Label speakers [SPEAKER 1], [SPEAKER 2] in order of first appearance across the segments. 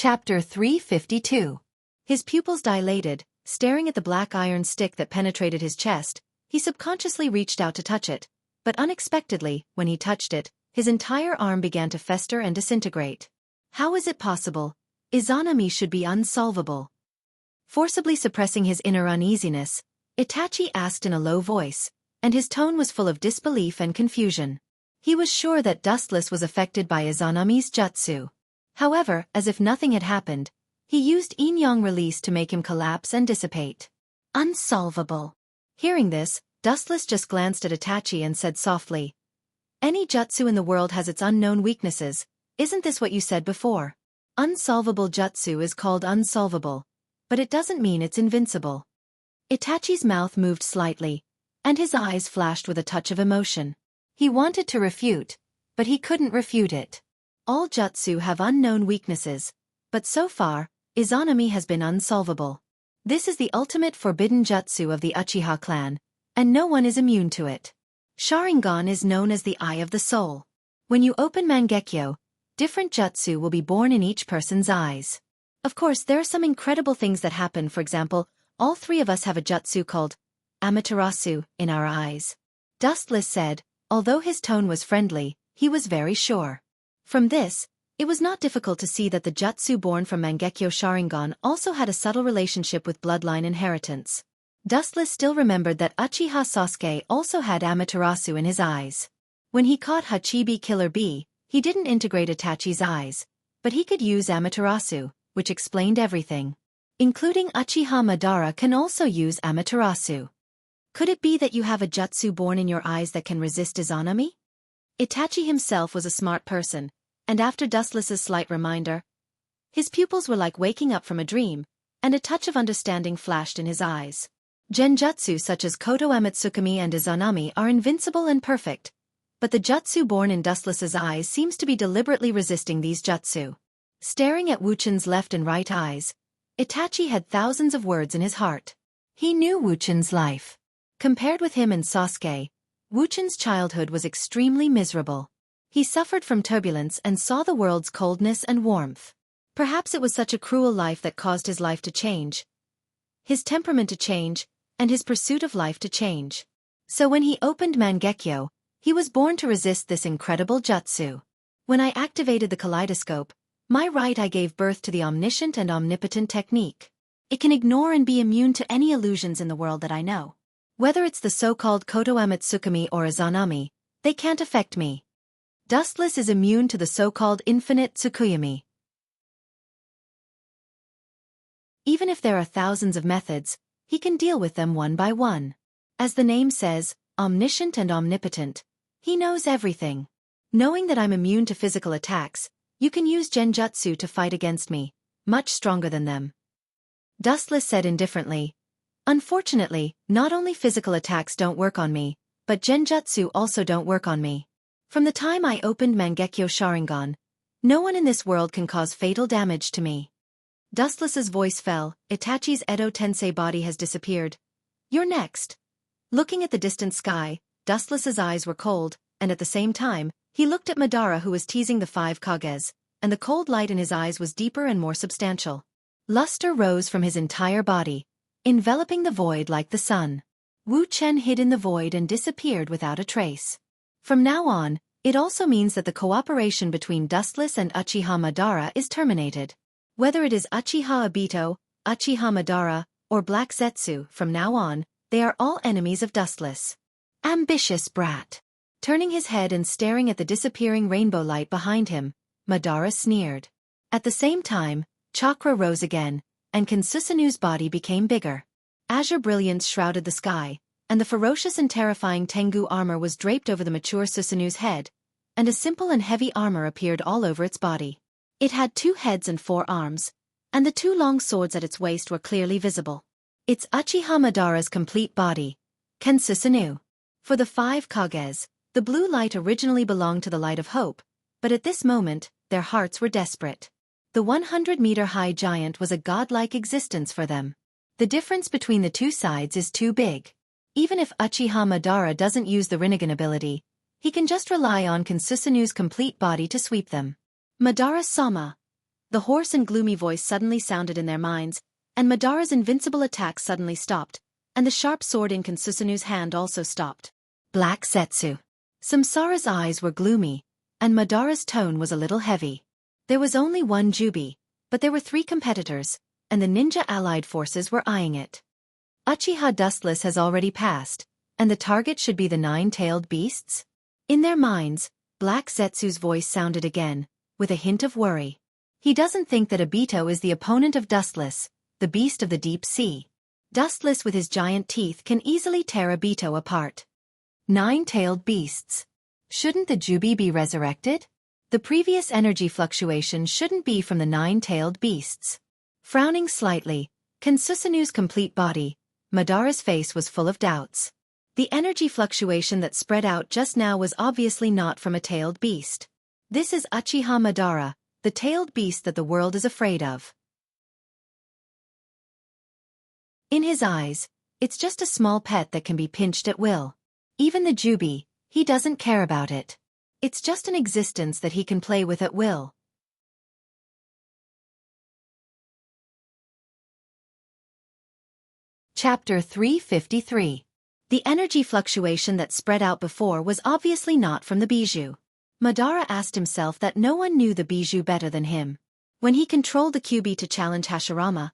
[SPEAKER 1] Chapter 352. His pupils dilated, staring at the black iron stick that penetrated his chest. He subconsciously reached out to touch it, but unexpectedly, when he touched it, his entire arm began to fester and disintegrate. How is it possible? Izanami should be unsolvable. Forcibly suppressing his inner uneasiness, Itachi asked in a low voice, and his tone was full of disbelief and confusion. He was sure that Dustless was affected by Izanami's jutsu. However, as if nothing had happened, he used yin-yang release to make him collapse and dissipate. Unsolvable. Hearing this, Dustless just glanced at Itachi and said softly, "Any jutsu in the world has its unknown weaknesses, isn't this what you said before? Unsolvable jutsu is called unsolvable, but it doesn't mean it's invincible." Itachi's mouth moved slightly, and his eyes flashed with a touch of emotion. He wanted to refute, but he couldn't refute it. All jutsu have unknown weaknesses, but so far, Izanami has been unsolvable. This is the ultimate forbidden jutsu of the Uchiha clan, and no one is immune to it. Sharingan is known as the Eye of the Soul. When you open Mangekyo, different jutsu will be born in each person's eyes. Of course, there are some incredible things that happen. For example, all three of us have a jutsu called Amaterasu in our eyes. Dustless said, although his tone was friendly, he was very sure. From this, it was not difficult to see that the jutsu born from Mangekyo Sharingan also had a subtle relationship with bloodline inheritance. Dustless still remembered that Uchiha Sasuke also had Amaterasu in his eyes. When he caught Hachibi Killer Bee, he didn't integrate Itachi's eyes, but he could use Amaterasu, which explained everything. Including Uchiha Madara can also use Amaterasu. Could it be that you have a jutsu born in your eyes that can resist Izanami? Itachi himself was a smart person, and after Dustless's slight reminder, his pupils were like waking up from a dream, and a touch of understanding flashed in his eyes. Genjutsu such as Koto Amatsukami and Izanami are invincible and perfect, but the jutsu born in Dustless's eyes seems to be deliberately resisting these jutsu. Staring at Wuchan's left and right eyes, Itachi had thousands of words in his heart. He knew Wuchan's life. Compared with him and Sasuke, Wuchan's childhood was extremely miserable. He suffered from turbulence and saw the world's coldness and warmth. Perhaps it was such a cruel life that caused his life to change, his temperament to change, and his pursuit of life to change. So when he opened Mangekyo, he was born to resist this incredible jutsu. When I activated the kaleidoscope, my right eye gave birth to the omniscient and omnipotent technique. It can ignore and be immune to any illusions in the world that I know. Whether it's the so-called Koto Amatsukami or Izanami, they can't affect me. Dustless is immune to the so-called infinite Tsukuyami. Even if there are thousands of methods, he can deal with them one by one. As the name says, omniscient and omnipotent, he knows everything. Knowing that I'm immune to physical attacks, you can use genjutsu to fight against me, much stronger than them. Dustless said indifferently, "Unfortunately, not only physical attacks don't work on me, but genjutsu also don't work on me. From the time I opened Mangekyo Sharingan, no one in this world can cause fatal damage to me." Dustless's voice fell. Itachi's Edo Tensei body has disappeared. "You're next." Looking at the distant sky, Dustless's eyes were cold, and at the same time, he looked at Madara who was teasing the 5 Kages, and the cold light in his eyes was deeper and more substantial. Luster rose from his entire body, enveloping the void like the sun. Wu Chen hid in the void and disappeared without a trace. From now on, it also means that the cooperation between Dustless and Uchiha Madara is terminated. Whether it is Uchiha Obito, Uchiha Madara, or Black Zetsu, from now on, they are all enemies of Dustless. Ambitious brat. Turning his head and staring at the disappearing rainbow light behind him, Madara sneered. At the same time, chakra rose again, and Kansusanu's body became bigger. Azure brilliance shrouded the sky, and the ferocious and terrifying Tengu armor was draped over the mature Susanu's head, and a simple and heavy armor appeared all over its body. It had 2 heads and 4 arms, and the 2 long swords at its waist were clearly visible. It's Uchiha Madara's complete body, Kansusanu. For the 5 Kages, the blue light originally belonged to the light of hope, but at this moment, their hearts were desperate. The 100-meter-high giant was a godlike existence for them. The difference between the 2 sides is too big. Even if Uchiha Madara doesn't use the Rinnegan ability, he can just rely on Kansusanu's complete body to sweep them. Madara-sama. The hoarse and gloomy voice suddenly sounded in their minds, and Madara's invincible attack suddenly stopped, and the sharp sword in Kansusanu's hand also stopped. Black Setsu. Samsara's eyes were gloomy, and Madara's tone was a little heavy. There was only one Jubi, but there were 3 competitors, and the ninja allied forces were eyeing it. Uchiha Dustless has already passed, and the target should be the 9-tailed beasts? In their minds, Black Setsu's voice sounded again, with a hint of worry. He doesn't think that Obito is the opponent of Dustless, the beast of the deep sea. Dustless with his giant teeth can easily tear Obito apart. 9-tailed beasts. Shouldn't the Jubi be resurrected? The previous energy fluctuation shouldn't be from the 9-tailed beasts. Frowning slightly, Kansusanu's complete body, Madara's face was full of doubts. The energy fluctuation that spread out just now was obviously not from a tailed beast. This is Uchiha Madara, the tailed beast that the world is afraid of. In his eyes, it's just a small pet that can be pinched at will. Even the Jubi, he doesn't care about it. It's just an existence that he can play with at will. Chapter 353. The energy fluctuation that spread out before was obviously not from the bijou. Madara asked himself that no one knew the bijou better than him. When he controlled the Kyuubi to challenge Hashirama,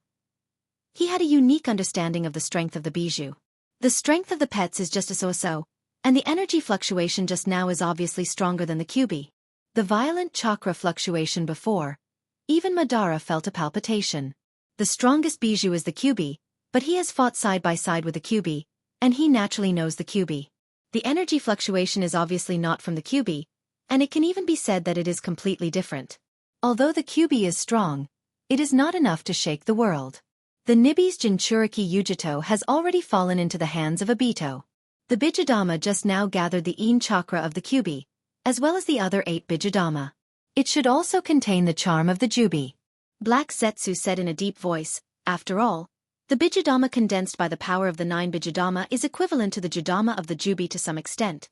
[SPEAKER 1] he had a unique understanding of the strength of the bijou. The strength of the pets is just a so-so, and the energy fluctuation just now is obviously stronger than the Kyuubi. The violent chakra fluctuation before, even Madara felt a palpitation. The strongest bijou is the Kyuubi, but he has fought side by side with the Kyuubi, and he naturally knows the Kyuubi. The energy fluctuation is obviously not from the Kyuubi, and it can even be said that it is completely different. Although the Kyuubi is strong, it is not enough to shake the world. The Nibi's Jinchuriki Yujito has already fallen into the hands of Obito. The Bijudama just now gathered the Yin chakra of the Kyuubi, as well as the other 8 Bijudama. It should also contain the charm of the Jubi. Black Setsu said in a deep voice, after all, the Bijudama condensed by the power of the 9 Bijudama is equivalent to the Judama of the Jubi to some extent.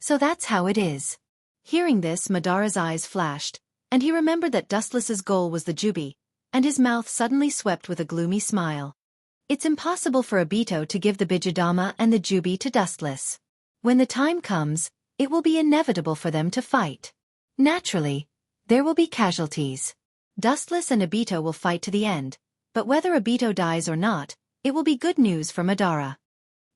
[SPEAKER 1] So that's how it is. Hearing this, Madara's eyes flashed, and he remembered that Dustless's goal was the Jubi, and his mouth suddenly swept with a gloomy smile. It's impossible for Obito to give the Bijudama and the Jubi to Dustless. When the time comes, it will be inevitable for them to fight. Naturally, there will be casualties. Dustless and Obito will fight to the end, but whether Obito dies or not, it will be good news for Madara.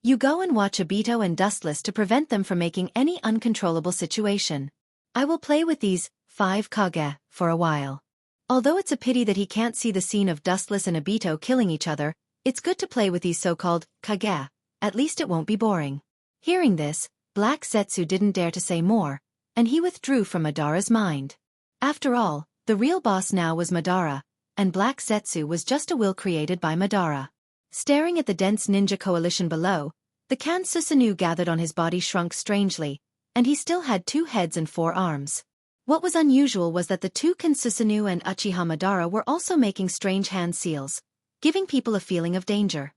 [SPEAKER 1] You go and watch Obito and Dustless to prevent them from making any uncontrollable situation. I will play with these 5 Kage for a while. Although it's a pity that he can't see the scene of Dustless and Obito killing each other, it's good to play with these so-called Kage, at least it won't be boring. Hearing this, Black Setsu didn't dare to say more, and he withdrew from Madara's mind. After all, the real boss now was Madara, and Black Setsu was just a will created by Madara. Staring at the dense ninja coalition below, the Kansusanu gathered on his body shrunk strangely, and he still had 2 heads and 4 arms. What was unusual was that the 2 Kansusanu and Uchiha Madara were also making strange hand seals, giving people a feeling of danger.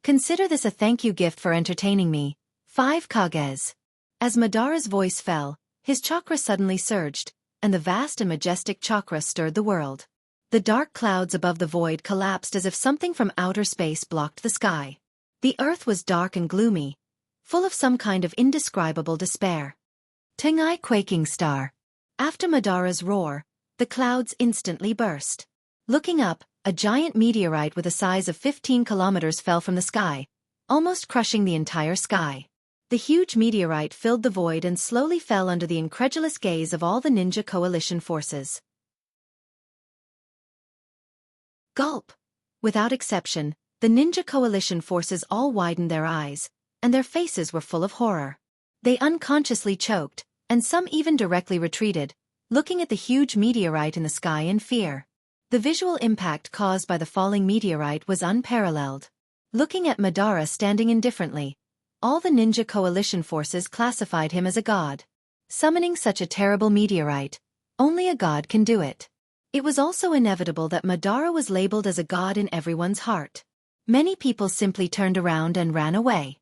[SPEAKER 1] Consider this a thank you gift for entertaining me. 5 Kages. As Madara's voice fell, his chakra suddenly surged, and the vast and majestic chakra stirred the world. The dark clouds above the void collapsed as if something from outer space blocked the sky. The earth was dark and gloomy, full of some kind of indescribable despair. Tengai quaking star. After Madara's roar, the clouds instantly burst. Looking up, a giant meteorite with a size of 15 kilometers fell from the sky, almost crushing the entire sky. The huge meteorite filled the void and slowly fell under the incredulous gaze of all the ninja coalition forces. Gulp! Without exception, the ninja coalition forces all widened their eyes, and their faces were full of horror. They unconsciously choked, and some even directly retreated, looking at the huge meteorite in the sky in fear. The visual impact caused by the falling meteorite was unparalleled. Looking at Madara standing indifferently, all the ninja coalition forces classified him as a god. Summoning such a terrible meteorite, only a god can do it. It was also inevitable that Madara was labeled as a god in everyone's heart. Many people simply turned around and ran away.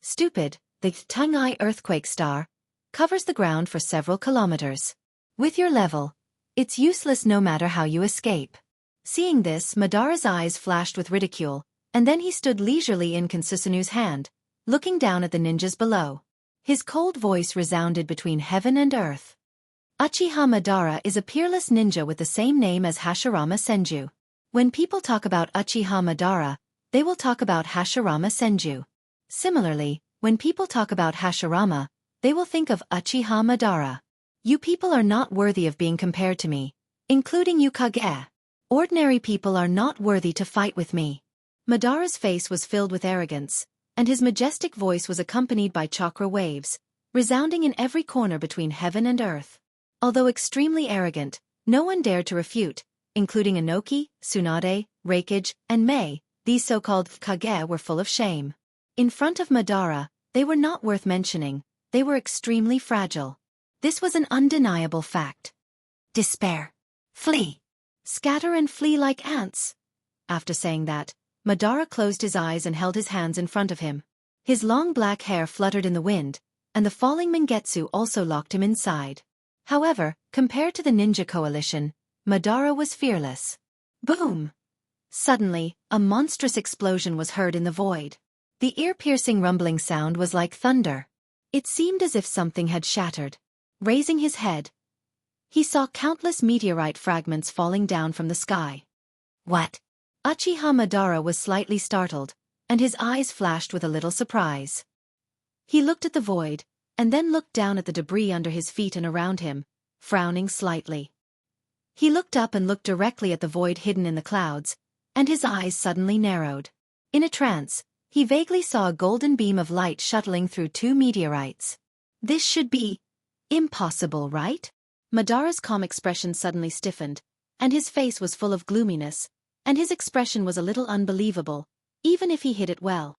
[SPEAKER 1] Stupid, the Tengai earthquake star covers the ground for several kilometers. With your level, It's useless no matter how you escape. Seeing this, Madara's eyes flashed with ridicule, and then he stood leisurely in Kansusanu's hand, looking down at the ninjas below. His cold voice resounded between heaven and earth. Uchiha Madara is a peerless ninja with the same name as Hashirama Senju. When people talk about Uchiha Madara, they will talk about Hashirama Senju. Similarly, when people talk about Hashirama, they will think of Uchiha Madara. You people are not worthy of being compared to me, including you Kage. Ordinary people are not worthy to fight with me. Madara's face was filled with arrogance, and his majestic voice was accompanied by chakra waves, resounding in every corner between heaven and earth. Although extremely arrogant, no one dared to refute, including Inoki, Tsunade, Reikage, and Mei. These so-called Kage were full of shame. In front of Madara, they were not worth mentioning, they were extremely fragile. This was an undeniable fact. Despair. Flee. Scatter and flee like ants. After saying that, Madara closed his eyes and held his hands in front of him. His long black hair fluttered in the wind, and the falling Mangetsu also locked him inside. However, compared to the ninja coalition, Madara was fearless. Boom! Suddenly, a monstrous explosion was heard in the void. The ear-piercing rumbling sound was like thunder. It seemed as if something had shattered. Raising his head, he saw countless meteorite fragments falling down from the sky. What? Uchiha Madara was slightly startled, and his eyes flashed with a little surprise. He looked at the void, and then looked down at the debris under his feet and around him, frowning slightly. He looked up and looked directly at the void hidden in the clouds, and his eyes suddenly narrowed. In a trance, he vaguely saw a golden beam of light shuttling through two meteorites. This should be impossible, right? Madara's calm expression suddenly stiffened, and his face was full of gloominess, and his expression was a little unbelievable, even if he hid it well.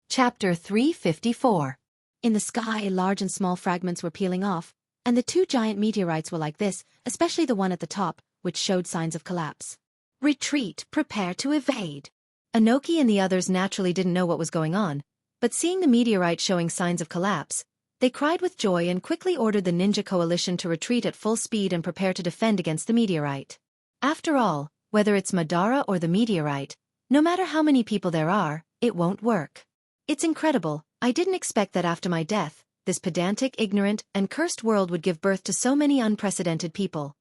[SPEAKER 1] Chapter 354. In the sky, large and small fragments were peeling off, and the two giant meteorites were like this, especially the one at the top, which showed signs of collapse. Retreat, prepare to evade. Inoki and the others naturally didn't know what was going on, but seeing the meteorite showing signs of collapse, they cried with joy and quickly ordered the ninja coalition to retreat at full speed and prepare to defend against the meteorite. After all, whether it's Madara or the meteorite, no matter how many people there are, it won't work. It's incredible, I didn't expect that after my death, this pedantic, ignorant, and cursed world would give birth to so many unprecedented people.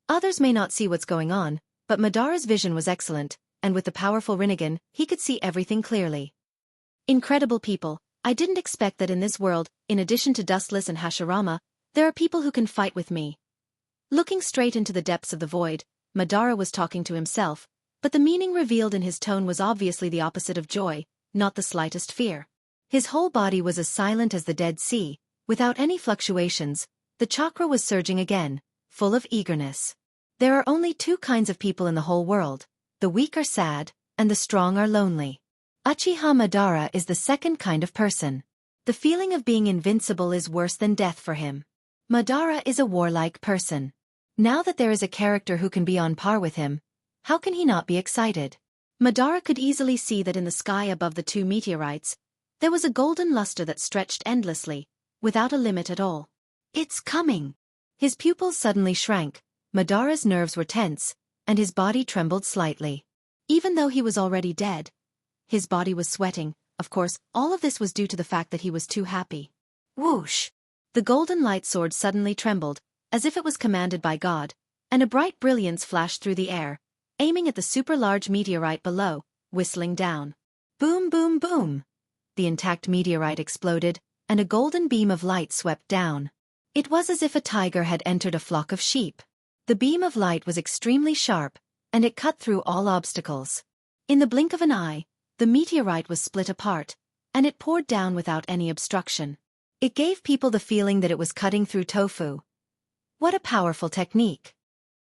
[SPEAKER 1] Others may not see what's going on, but Madara's vision was excellent, and with the powerful Rinnegan, he could see everything clearly. Incredible people, I didn't expect that in this world, in addition to Dustless and Hashirama, there are people who can fight with me. Looking straight into the depths of the void, Madara was talking to himself, but the meaning revealed in his tone was obviously the opposite of joy, not the slightest fear. His whole body was as silent as the Dead Sea, without any fluctuations. The chakra was surging again, full of eagerness. There are only two kinds of people in the whole world, the weak are sad, and the strong are lonely. Uchiha Madara is the second kind of person. The feeling of being invincible is worse than death for him. Madara is a warlike person. Now that there is a character who can be on par with him, how can he not be excited? Madara could easily see that in the sky above the two meteorites, there was a golden luster that stretched endlessly, without a limit at all. It's coming! His pupils suddenly shrank, Madara's nerves were tense, and his body trembled slightly. Even though he was already dead, his body was sweating. Of course, all of this was due to the fact that he was too happy. Whoosh! The golden light sword suddenly trembled, as if it was commanded by God, and a bright brilliance flashed through the air, aiming at the super-large meteorite below, whistling down. Boom, boom, boom! The intact meteorite exploded, and a golden beam of light swept down. It was as if a tiger had entered a flock of sheep. The beam of light was extremely sharp, and it cut through all obstacles. In the blink of an eye, the meteorite was split apart, and it poured down without any obstruction. It gave people the feeling that it was cutting through tofu. What a powerful technique!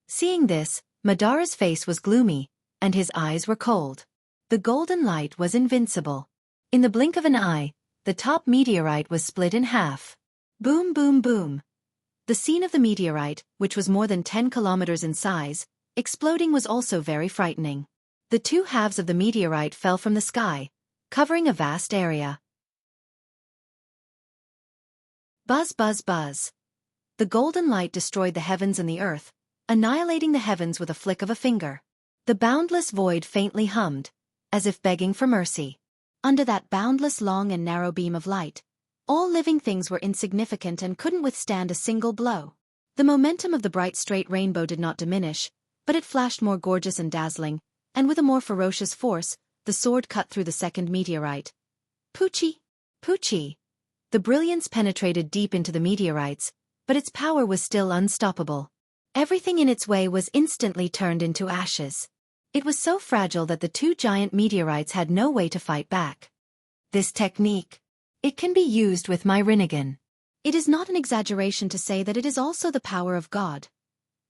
[SPEAKER 1] Seeing this, Madara's face was gloomy, and his eyes were cold. The golden light was invincible. In the blink of an eye, the top meteorite was split in half. Boom, boom, boom. The scene of the meteorite, which was more than 10 kilometers in size, exploding was also very frightening. The two halves of the meteorite fell from the sky, covering a vast area. Buzz buzz buzz. The golden light destroyed the heavens and the earth, annihilating the heavens with a flick of a finger. The boundless void faintly hummed, as if begging for mercy. Under that boundless long and narrow beam of light, all living things were insignificant and couldn't withstand a single blow. The momentum of the bright straight rainbow did not diminish, but it flashed more gorgeous and dazzling, and with a more ferocious force, the sword cut through the second meteorite. Poochie! Poochie! The brilliance penetrated deep into the meteorites, but its power was still unstoppable. Everything in its way was instantly turned into ashes. It was so fragile that the two giant meteorites had no way to fight back. This technique. It can be used with my Rinnegan. It is not an exaggeration to say that it is also the power of God.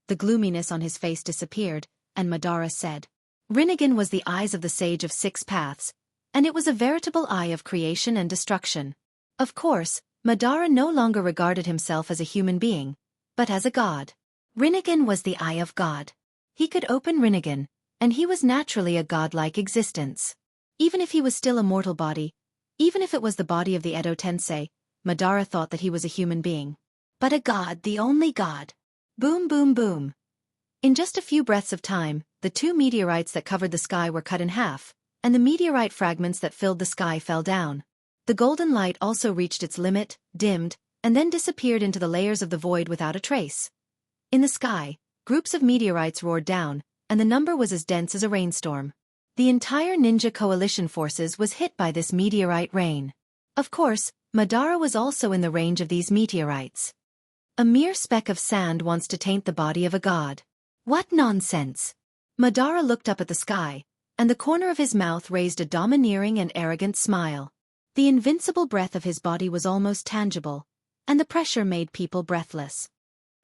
[SPEAKER 1] The gloominess on his face disappeared, and Madara said, Rinnegan was the eyes of the Sage of Six Paths, and it was a veritable eye of creation and destruction. Of course, Madara no longer regarded himself as a human being, but as a god. Rinnegan was the eye of God. He could open Rinnegan, and he was naturally a godlike existence. Even if he was still a mortal body, even if it was the body of the Edo Tensei, Madara thought that he was a human being. But a god, the only god. Boom boom boom. In just a few breaths of time, the two meteorites that covered the sky were cut in half, and the meteorite fragments that filled the sky fell down. The golden light also reached its limit, dimmed, and then disappeared into the layers of the void without a trace. In the sky, groups of meteorites roared down, and the number was as dense as a rainstorm. The entire ninja coalition forces was hit by this meteorite rain. Of course, Madara was also in the range of these meteorites. A mere speck of sand wants to taint the body of a god. What nonsense! Madara looked up at the sky, and the corner of his mouth raised a domineering and arrogant smile. The invincible breath of his body was almost tangible, and the pressure made people breathless.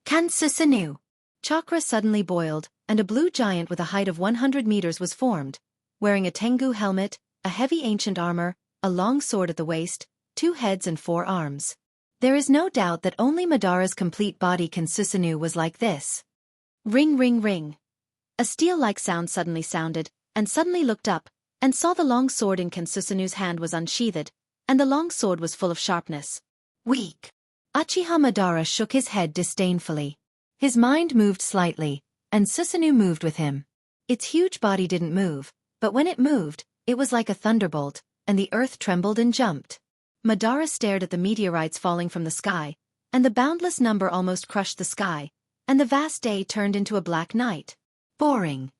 [SPEAKER 1] Kansusanu! Chakra suddenly boiled, and a blue giant with a height of 100 meters was formed, wearing a Tengu helmet, a heavy ancient armor, a long sword at the waist, 2 heads and 4 arms. There is no doubt that only Madara's complete body Kansusanu was like this. Ring ring ring. A steel-like sound suddenly sounded, and suddenly looked up, and saw the long sword in Kansusanu's hand was unsheathed, and the long sword was full of sharpness. Weak. Uchiha Madara shook his head disdainfully. His mind moved slightly, and Susanoo moved with him. Its huge body didn't move, but when it moved, it was like a thunderbolt, and the earth trembled and jumped. Madara stared at the meteorites falling from the sky, and the boundless number almost crushed the sky, and the vast day turned into a black night. Boring.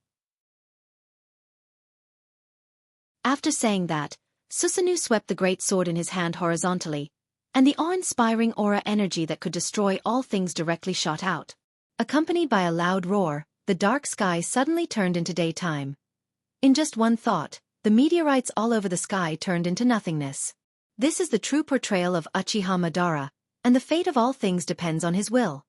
[SPEAKER 1] After saying that, Susanoo swept the great sword in his hand horizontally, and the awe-inspiring aura energy that could destroy all things directly shot out. Accompanied by a loud roar, the dark sky suddenly turned into daytime. In just one thought, the meteorites all over the sky turned into nothingness. This is the true portrayal of Uchiha Madara, and the fate of all things depends on his will.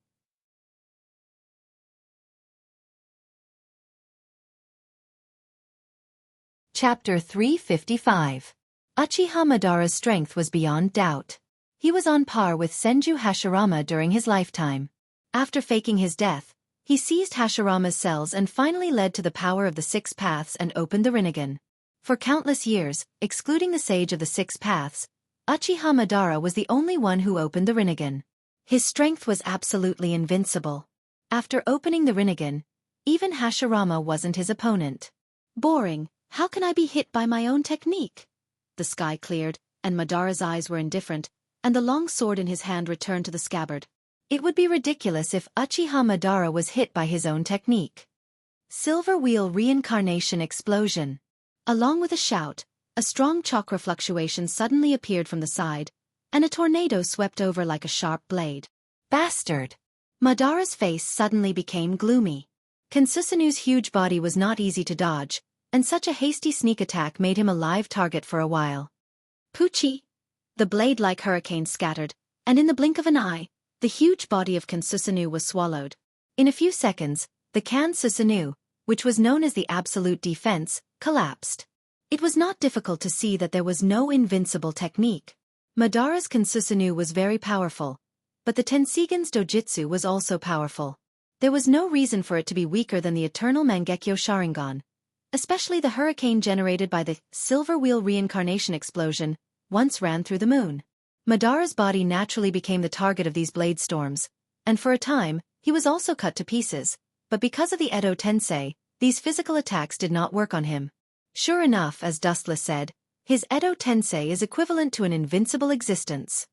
[SPEAKER 1] Chapter 355. Uchiha Madara's strength was beyond doubt. He was on par with Senju Hashirama during his lifetime. After faking his death, he seized Hashirama's cells and finally led to the power of the Six Paths and opened the Rinnegan. For countless years, excluding the Sage of the Six Paths, Uchiha Madara was the only one who opened the Rinnegan. His strength was absolutely invincible. After opening the Rinnegan, even Hashirama wasn't his opponent. Boring, how can I be hit by my own technique? The sky cleared, and Madara's eyes were indifferent, and the long sword in his hand returned to the scabbard. It would be ridiculous if Uchiha Madara was hit by his own technique. Silver Wheel Reincarnation Explosion. Along with a shout, a strong chakra fluctuation suddenly appeared from the side, and a tornado swept over like a sharp blade. Bastard! Madara's face suddenly became gloomy. Kansusanu's huge body was not easy to dodge, and such a hasty sneak attack made him a live target for a while. Poochie! The blade-like hurricane scattered, and in the blink of an eye, the huge body of Kansusanu was swallowed. In a few seconds, the Kansusanu, which was known as the Absolute Defense, collapsed. It was not difficult to see that there was no invincible technique. Madara's Kansusanu was very powerful, but the Tensigan's Dojutsu was also powerful. There was no reason for it to be weaker than the eternal Mangekyo Sharingan, especially the hurricane generated by the Silver Wheel Reincarnation Explosion, once ran through the moon. Madara's body naturally became the target of these blade storms, and for a time, he was also cut to pieces, but because of the Edo Tensei, these physical attacks did not work on him. Sure enough, as Dustless said, his Edo Tensei is equivalent to an invincible existence.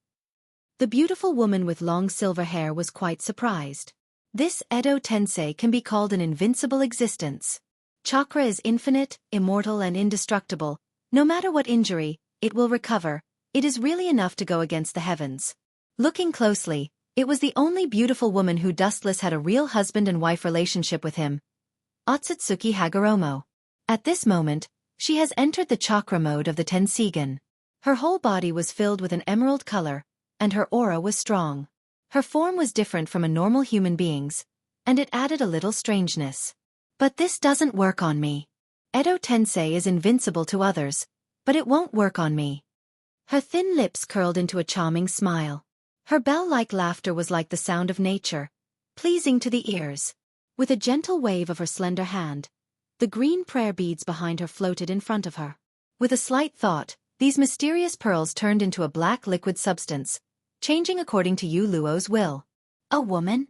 [SPEAKER 1] The beautiful woman with long silver hair was quite surprised. This Edo Tensei can be called an invincible existence. Chakra is infinite, immortal and indestructible. No matter what injury, it will recover. It is really enough to go against the heavens. Looking closely, it was the only beautiful woman who Dustless had a real husband and wife relationship with him. Otsutsuki Hagoromo. At this moment, she has entered the chakra mode of the Tensigen. Her whole body was filled with an emerald color, and her aura was strong. Her form was different from a normal human being's, and it added a little strangeness. But this doesn't work on me. Edo Tensei is invincible to others, but it won't work on me. Her thin lips curled into a charming smile. Her bell-like laughter was like the sound of nature, pleasing to the ears. With a gentle wave of her slender hand, the green prayer beads behind her floated in front of her. With a slight thought, these mysterious pearls turned into a black liquid substance, changing according to Yu Luo's will. A woman?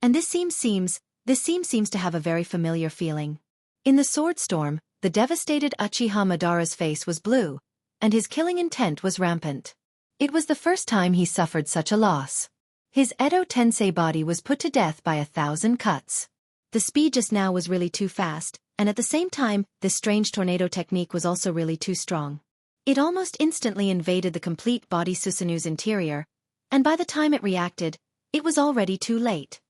[SPEAKER 1] And this seems to have a very familiar feeling. In the sword storm, the devastated Uchiha Madara's face was blue, and his killing intent was rampant. It was the first time he suffered such a loss. His Edo Tensei body was put to death by 1,000 cuts. The speed just now was really too fast, and at the same time, this strange tornado technique was also really too strong. It almost instantly invaded the complete body Susanu's interior, and by the time it reacted, it was already too late.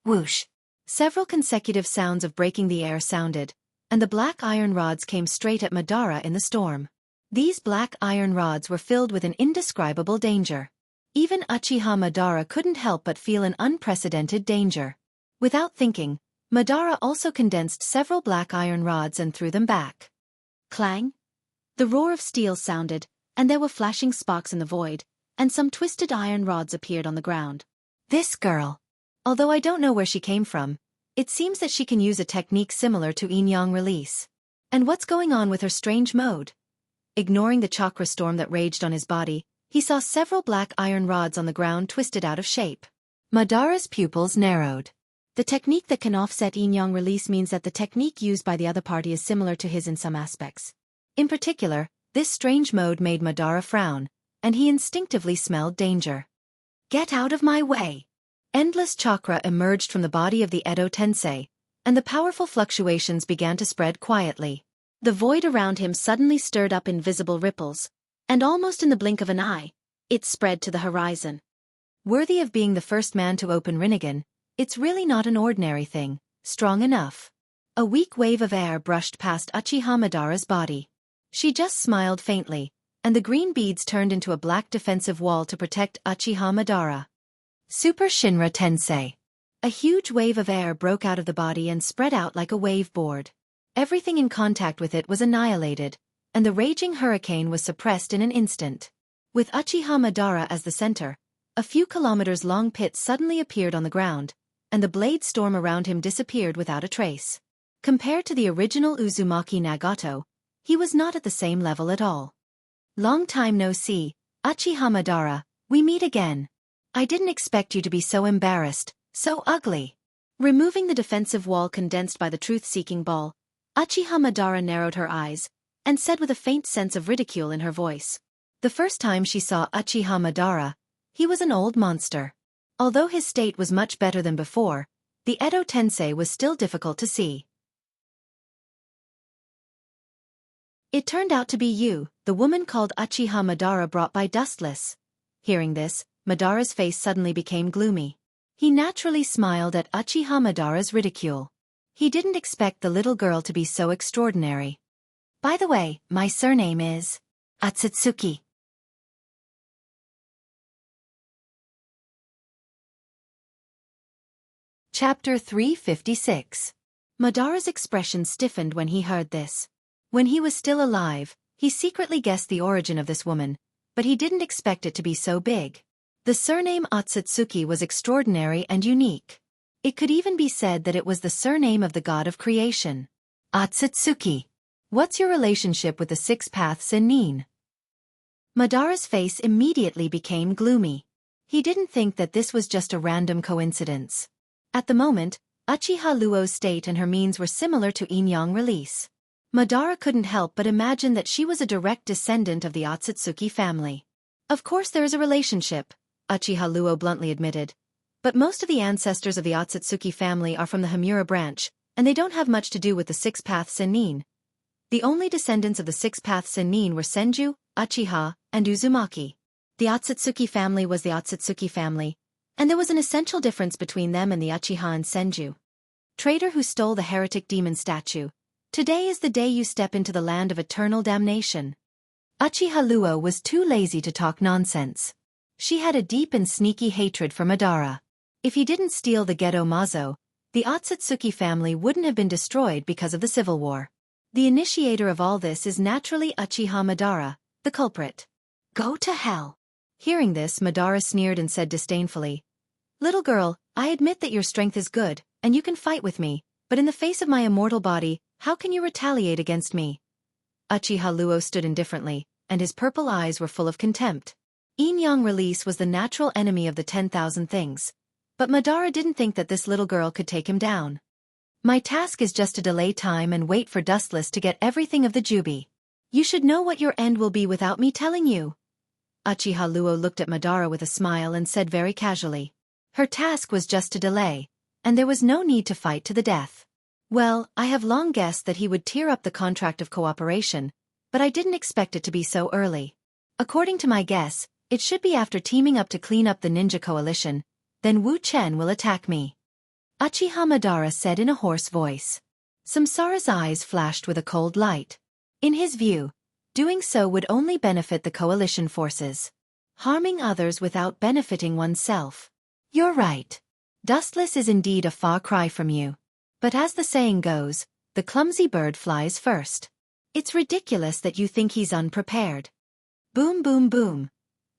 [SPEAKER 1] Whoosh! Several consecutive sounds of breaking the air sounded, and the black iron rods came straight at Madara in the storm. These black iron rods were filled with an indescribable danger. Even Uchiha Madara couldn't help but feel an unprecedented danger. Without thinking, Madara also condensed several black iron rods and threw them back. Clang! The roar of steel sounded, and there were flashing sparks in the void, and some twisted iron rods appeared on the ground. This girl! Although I don't know where she came from, it seems that she can use a technique similar to yin-yang release. And what's going on with her strange mode? Ignoring the chakra storm that raged on his body, he saw several black iron rods on the ground twisted out of shape. Madara's pupils narrowed. The technique that can offset yin-yang release means that the technique used by the other party is similar to his in some aspects. In particular, this strange mode made Madara frown, and he instinctively smelled danger. Get out of my way! Endless chakra emerged from the body of the Edo Tensei, and the powerful fluctuations began to spread quietly. The void around him suddenly stirred up invisible ripples, and almost in the blink of an eye, it spread to the horizon. Worthy of being the first man to open Rinnegan, it's really not an ordinary thing, strong enough. A weak wave of air brushed past Uchiha Madara's body. She just smiled faintly, and the green beads turned into a black defensive wall to protect Uchiha Madara. Super Shinra Tensei. A huge wave of air broke out of the body and spread out like a wave board. Everything in contact with it was annihilated, and the raging hurricane was suppressed in an instant. With Uchiha Madara as the center, a few kilometers-long pit suddenly appeared on the ground, and the blade storm around him disappeared without a trace. Compared to the original Uzumaki Nagato, he was not at the same level at all. Long time no see, Uchiha Madara, we meet again. I didn't expect you to be so embarrassed, so ugly. Removing the defensive wall condensed by the truth-seeking ball, Uchiha Madara narrowed her eyes, and said with a faint sense of ridicule in her voice. The first time she saw Uchiha Madara, he was an old monster. Although his state was much better than before, the Edo Tensei was still difficult to see. It turned out to be you, the woman called Uchiha Madara brought by Dustless. Hearing this, Madara's face suddenly became gloomy. He naturally smiled at Uchiha Madara's ridicule. He didn't expect the little girl to be so extraordinary. By the way, my surname is Otsutsuki. Chapter 356. Madara's expression stiffened when he heard this. When he was still alive, he secretly guessed the origin of this woman, but he didn't expect it to be so big. The surname Otsutsuki was extraordinary and unique. It could even be said that it was the surname of the god of creation. Otsutsuki. What's your relationship with the six paths in Nin? Madara's face immediately became gloomy. He didn't think that this was just a random coincidence. At the moment, Uchiha Luo's state and her means were similar to Yin-Yang release. Madara couldn't help but imagine that she was a direct descendant of the Otsutsuki family. Of course there is a relationship, Uchiha Luo bluntly admitted. But most of the ancestors of the Otsutsuki family are from the Hamura branch, and they don't have much to do with the six-path Sennin. The only descendants of the six-path Sennin were Senju, Uchiha, and Uzumaki. The Otsutsuki family was the Otsutsuki family, and there was an essential difference between them and the Uchiha and Senju. Traitor who stole the heretic demon statue. Today is the day you step into the land of eternal damnation. Uchiha Luo was too lazy to talk nonsense. She had a deep and sneaky hatred for Madara. If he didn't steal the Gedo Mazo, the Otsutsuki family wouldn't have been destroyed because of the civil war. The initiator of all this is naturally Uchiha Madara, the culprit. Go to hell. Hearing this, Madara sneered and said disdainfully, "Little girl, I admit that your strength is good, and you can fight with me, but in the face of my immortal body, how can you retaliate against me?" Uchiha Luo stood indifferently, and his purple eyes were full of contempt. Yin-Yang release was the natural enemy of the 10,000 things. But Madara didn't think that this little girl could take him down. My task is just to delay time and wait for Dustless to get everything of the Jubi. You should know what your end will be without me telling you. Uchiha Luo looked at Madara with a smile and said very casually. Her task was just to delay, and there was no need to fight to the death. Well, I have long guessed that he would tear up the contract of cooperation, but I didn't expect it to be so early. According to my guess, it should be after teaming up to clean up the ninja coalition, then Wu Chen will attack me. Uchiha Madara said in a hoarse voice. Samsara's eyes flashed with a cold light. In his view, doing so would only benefit the coalition forces. Harming others without benefiting oneself. You're right. Dustless is indeed a far cry from you. But as the saying goes, the clumsy bird flies first. It's ridiculous that you think he's unprepared. Boom boom boom.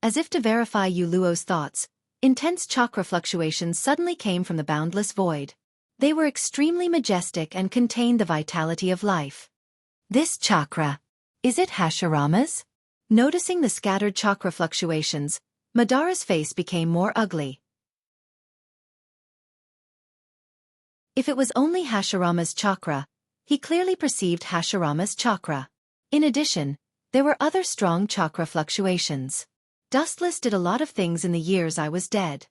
[SPEAKER 1] As if to verify Yu Luo's thoughts, intense chakra fluctuations suddenly came from the boundless void. They were extremely majestic and contained the vitality of life. This chakra. Is it Hashirama's? Noticing the scattered chakra fluctuations, Madara's face became more ugly. If it was only Hashirama's chakra, he clearly perceived Hashirama's chakra. In addition, there were other strong chakra fluctuations. Dustless did a lot of things in the years I was dead.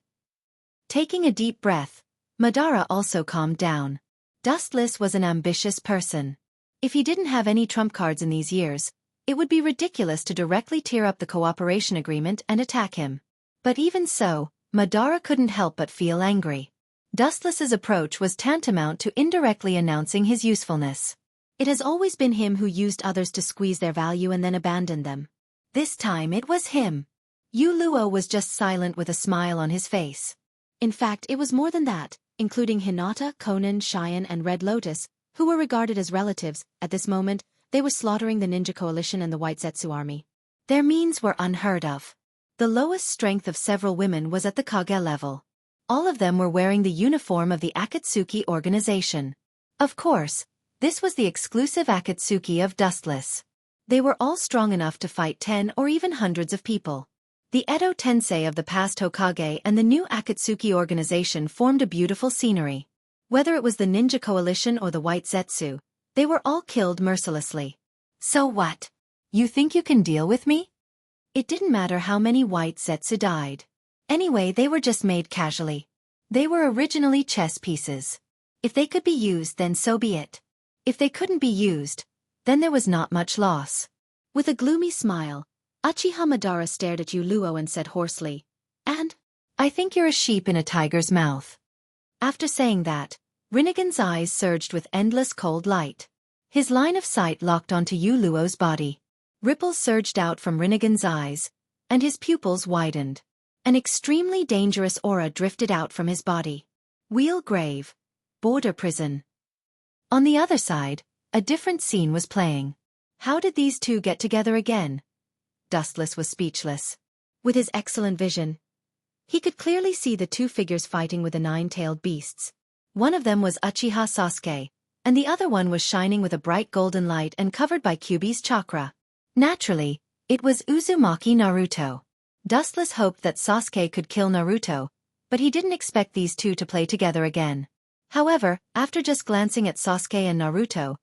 [SPEAKER 1] Taking a deep breath, Madara also calmed down. Dustless was an ambitious person. If he didn't have any trump cards in these years, it would be ridiculous to directly tear up the cooperation agreement and attack him. But even so, Madara couldn't help but feel angry. Dustless's approach was tantamount to indirectly announcing his usefulness. It has always been him who used others to squeeze their value and then abandoned them. This time it was him. Yu Luo was just silent with a smile on his face. In fact, it was more than that, including Hinata, Conan, Cheyenne and Red Lotus, who were regarded as relatives. At this moment, they were slaughtering the Ninja Coalition and the White Zetsu army. Their means were unheard of. The lowest strength of several women was at the Kage level. All of them were wearing the uniform of the Akatsuki organization. Of course, this was the exclusive Akatsuki of Dustless. They were all strong enough to fight 10 or even hundreds of people. The Edo Tensei of the past Hokage and the new Akatsuki organization formed a beautiful scenery. Whether it was the Ninja Coalition or the White Zetsu, they were all killed mercilessly. So what? You think you can deal with me? It didn't matter how many White Zetsu died. Anyway, they were just made casually. They were originally chess pieces. If they could be used, then so be it. If they couldn't be used, then there was not much loss. With a gloomy smile, Uchiha Madara stared at Yu Luo and said hoarsely, "And? I think you're a sheep in a tiger's mouth." After saying that, Rinnegan's eyes surged with endless cold light. His line of sight locked onto Yu Luo's body. Ripples surged out from Rinnegan's eyes, and his pupils widened. An extremely dangerous aura drifted out from his body. Wheel grave. Border prison. On the other side, a different scene was playing. How did these two get together again? Dustless was speechless. With his excellent vision, he could clearly see the two figures fighting with the nine-tailed beasts. One of them was Uchiha Sasuke, and the other one was shining with a bright golden light and covered by Kyuubi's chakra. Naturally, It was Uzumaki Naruto. Dustless hoped that Sasuke could kill Naruto, but he didn't expect these two to play together again. However, after just glancing at Sasuke and Naruto,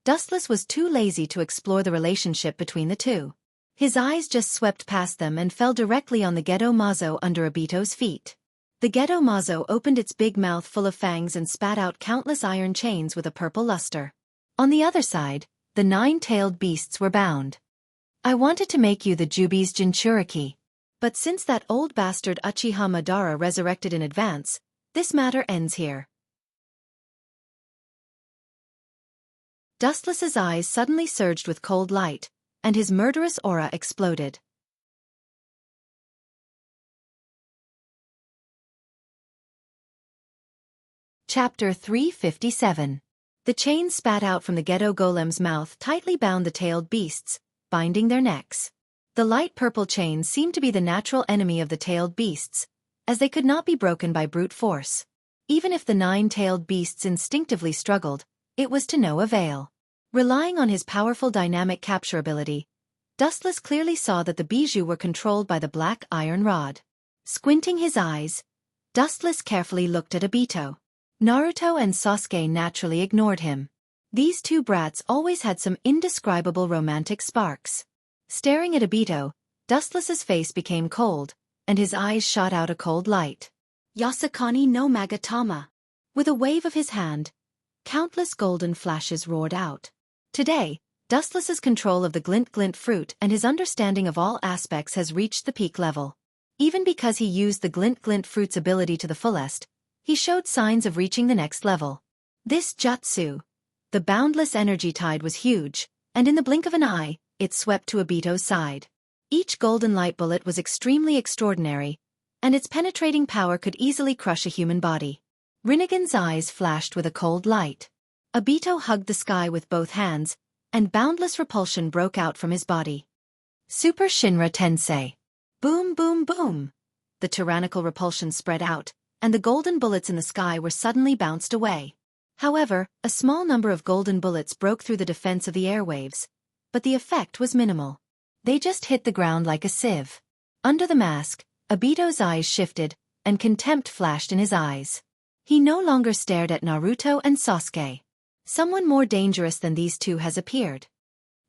[SPEAKER 1] Dustless was too lazy to explore the relationship between the two. His eyes just swept past them and fell directly on the Gedo Mazo under Obito's feet. The Gedo Mazo opened its big mouth full of fangs and spat out countless iron chains with a purple luster. On the other side, the 9-tailed beasts were bound. I wanted to make you the Jubi's Jinchuriki. But since that old bastard Uchiha Madara resurrected in advance, this matter ends here. Dustless's eyes suddenly surged with cold light, and his murderous aura exploded. Chapter 357. The chains spat out from the Gedo Golem's mouth tightly bound the tailed beasts, binding their necks. The light purple chains seemed to be the natural enemy of the tailed beasts, as they could not be broken by brute force. Even if the 9-tailed beasts instinctively struggled, it was to no avail. Relying on his powerful dynamic capture ability, Dustless clearly saw that the bijou were controlled by the black iron rod. Squinting his eyes, Dustless carefully looked at Obito. Naruto and Sasuke naturally ignored him. These two brats always had some indescribable romantic sparks. Staring at Obito, Dustless's face became cold, and his eyes shot out a cold light. Yasukani no Magatama. With a wave of his hand, countless golden flashes roared out. Today, Dustless's control of the glint fruit and his understanding of all aspects has reached the peak level. Even because he used the glint fruit's ability to the fullest, he showed signs of reaching the next level. This jutsu, the boundless energy tide, was huge, and in the blink of an eye, it swept to Obito's side. Each golden light bullet was extremely extraordinary, and its penetrating power could easily crush a human body. Rinnegan's eyes flashed with a cold light. Obito hugged the sky with both hands, and boundless repulsion broke out from his body. Super Shinra Tensei. Boom boom boom. The tyrannical repulsion spread out, and the golden bullets in the sky were suddenly bounced away. However, a small number of golden bullets broke through the defense of the airwaves, but the effect was minimal. They just hit the ground like a sieve. Under the mask, Obito's eyes shifted, and contempt flashed in his eyes. He no longer stared at Naruto and Sasuke. Someone more dangerous than these two has appeared.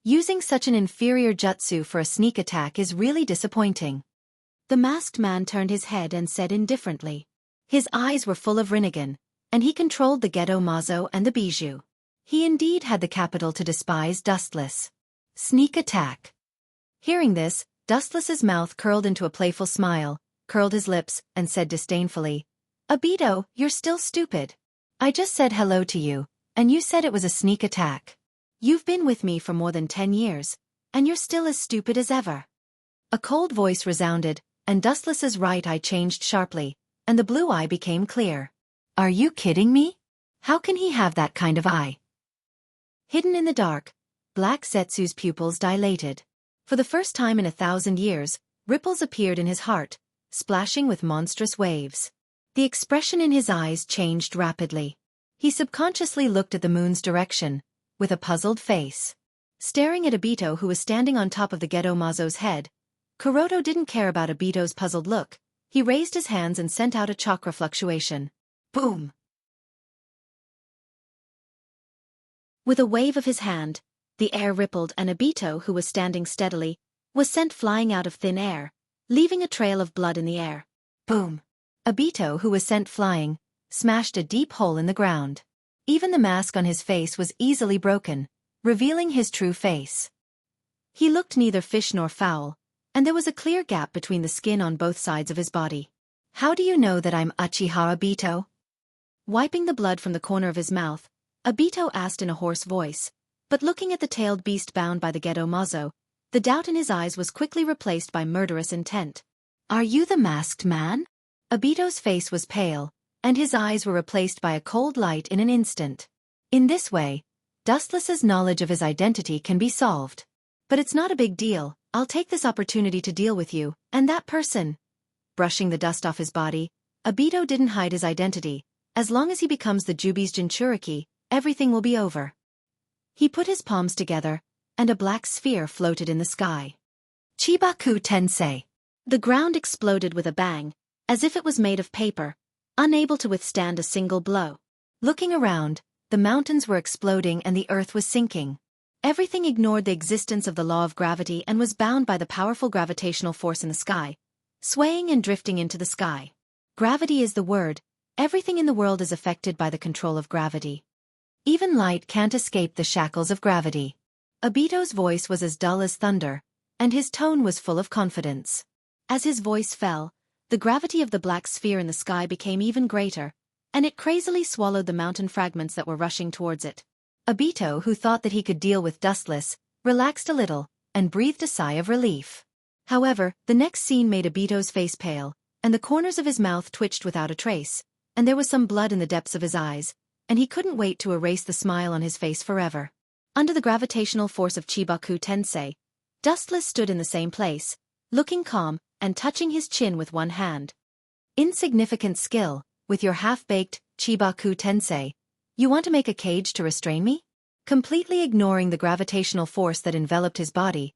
[SPEAKER 1] Using such an inferior jutsu for a sneak attack is really disappointing. The masked man turned his head and said indifferently. His eyes were full of Rinnegan, and he controlled the Gedo Mazo and the bijou. He indeed had the capital to despise Dustless. Sneak attack. Hearing this, Dustless's mouth curled into a playful smile, curled his lips, and said disdainfully, Obito, you're still stupid. I just said hello to you, and you said it was a sneak attack. You've been with me for more than 10 years, and you're still as stupid as ever. A cold voice resounded, and Dustless's right eye changed sharply, and the blue eye became clear. Are you kidding me? How can he have that kind of eye? Hidden in the dark, Black Zetsu's pupils dilated. For the first time in 1,000 years, ripples appeared in his heart, splashing with monstrous waves. The expression in his eyes changed rapidly. He subconsciously looked at the moon's direction, with a puzzled face. Staring at Obito, who was standing on top of the Gedo Mazo's head, Kuroto didn't care about Obito's puzzled look. He raised his hands and sent out a chakra fluctuation. Boom! With a wave of his hand, the air rippled, and Obito, who was standing steadily, was sent flying out of thin air, leaving a trail of blood in the air. Boom! Obito, who was sent flying, smashed a deep hole in the ground. Even the mask on his face was easily broken, revealing his true face. He looked neither fish nor fowl, and there was a clear gap between the skin on both sides of his body. How do you know that I'm Uchiha Obito? Wiping the blood from the corner of his mouth, Obito asked in a hoarse voice, but looking at the tailed beast bound by the Gedo Mazo, the doubt in his eyes was quickly replaced by murderous intent. Are you the masked man? Obito's face was pale, and his eyes were replaced by a cold light in an instant. In this way, Dustless's knowledge of his identity can be solved. But it's not a big deal. I'll take this opportunity to deal with you, and that person. Brushing the dust off his body, Obito didn't hide his identity. As long as he becomes the Jubi's Jinchuriki, everything will be over. He put his palms together, and a black sphere floated in the sky. Chibaku Tensei. The ground exploded with a bang, as if it was made of paper, unable to withstand a single blow. Looking around, the mountains were exploding and the earth was sinking. Everything ignored the existence of the law of gravity and was bound by the powerful gravitational force in the sky, swaying and drifting into the sky. Gravity is the word. Everything in the world is affected by the control of gravity. Even light can't escape the shackles of gravity. Obito's voice was as dull as thunder, and his tone was full of confidence. As his voice fell, the gravity of the black sphere in the sky became even greater, and it crazily swallowed the mountain fragments that were rushing towards it. Obito, who thought that he could deal with Dustless, relaxed a little, and breathed a sigh of relief. However, the next scene made Obito's face pale, and the corners of his mouth twitched without a trace, and there was some blood in the depths of his eyes, and he couldn't wait to erase the smile on his face forever. Under the gravitational force of Chibaku Tensei, Dustless stood in the same place, looking calm, and touching his chin with one hand. Insignificant skill, with your half-baked Chibaku Tensei. You want to make a cage to restrain me? Completely ignoring the gravitational force that enveloped his body,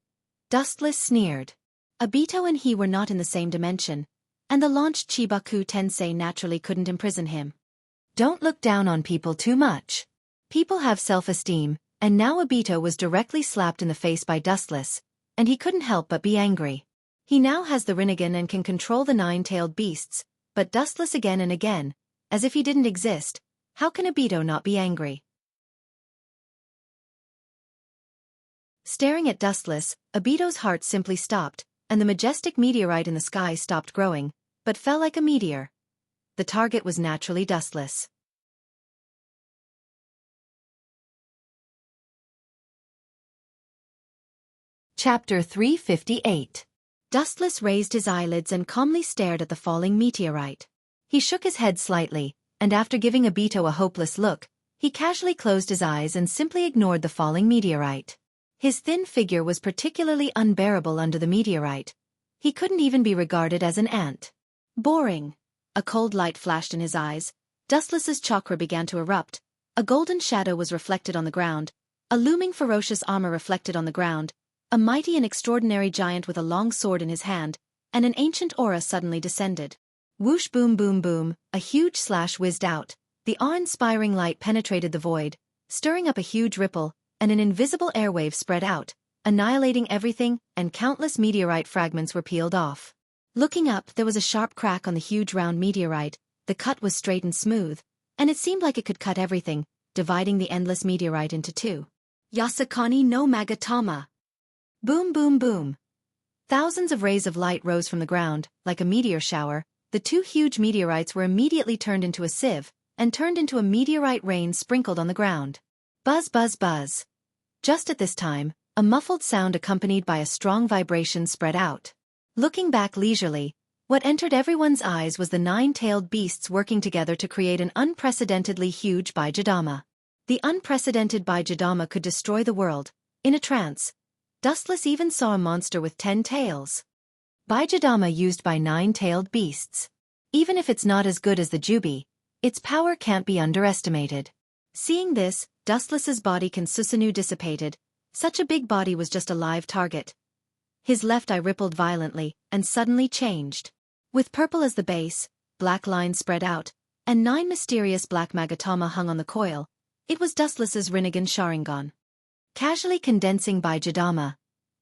[SPEAKER 1] Dustless sneered. Obito and he were not in the same dimension, and the launched Chibaku Tensei naturally couldn't imprison him. Don't look down on people too much. People have self-esteem, and now Obito was directly slapped in the face by Dustless, and he couldn't help but be angry. He now has the Rinnegan and can control the nine-tailed beasts, but Dustless again and again, as if he didn't exist. How can Obito not be angry? Staring at Dustless, Obito's heart simply stopped, and the majestic meteorite in the sky stopped growing, but fell like a meteor. The target was naturally Dustless. Chapter 358. Dustless raised his eyelids and calmly stared at the falling meteorite. He shook his head slightly, and after giving Obito a hopeless look, he casually closed his eyes and simply ignored the falling meteorite. His thin figure was particularly unbearable under the meteorite. He couldn't even be regarded as an ant. Boring. A cold light flashed in his eyes. Dustless's chakra began to erupt. A golden shadow was reflected on the ground. A looming ferocious armor reflected on the ground. A mighty and extraordinary giant with a long sword in his hand, and an ancient aura suddenly descended. Whoosh boom boom boom, a huge slash whizzed out. The awe-inspiring light penetrated the void, stirring up a huge ripple, and an invisible airwave spread out, annihilating everything, and countless meteorite fragments were peeled off. Looking up, there was a sharp crack on the huge round meteorite. The cut was straight and smooth, and it seemed like it could cut everything, dividing the endless meteorite into two. Yasukani no Magatama. Boom boom boom. Thousands of rays of light rose from the ground, like a meteor shower. The two huge meteorites were immediately turned into a sieve, and turned into a meteorite rain sprinkled on the ground. Buzz buzz buzz. Just at this time, a muffled sound accompanied by a strong vibration spread out. Looking back leisurely, what entered everyone's eyes was the nine-tailed beasts working together to create an unprecedentedly huge Baijidama. The unprecedented Baijidama could destroy the world. In a trance, Dustless even saw a monster with 10 tails. Baijidama used by nine-tailed beasts. Even if it's not as good as the Jubi, its power can't be underestimated. Seeing this, Dustless's body Kansusanu dissipated. Such a big body was just a live target. His left eye rippled violently, and suddenly changed. With purple as the base, black lines spread out, and 9 mysterious black Magatama hung on the coil. It was Dustless's Rinnegan Sharingan. Casually condensing Baijidama.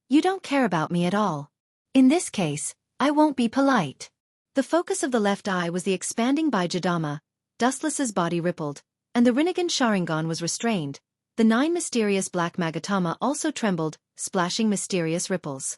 [SPEAKER 1] You don't care about me at all. In this case, I won't be polite. The focus of the left eye was the expanding Baijidama. Dustless's body rippled, and the Rinnegan Sharingan was restrained. The 9 mysterious black Magatama also trembled, splashing mysterious ripples.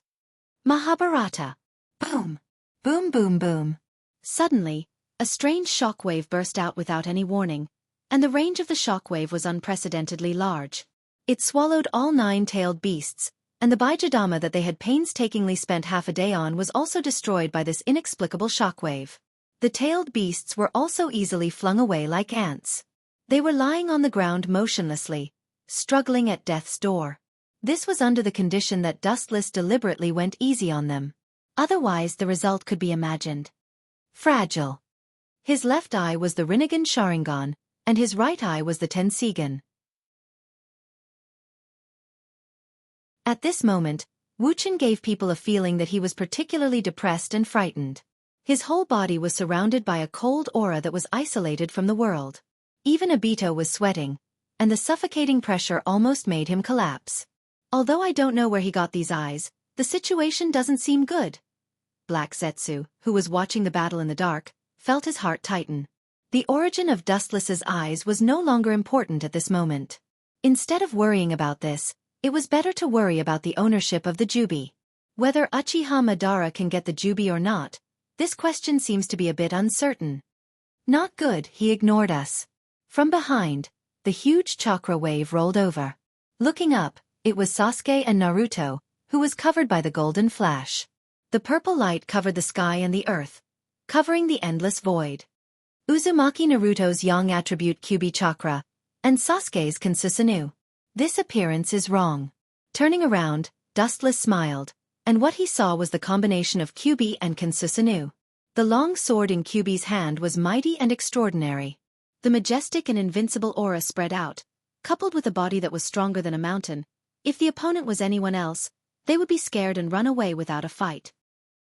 [SPEAKER 1] Mahabharata. Boom. Boom boom boom. Suddenly, a strange shockwave burst out without any warning, and the range of the shockwave was unprecedentedly large. It swallowed all 9-tailed beasts, and the Baijidama that they had painstakingly spent half a day on was also destroyed by this inexplicable shockwave. The tailed beasts were also easily flung away like ants. They were lying on the ground motionlessly, struggling at death's door. This was under the condition that Dustless deliberately went easy on them. Otherwise the result could be imagined. Fragile. His left eye was the Rinnegan Sharingan, and his right eye was the Tensigan. At this moment, Wuxia gave people a feeling that he was particularly depressed and frightened. His whole body was surrounded by a cold aura that was isolated from the world. Even Obito was sweating, and the suffocating pressure almost made him collapse. Although I don't know where he got these eyes, the situation doesn't seem good. Black Zetsu, who was watching the battle in the dark, felt his heart tighten. The origin of Dustless's eyes was no longer important at this moment. Instead of worrying about this, it was better to worry about the ownership of the Jubi. Whether Uchiha Madara can get the Jubi or not, this question seems to be a bit uncertain. Not good, he ignored us. From behind, the huge chakra wave rolled over. Looking up, it was Sasuke and Naruto, who was covered by the golden flash. The purple light covered the sky and the earth, covering the endless void. Uzumaki Naruto's yang attribute Kyuubi chakra, and Sasuke's Kansusanu. This appearance is wrong. Turning around, Dustless smiled, and what he saw was the combination of Kyuubi and Kansusanu. The long sword in Kyuubi's hand was mighty and extraordinary. The majestic and invincible aura spread out, coupled with a body that was stronger than a mountain. If the opponent was anyone else, they would be scared and run away without a fight.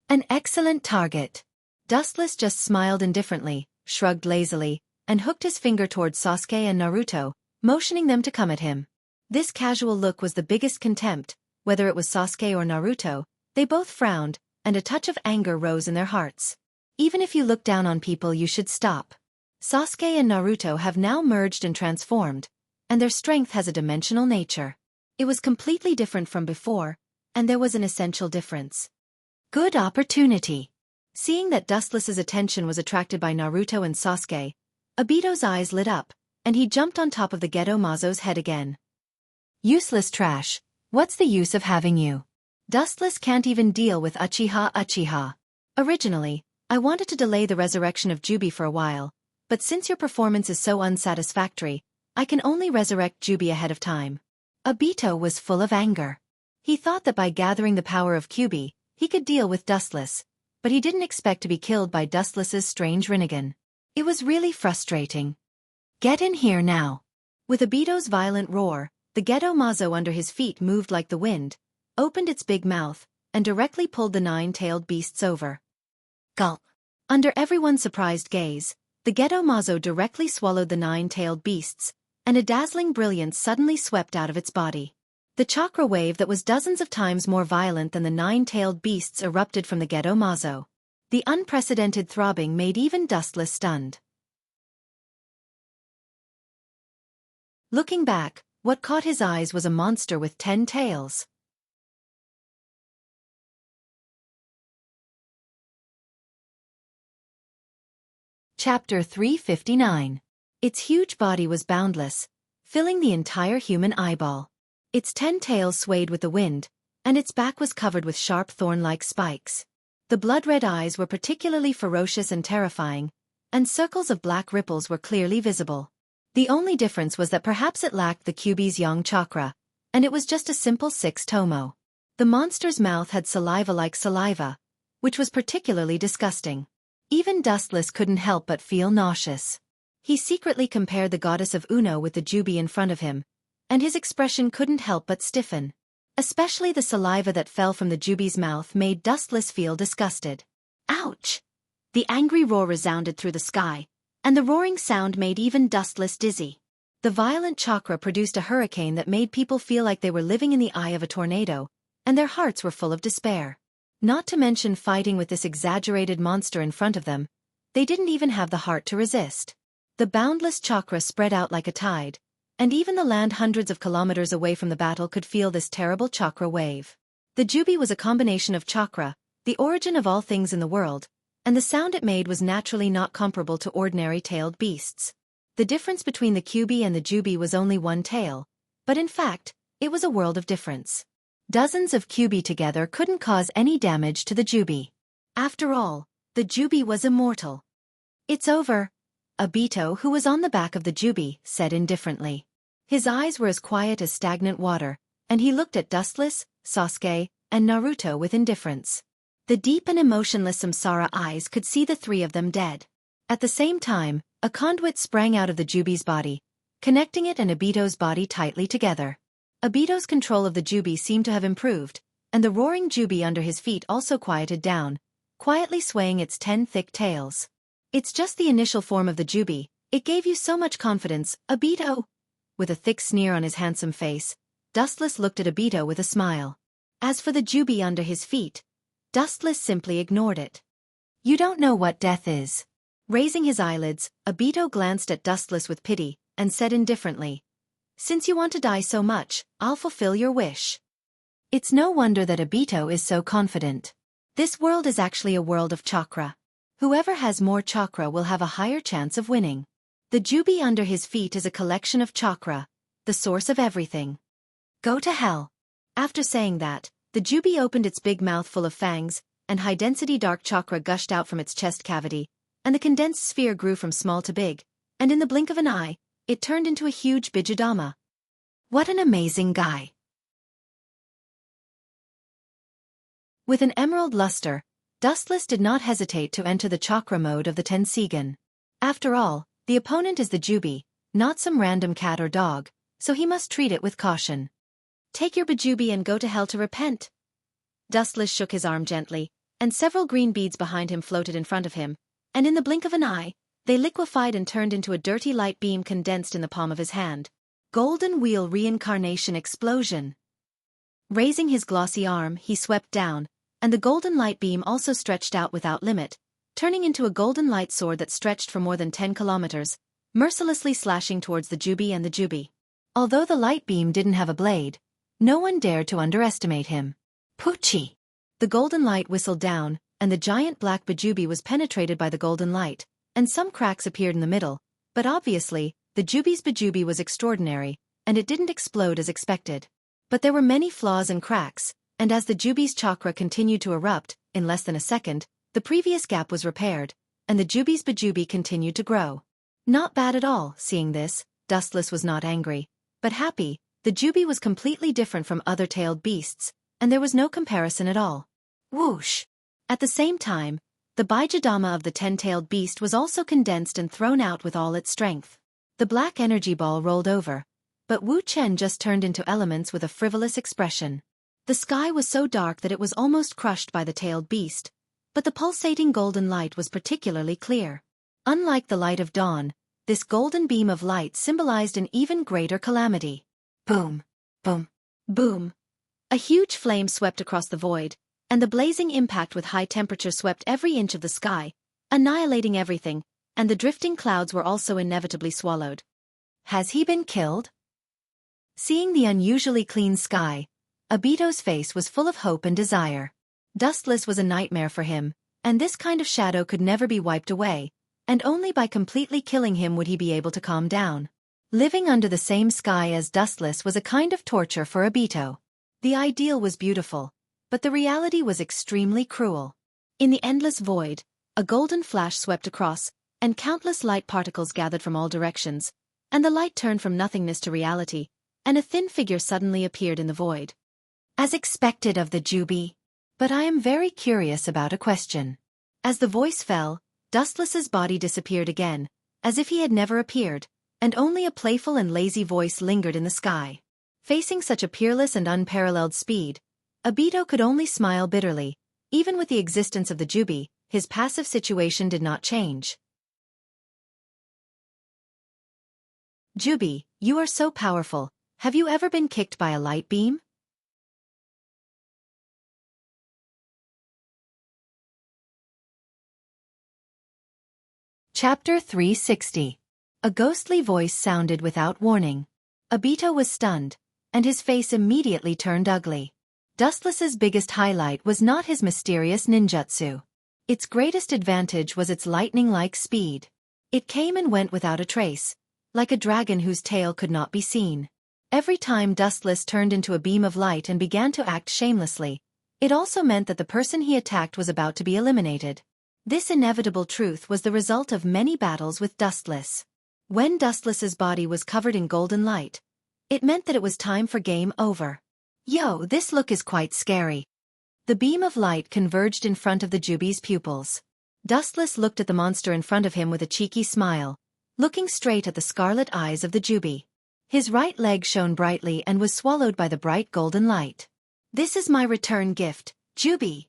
[SPEAKER 1] An excellent target. Dustless just smiled indifferently, shrugged lazily, and hooked his finger towards Sasuke and Naruto, motioning them to come at him. This casual look was the biggest contempt. Whether it was Sasuke or Naruto, they both frowned, and a touch of anger rose in their hearts. Even if you look down on people, you should stop. Sasuke and Naruto have now merged and transformed, and their strength has a dimensional nature. It was completely different from before, and there was an essential difference. Good opportunity. Seeing that Dustless's attention was attracted by Naruto and Sasuke, Obito's eyes lit up, and he jumped on top of the Gedo Mazo's head again. Useless trash. What's the use of having you? Dustless can't even deal with Uchiha. Originally, I wanted to delay the resurrection of Jubi for a while, but since your performance is so unsatisfactory, I can only resurrect Jubi ahead of time. Obito was full of anger. He thought that by gathering the power of Kyuubi, he could deal with Dustless, but he didn't expect to be killed by Dustless's strange Rinnegan. It was really frustrating. Get in here now. With Obito's violent roar, the Gedo Mazo under his feet moved like the wind, opened its big mouth, and directly pulled the nine-tailed beasts over. Gulp. Under everyone's surprised gaze, the Gedo Mazo directly swallowed the nine-tailed beasts, and a dazzling brilliance suddenly swept out of its body. The chakra wave that was dozens of times more violent than the nine-tailed beasts erupted from the Gedo Mazo. The unprecedented throbbing made even Dustless stunned. Looking back, what caught his eyes was a monster with 10 tails. Chapter 359. Its huge body was boundless, filling the entire human eyeball. Its 10 tails swayed with the wind, and its back was covered with sharp thorn-like spikes. The blood-red eyes were particularly ferocious and terrifying, and circles of black ripples were clearly visible. The only difference was that perhaps it lacked the Kyuubi's yang chakra, and it was just a simple 6 tomo. The monster's mouth had saliva like saliva, which was particularly disgusting. Even Dustless couldn't help but feel nauseous. He secretly compared the goddess of Uno with the Jubi in front of him, and his expression couldn't help but stiffen. Especially the saliva that fell from the Jubi's mouth made Dustless feel disgusted. Ouch! The angry roar resounded through the sky, and the roaring sound made even Dustless dizzy. The violent chakra produced a hurricane that made people feel like they were living in the eye of a tornado, and their hearts were full of despair. Not to mention fighting with this exaggerated monster in front of them, they didn't even have the heart to resist. The boundless chakra spread out like a tide, and even the land hundreds of kilometers away from the battle could feel this terrible chakra wave. The Jubi was a combination of chakra, the origin of all things in the world, and the sound it made was naturally not comparable to ordinary tailed beasts. The difference between the Kyuubi and the Jubi was only 1 tail, but in fact, it was a world of difference. Dozens of Kyuubi together couldn't cause any damage to the Jubi. After all, the Jubi was immortal. It's over, Obito, who was on the back of the Jubi, said indifferently. His eyes were as quiet as stagnant water, and he looked at Dustless, Sasuke, and Naruto with indifference. The deep and emotionless Samsara eyes could see the 3 of them dead. At the same time, a conduit sprang out of the Jubi's body, connecting it and Obito's body tightly together. Obito's control of the Jubi seemed to have improved, and the roaring Juby under his feet also quieted down, quietly swaying its 10 thick tails. It's just the initial form of the Juby, it gave you so much confidence, Obito. With a thick sneer on his handsome face, Dustless looked at Obito with a smile. As for the Juby under his feet, Dustless simply ignored it. You don't know what death is. Raising his eyelids, Obito glanced at Dustless with pity, and said indifferently, since you want to die so much, I'll fulfill your wish. It's no wonder that Obito is so confident. This world is actually a world of chakra. Whoever has more chakra will have a higher chance of winning. The Juby under his feet is a collection of chakra, the source of everything. Go to hell. After saying that, the Juby opened its big mouth full of fangs, and high-density dark chakra gushed out from its chest cavity, and the condensed sphere grew from small to big, and in the blink of an eye, it turned into a huge Bijudama. What an amazing guy. With an emerald luster, Dustless did not hesitate to enter the chakra mode of the Tensigan. After all, the opponent is the Juby, not some random cat or dog, so he must treat it with caution. Take your Bijubi and go to hell to repent. Dustless shook his arm gently, and several green beads behind him floated in front of him, and in the blink of an eye, they liquefied and turned into a dirty light beam condensed in the palm of his hand. Golden Wheel Reincarnation Explosion. Raising his glossy arm, he swept down, and the golden light beam also stretched out without limit, turning into a golden light sword that stretched for more than 10 kilometers, mercilessly slashing towards the Juby and the Juby. Although the light beam didn't have a blade, no one dared to underestimate him. Poochie! The golden light whistled down, and the giant black Bijubi was penetrated by the golden light, and some cracks appeared in the middle, but obviously, the Juby's Bijubi was extraordinary, and it didn't explode as expected. But there were many flaws and cracks, and as the Juby's chakra continued to erupt, in less than a second, the previous gap was repaired, and the Juby's Bijubi continued to grow. Not bad at all. Seeing this, Dustless was not angry, but happy. The Juby was completely different from other tailed beasts, and there was no comparison at all. Whoosh! At the same time, the Bijudama of the 10-tailed beast was also condensed and thrown out with all its strength. The black energy ball rolled over, but Wu Chen just turned into elements with a frivolous expression. The sky was so dark that it was almost crushed by the tailed beast, but the pulsating golden light was particularly clear. Unlike the light of dawn, this golden beam of light symbolized an even greater calamity. Boom! Boom! Boom! A huge flame swept across the void, and the blazing impact with high temperature swept every inch of the sky, annihilating everything, and the drifting clouds were also inevitably swallowed. Has he been killed? Seeing the unusually clean sky, Obito's face was full of hope and desire. Dustless was a nightmare for him, and this kind of shadow could never be wiped away, and only by completely killing him would he be able to calm down. Living under the same sky as Dustless was a kind of torture for Obito. The ideal was beautiful, but the reality was extremely cruel. In the endless void, a golden flash swept across, and countless light particles gathered from all directions, and the light turned from nothingness to reality, and a thin figure suddenly appeared in the void. As expected of the Juby. But I am very curious about a question. As the voice fell, Dustless's body disappeared again, as if he had never appeared, and only a playful and lazy voice lingered in the sky. Facing such a peerless and unparalleled speed, Obito could only smile bitterly. Even with the existence of the Juby, his passive situation did not change. Juby, you are so powerful. Have you ever been kicked by a light beam? Chapter 360. A ghostly voice sounded without warning. Obito was stunned, and his face immediately turned ugly. Dustless's biggest highlight was not his mysterious ninjutsu. Its greatest advantage was its lightning-like speed. It came and went without a trace, like a dragon whose tail could not be seen. Every time Dustless turned into a beam of light and began to act shamelessly, it also meant that the person he attacked was about to be eliminated. This inevitable truth was the result of many battles with Dustless. When Dustless's body was covered in golden light, it meant that it was time for game over. Yo, this look is quite scary. The beam of light converged in front of the Juby's pupils. Dustless looked at the monster in front of him with a cheeky smile, looking straight at the scarlet eyes of the Juby. His right leg shone brightly and was swallowed by the bright golden light. This is my return gift, Juby.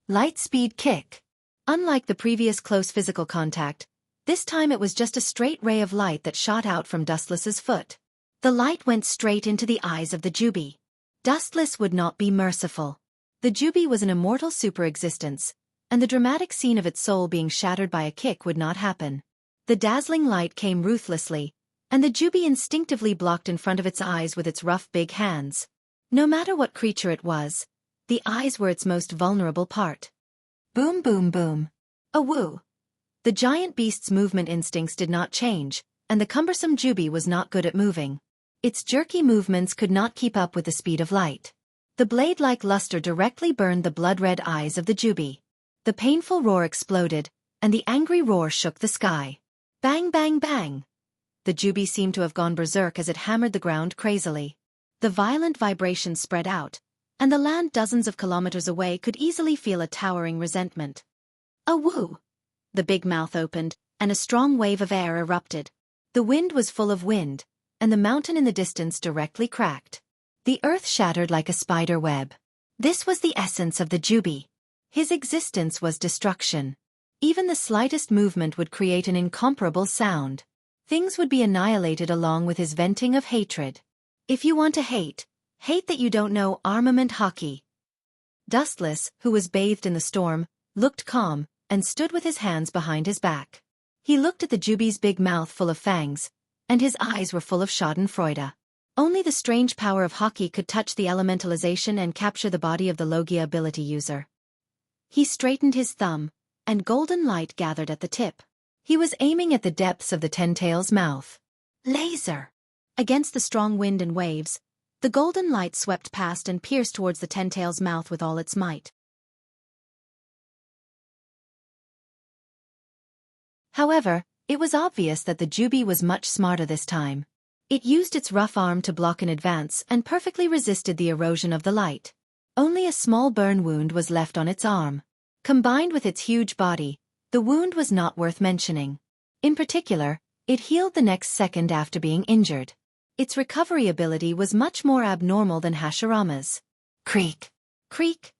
[SPEAKER 1] Light speed kick. Unlike the previous close physical contact, this time it was just a straight ray of light that shot out from Dustless's foot. The light went straight into the eyes of the Juby. Dustless would not be merciful. The Juby was an immortal super-existence, and the dramatic scene of its soul being shattered by a kick would not happen. The dazzling light came ruthlessly, and the Juby instinctively blocked in front of its eyes with its rough big hands. No matter what creature it was, the eyes were its most vulnerable part. Boom boom boom. A woo. The giant beast's movement instincts did not change, and the cumbersome Juby was not good at moving. Its jerky movements could not keep up with the speed of light. The blade-like luster directly burned the blood-red eyes of the Juby. The painful roar exploded, and the angry roar shook the sky. Bang bang bang. The Juby seemed to have gone berserk as it hammered the ground crazily. The violent vibration spread out, and the land dozens of kilometers away could easily feel a towering resentment. A woo! The big mouth opened, and a strong wave of air erupted. The wind was full of wind, and the mountain in the distance directly cracked. The earth shattered like a spider web. This was the essence of the Juby. His existence was destruction. Even the slightest movement would create an incomparable sound. Things would be annihilated along with his venting of hatred. If you want to hate, hate that you don't know armament hockey. Dustless, who was bathed in the storm, looked calm, and stood with his hands behind his back. He looked at the Juby's big mouth full of fangs, and his eyes were full of schadenfreude. Only the strange power of hockey could touch the elementalization and capture the body of the Logia ability user. He straightened his thumb, and golden light gathered at the tip. He was aiming at the depths of the Tentail's mouth. Laser! Against the strong wind and waves, the golden light swept past and pierced towards the Tentail's mouth with all its might. However, it was obvious that the Juby was much smarter this time. It used its rough arm to block in advance and perfectly resisted the erosion of the light. Only a small burn wound was left on its arm. Combined with its huge body, the wound was not worth mentioning. In particular, it healed the next second after being injured. Its recovery ability was much more abnormal than Hashirama's. Creak! Creak!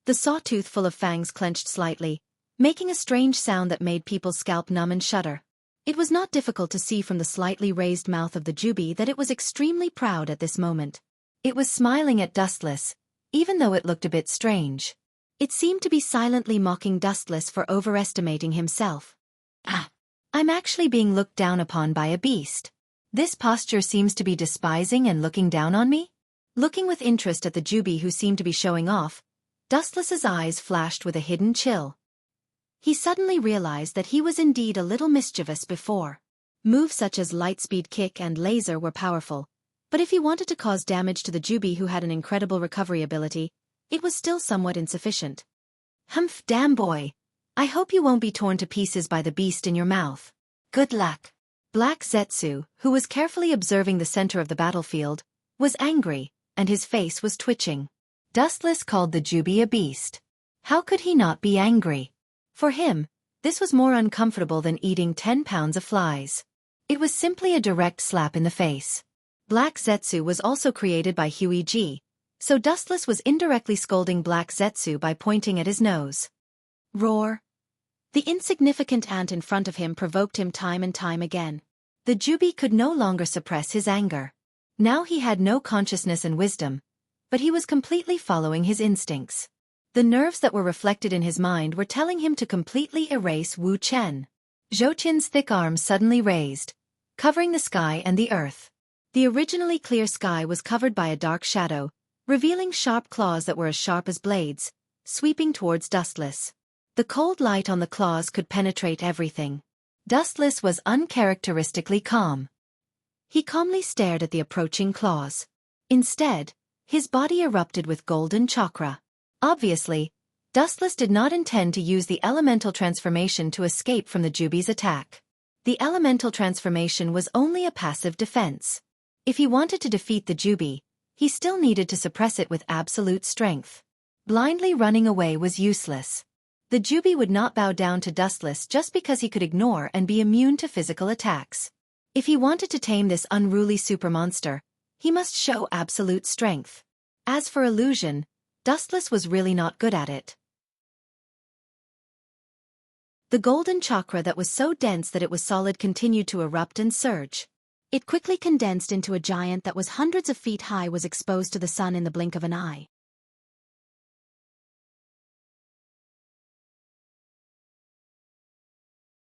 [SPEAKER 1] The sawtooth full of fangs clenched slightly, making a strange sound that made people's scalp numb and shudder. It was not difficult to see from the slightly raised mouth of the Juby that it was extremely proud at this moment. It was smiling at Dustless, even though it looked a bit strange. It seemed to be silently mocking Dustless for overestimating himself. I'm actually being looked down upon by a beast. This posture seems to be despising and looking down on me? Looking with interest at the Juby who seemed to be showing off, Dustless's eyes flashed with a hidden chill. He suddenly realized that he was indeed a little mischievous before. Moves such as lightspeed kick and laser were powerful, but if he wanted to cause damage to the Juby who had an incredible recovery ability, it was still somewhat insufficient. Humph, damn boy. I hope you won't be torn to pieces by the beast in your mouth. Good luck. Black Zetsu, who was carefully observing the center of the battlefield, was angry, and his face was twitching. Dustless called the Juby a beast. How could he not be angry? For him, this was more uncomfortable than eating 10 pounds of flies. It was simply a direct slap in the face. Black Zetsu was also created by Huey G, so Dustless was indirectly scolding Black Zetsu by pointing at his nose. Roar! The insignificant ant in front of him provoked him time and time again. The Juby could no longer suppress his anger. Now he had no consciousness and wisdom, but he was completely following his instincts. The nerves that were reflected in his mind were telling him to completely erase Wu Chen. Zhou Qin's thick arms suddenly raised, covering the sky and the earth. The originally clear sky was covered by a dark shadow, revealing sharp claws that were as sharp as blades, sweeping towards Dustless. The cold light on the claws could penetrate everything. Dustless was uncharacteristically calm. He calmly stared at the approaching claws. Instead, his body erupted with golden chakra. Obviously, Dustless did not intend to use the elemental transformation to escape from the Juby's attack. The elemental transformation was only a passive defense. If he wanted to defeat the Juby, he still needed to suppress it with absolute strength. Blindly running away was useless. The Juby would not bow down to Dustless just because he could ignore and be immune to physical attacks. If he wanted to tame this unruly supermonster, he must show absolute strength. As for illusion, Dustless was really not good at it. The golden chakra that was so dense that it was solid continued to erupt and surge. It quickly condensed into a giant that was hundreds of feet high, was exposed to the sun in the blink of an eye.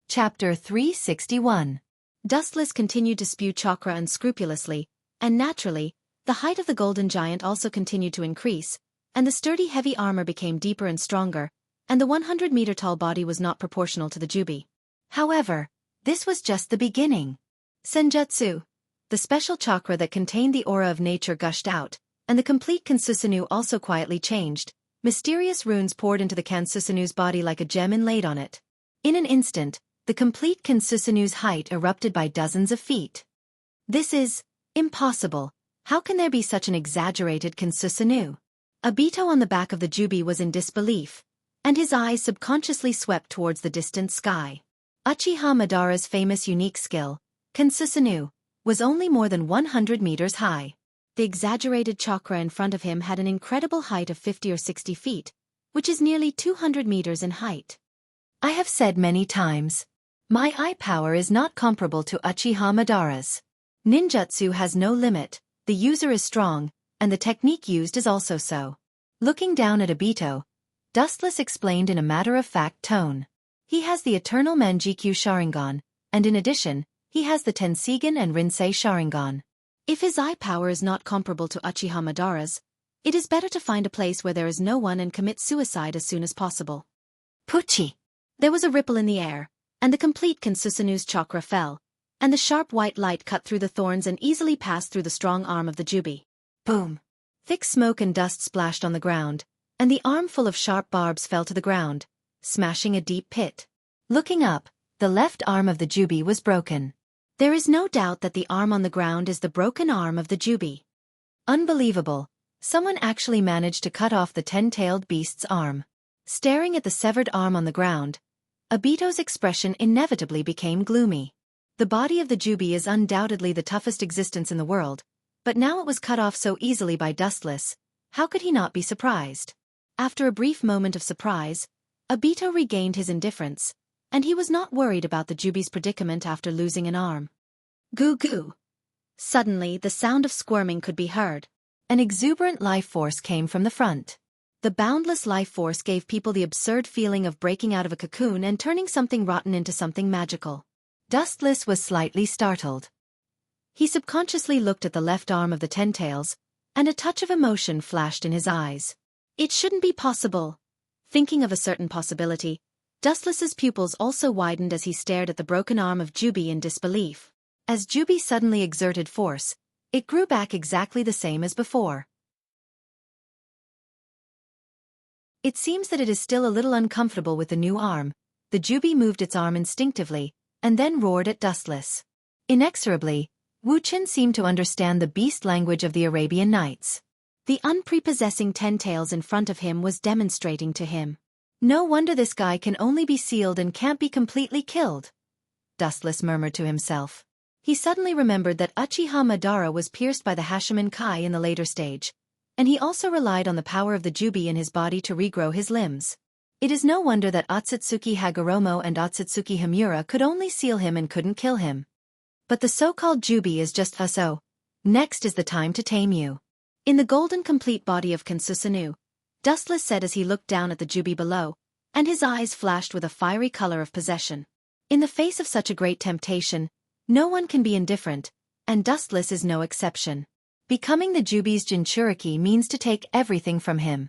[SPEAKER 1] Chapter 361. Dustless continued to spew chakra unscrupulously, and naturally, the height of the golden giant also continued to increase, and the sturdy heavy armor became deeper and stronger, and the 100-meter-tall body was not proportional to the jubi. However, this was just the beginning. Senjutsu, the special chakra that contained the aura of nature, gushed out, and the complete Kansusanu also quietly changed. Mysterious runes poured into the Kansusanu's body like a gem inlaid on it. In an instant, the complete Kansusanu's height erupted by dozens of feet. This is impossible. How can there be such an exaggerated Kansusanu? Obito on the back of the jubi was in disbelief, and his eyes subconsciously swept towards the distant sky. Uchiha Madara's famous unique skill, Kansusanu, was only more than 100 meters high. The exaggerated chakra in front of him had an incredible height of 50 or 60 feet, which is nearly 200 meters in height. I have said many times, my eye power is not comparable to Uchiha Madara's. Ninjutsu has no limit, the user is strong, and the technique used is also so. Looking down at Obito, Dustless explained in a matter-of-fact tone. He has the eternal Manjikyu Sharingan, and in addition, he has the Tensigen and Rinsei Sharingan. If his eye power is not comparable to Uchiha Madara's, it is better to find a place where there is no one and commit suicide as soon as possible. Puchi! There was a ripple in the air, and the complete Kansusanu's chakra fell, and the sharp white light cut through the thorns and easily passed through the strong arm of the jubi. Boom! Thick smoke and dust splashed on the ground, and the arm full of sharp barbs fell to the ground, smashing a deep pit. Looking up, the left arm of the jubi was broken. There is no doubt that the arm on the ground is the broken arm of the jubi. Unbelievable, someone actually managed to cut off the 10-tailed beast's arm. Staring at the severed arm on the ground, Obito's expression inevitably became gloomy. The body of the jubi is undoubtedly the toughest existence in the world, but now it was cut off so easily by Dustless. How could he not be surprised? After a brief moment of surprise, Obito regained his indifference, and he was not worried about the jubi's predicament after losing an arm. Goo goo! Suddenly, the sound of squirming could be heard. An exuberant life force came from the front. The boundless life force gave people the absurd feeling of breaking out of a cocoon and turning something rotten into something magical. Dustless was slightly startled. He subconsciously looked at the left arm of the Ten-Tails, and a touch of emotion flashed in his eyes. It shouldn't be possible. Thinking of a certain possibility, Dustless's pupils also widened as he stared at the broken arm of Jubi in disbelief. As Jubi suddenly exerted force, it grew back exactly the same as before. It seems that it is still a little uncomfortable with the new arm. The Jubi moved its arm instinctively, and then roared at Dustless. Inexorably, Wuxia seemed to understand the beast language of the Arabian Nights. The unprepossessing Ten-Tails in front of him was demonstrating to him. No wonder this guy can only be sealed and can't be completely killed, Dustless murmured to himself. He suddenly remembered that Uchiha Madara was pierced by the Hashiman Kai in the later stage, and he also relied on the power of the Jubi in his body to regrow his limbs. It is no wonder that Otsutsuki Hagoromo and Otsutsuki Himura could only seal him and couldn't kill him. But the so-called Jubi is just so. Next is the time to tame you. In the golden complete body of Kansusanu, Dustless said as he looked down at the Jubi below, and his eyes flashed with a fiery color of possession. In the face of such a great temptation, no one can be indifferent, and Dustless is no exception. Becoming the Jubi's Jinchuriki means to take everything from him.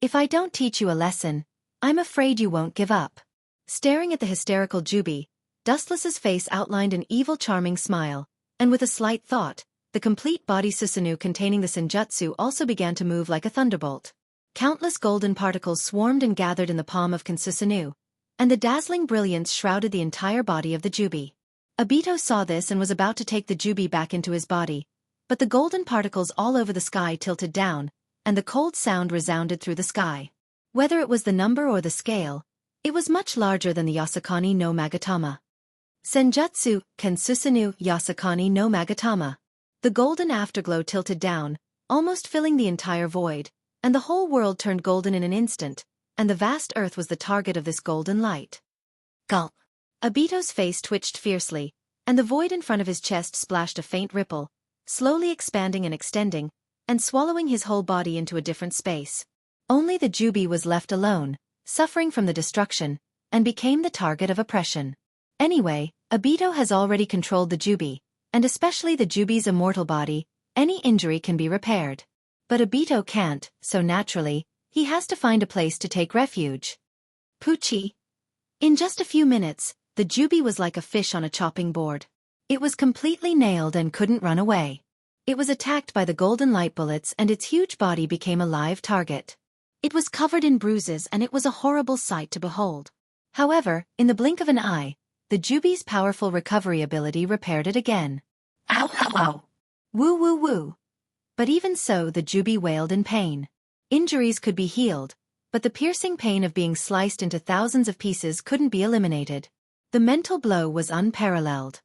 [SPEAKER 1] If I don't teach you a lesson, I'm afraid you won't give up. Staring at the hysterical Jubi, Dustless's face outlined an evil charming smile, and with a slight thought, the complete body Susanoo containing the Senjutsu also began to move like a thunderbolt. Countless golden particles swarmed and gathered in the palm of Kansusanu, and the dazzling brilliance shrouded the entire body of the Jubi. Obito saw this and was about to take the Jubi back into his body, but the golden particles all over the sky tilted down, and the cold sound resounded through the sky. Whether it was the number or the scale, it was much larger than the Yasukani no Magatama. Senjutsu, Kansusanu, Yasukani no Magatama. The golden afterglow tilted down, almost filling the entire void, and the whole world turned golden in an instant, and the vast earth was the target of this golden light. Gulp! Obito's face twitched fiercely, and the void in front of his chest splashed a faint ripple, slowly expanding and extending, and swallowing his whole body into a different space. Only the Jubi was left alone, suffering from the destruction, and became the target of oppression. Anyway, Obito has already controlled the Jubi, and especially the Jubi's immortal body. Any injury can be repaired. But Obito can't, so naturally, he has to find a place to take refuge. Pucci. In just a few minutes, the Jubi was like a fish on a chopping board. It was completely nailed and couldn't run away. It was attacked by the golden light bullets and its huge body became a live target. It was covered in bruises and it was a horrible sight to behold. However, in the blink of an eye, the Jubi's powerful recovery ability repaired it again. Ow ow ow! Woo woo woo! But even so the Jubi wailed in pain. Injuries could be healed, but the piercing pain of being sliced into thousands of pieces couldn't be eliminated. The mental blow was unparalleled.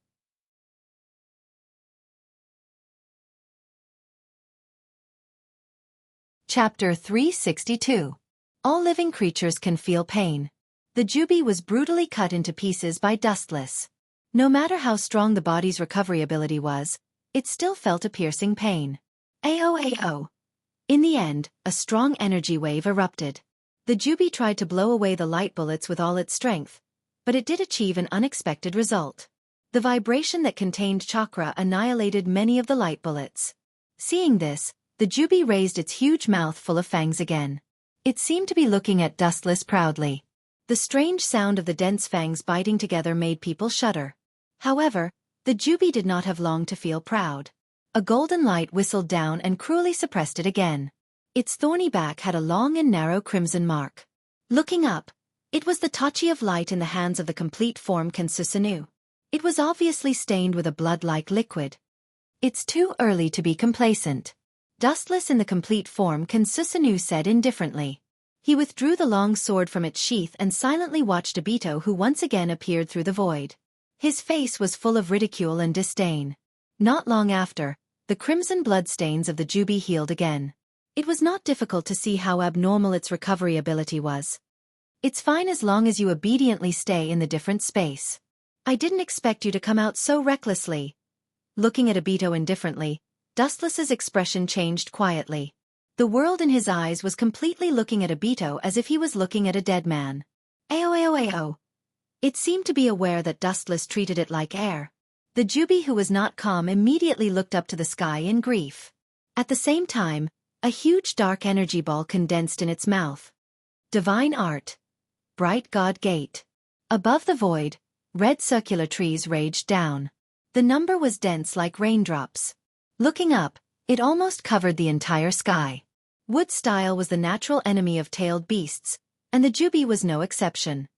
[SPEAKER 1] Chapter 362. All living creatures can feel pain. The Jubi was brutally cut into pieces by Dustless. No matter how strong the body's recovery ability was, it still felt a piercing pain. Ao. In the end, a strong energy wave erupted. The Jubi tried to blow away the light bullets with all its strength, but it did achieve an unexpected result. The vibration that contained chakra annihilated many of the light bullets. Seeing this, the Jubi raised its huge mouth full of fangs again. It seemed to be looking at Dustless proudly. The strange sound of the dense fangs biting together made people shudder. However, the Jubi did not have long to feel proud. A golden light whistled down and cruelly suppressed it again. Its thorny back had a long and narrow crimson mark. Looking up, it was the Tachi of light in the hands of the complete form Kensusanu. It was obviously stained with a blood-like liquid. It's too early to be complacent. Dustless in the complete form Kensusanu said indifferently. He withdrew the long sword from its sheath and silently watched Obito, who once again appeared through the void. His face was full of ridicule and disdain. Not long after, the crimson bloodstains of the Jubi healed again. It was not difficult to see how abnormal its recovery ability was. It's fine as long as you obediently stay in the different space. I didn't expect you to come out so recklessly. Looking at Obito indifferently, Dustless's expression changed quietly. The world in his eyes was completely looking at Obito as if he was looking at a dead man. Ao. It seemed to be aware that Dustless treated it like air. The Jubi, who was not calm, immediately looked up to the sky in grief. At the same time, a huge dark energy ball condensed in its mouth. Divine art. Bright God Gate. Above the void, red circular trees raged down. The number was dense like raindrops. Looking up, it almost covered the entire sky. Wood style was the natural enemy of tailed beasts, and the Jubi was no exception.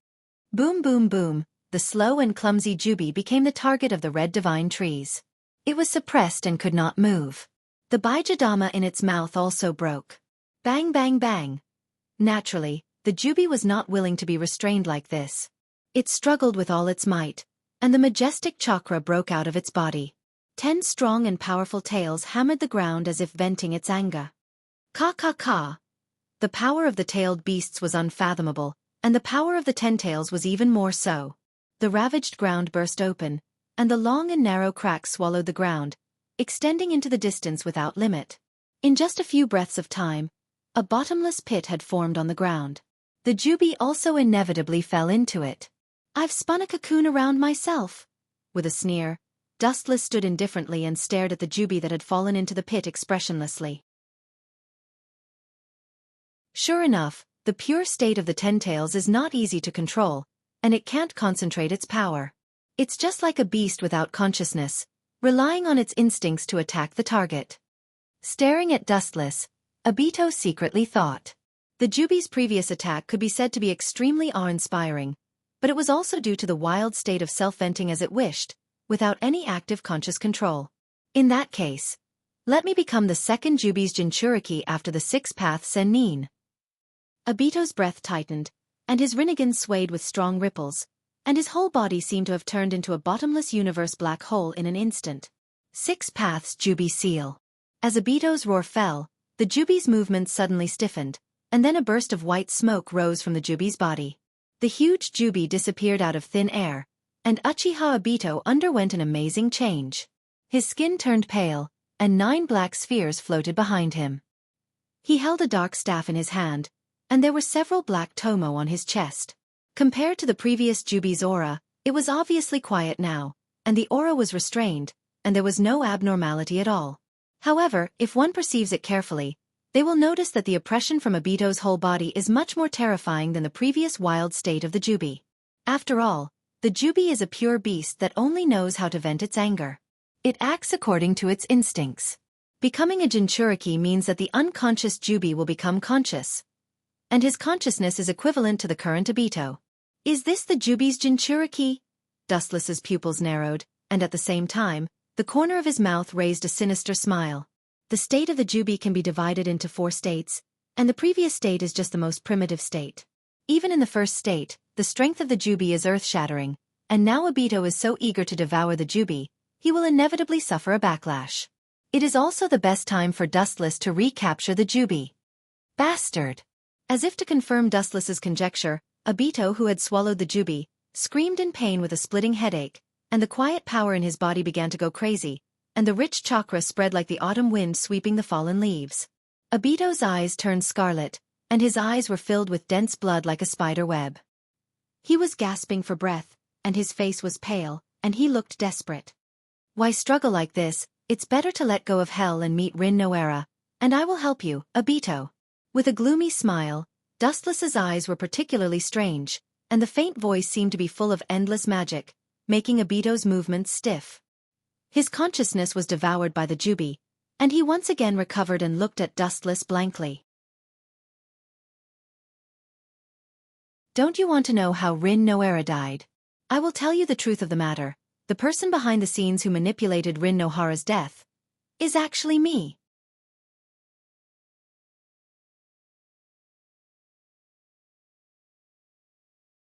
[SPEAKER 1] Boom boom boom, the slow and clumsy Jubi became the target of the red divine trees. It was suppressed and could not move. The Bijadama in its mouth also broke. Bang bang bang. Naturally, the Jubi was not willing to be restrained like this. It struggled with all its might, and the majestic chakra broke out of its body. 10 strong and powerful tails hammered the ground as if venting its anger. Ka ka ka. The power of the tailed beasts was unfathomable, and the power of the 10 tails was even more so. The ravaged ground burst open, and the long and narrow crack swallowed the ground, extending into the distance without limit. In just a few breaths of time, a bottomless pit had formed on the ground. The Jubi also inevitably fell into it. I've spun a cocoon around myself. With a sneer, Dustless stood indifferently and stared at the Jubi that had fallen into the pit expressionlessly. Sure enough, the pure state of the 10 tails is not easy to control, and it can't concentrate its power. It's just like a beast without consciousness, relying on its instincts to attack the target. Staring at Dustless, Obito secretly thought. The Jubi's previous attack could be said to be extremely awe-inspiring, but it was also due to the wild state of self-venting as it wished, without any active conscious control. In that case, let me become the second Jubi's Jinchuriki after the 6-path Sennin. Obito's breath tightened, and his Rinnegan swayed with strong ripples, and his whole body seemed to have turned into a bottomless universe black hole in an instant. 6 paths Jubi seal. As Obito's roar fell, the Jubi's movements suddenly stiffened, and then a burst of white smoke rose from the Jubi's body. The huge Jubi disappeared out of thin air, and Uchiha Obito underwent an amazing change. His skin turned pale, and 9 black spheres floated behind him. He held a dark staff in his hand, and there were several black tomo on his chest. Compared to the previous Jubi's aura, it was obviously quiet now, and the aura was restrained, and there was no abnormality at all. However, if one perceives it carefully, they will notice that the oppression from Obito's whole body is much more terrifying than the previous wild state of the Jubi. After all, the Jubi is a pure beast that only knows how to vent its anger. It acts according to its instincts. Becoming a Jinchuriki means that the unconscious Jubi will become conscious, and his consciousness is equivalent to the current Obito. Is this the Jubi's Jinchuriki? Dustless's pupils narrowed, and at the same time, the corner of his mouth raised a sinister smile. The state of the Jubi can be divided into 4 states, and the previous state is just the most primitive state. Even in the first state, the strength of the Jubi is earth-shattering, and now Obito is so eager to devour the Jubi, he will inevitably suffer a backlash. It is also the best time for Dustless to recapture the Jubi. Bastard! As if to confirm Dustless's conjecture, Obito, who had swallowed the Jubi, screamed in pain with a splitting headache, and the quiet power in his body began to go crazy, and the rich chakra spread like the autumn wind sweeping the fallen leaves. Obito's eyes turned scarlet, and his eyes were filled with dense blood like a spider web. He was gasping for breath, and his face was pale, and he looked desperate. Why struggle like this? It's better to let go of hell and meet Rin Noera, and I will help you, Obito. With a gloomy smile, Dustless's eyes were particularly strange, and the faint voice seemed to be full of endless magic, making Obito's movements stiff. His consciousness was devoured by the Jubi, and he once again recovered and looked at Dustless blankly. Don't you want to know how Rin Noera died? I will tell you the truth of the matter. The person behind the scenes who manipulated Rin Nohara's death is actually me.